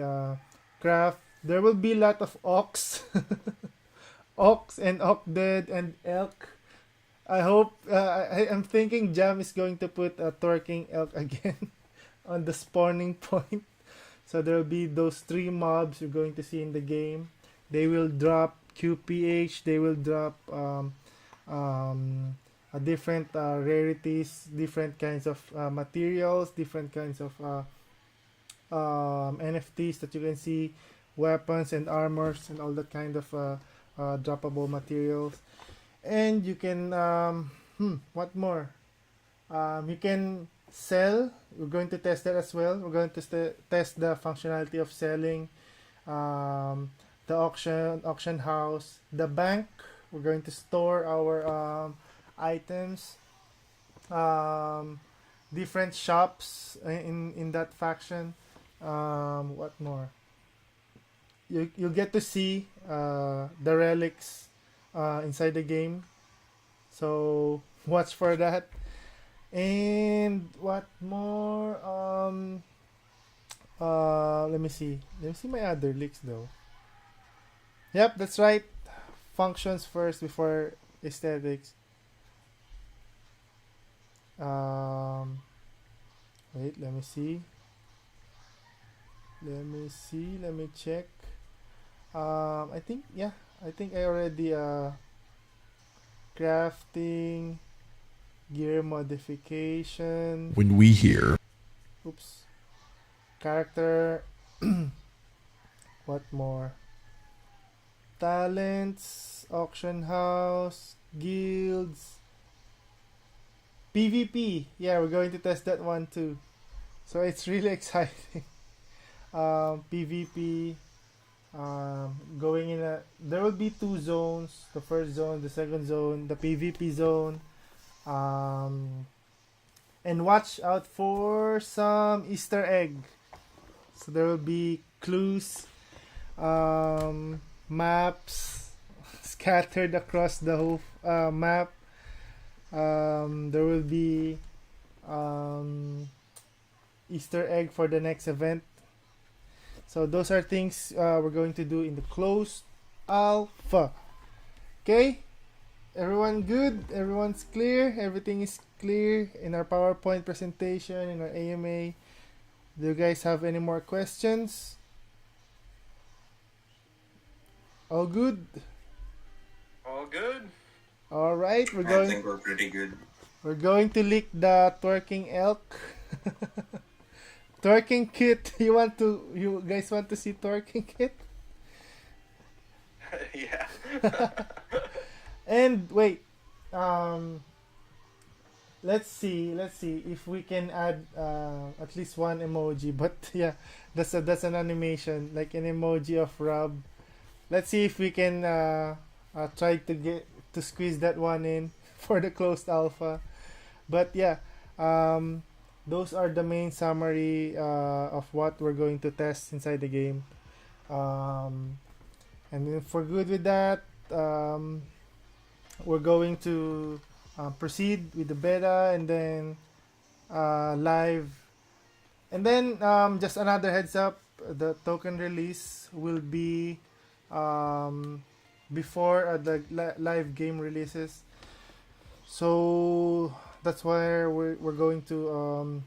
craft. There will be a lot of ox, ox and ox dead and elk. I hope. I'm thinking Jam is going to put a twerking elk again on the spawning point. So there will be those three mobs you're going to see in the game. They will drop QPH. They will drop different rarities, different kinds of materials, different kinds of NFTs that you can see, weapons and armors and all that kind of droppable materials. And you can what more? You can sell. We're going to test that as well. We're going to test the functionality of selling, the auction house, the bank. We're going to store our items, different shops in that faction. What more? You get to see the relics inside the game. So watch for that. And what more? Let me see. Let me see my other leaks though. Yep, that's right. Functions first before aesthetics. Wait, let me see. Let me check. I think I already crafting, gear modification. When we hear Oops. Character. What more? Talents, auction house, guilds, PvP. Yeah, we're going to test that one too. So it's really exciting. PvP. Going in there will be two zones, the first zone, the second zone, the PvP zone. And watch out for some Easter egg. So there will be clues, maps scattered across the whole map. There will be Easter egg for the next event. So those are things we're going to do in the closed alpha. Okay? Everyone good? Everyone's clear? Everything is clear in our PowerPoint presentation, in our AMA. Do you guys have any more questions? All good? All good. All right, I think we're pretty good. we're going to lick the twerking elk. Twerking kit. You guys want to see twerking kit? Yeah. And wait, let's see if we can add at least one emoji. But yeah, that's an animation, like an emoji of Rob. Let's see if we can try to squeeze that one in for the closed alpha. But yeah, those are the main summary of what we're going to test inside the game. And if we're good with that, we're going to proceed with the beta and then live. And then just another heads up, the token release will be before the live game releases. So that's where we're going to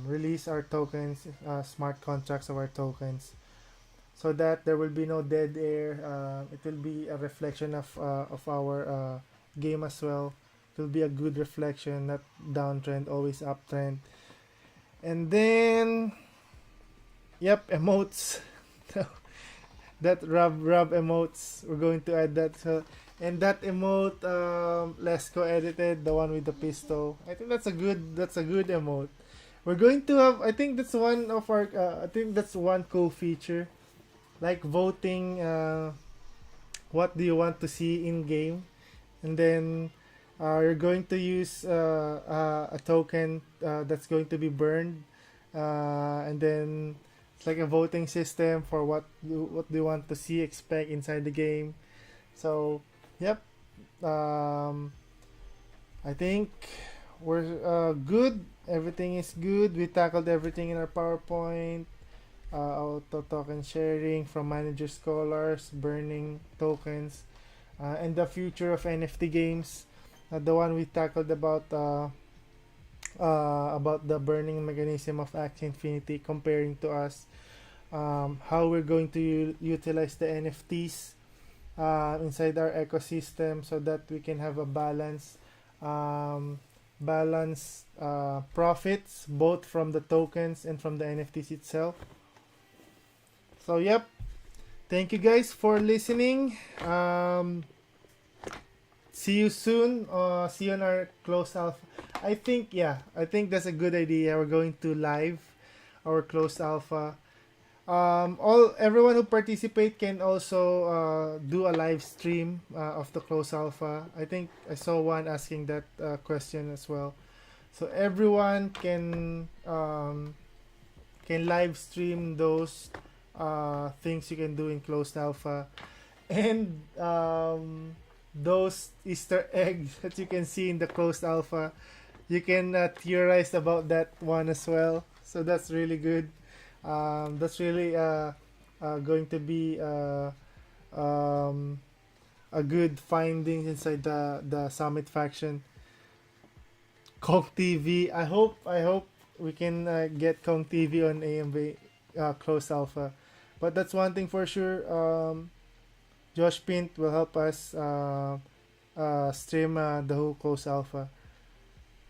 release our tokens, smart contracts of our tokens, so that there will be no dead air. It will be a reflection of our game as well. It will be a good reflection, not downtrend, always uptrend. And then, yep, emotes. That rub emotes, we're going to add that. So, and that emote, Lesco edited, the one with the pistol. I think that's a good emote. We're going to have, I think that's one cool feature, like voting. What do you want to see in game, and then you're going to use a token that's going to be burned, and then it's like a voting system for what do you want to see, expect inside the game. So yep, I think we're good. Everything is good. We tackled everything in our PowerPoint. Auto token sharing from manager scholars, burning tokens, and the future of NFT games. The one we tackled about about the burning mechanism of Axie Infinity, comparing to us, how we're going to utilize the NFTs inside our ecosystem so that we can have a balance profits both from the tokens and from the NFTs itself. So yep, thank you guys for listening. See you soon. See you on our closed alpha. I think that's a good idea. We're going to live our closed alpha. Everyone who participate can also do a live stream of the closed alpha. I think I saw one asking that question as well. So everyone can live stream those things you can do in closed alpha, and those Easter eggs that you can see in the closed alpha, you can theorize about that one as well. So that's really good. That's really going to be a good finding inside the Summit faction. Kong TV. I hope we can get Kong TV on AMV closed alpha. But that's one thing for sure. Josh Pint will help us stream the whole closed alpha.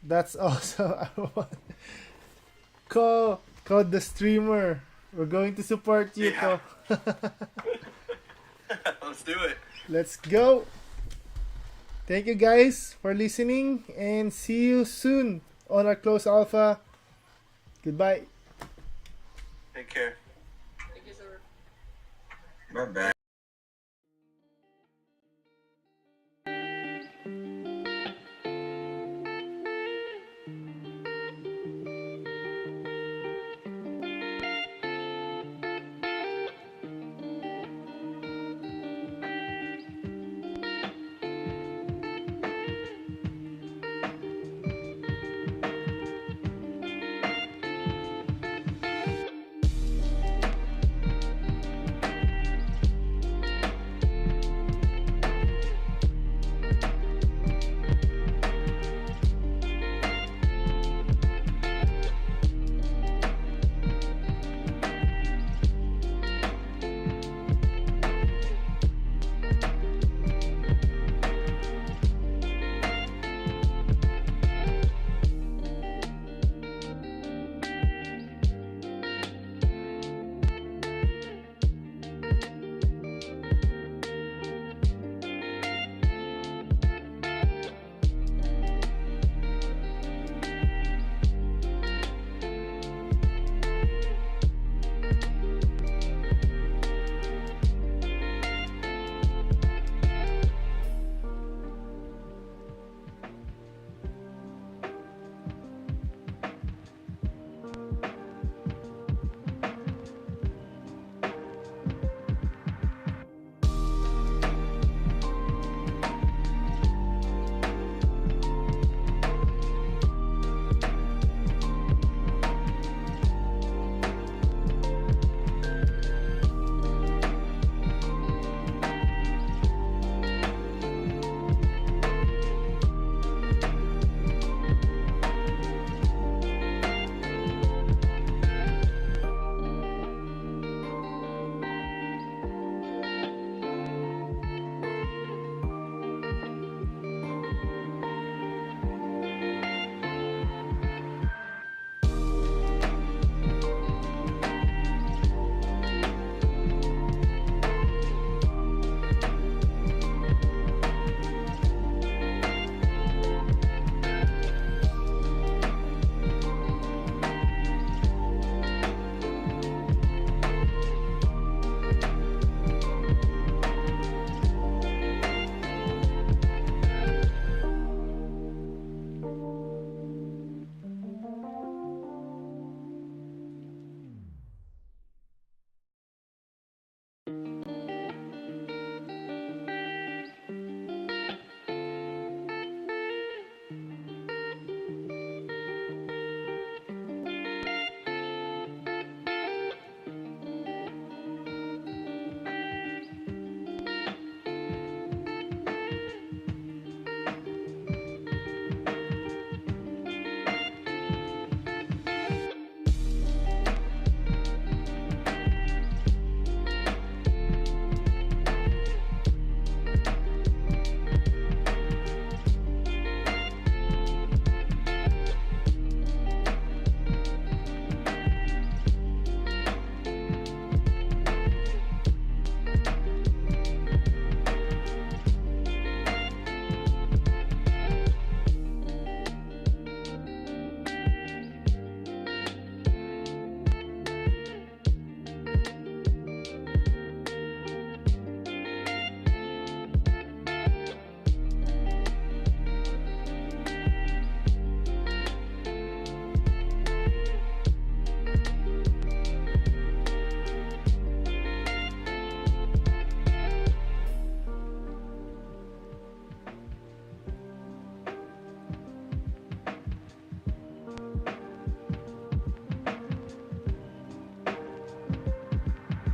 That's also Code the streamer. We're going to support you, Yeah. Ko. Let's do it. Let's go. Thank you guys for listening, and see you soon on our closed alpha. Goodbye. Take care. Bye bye.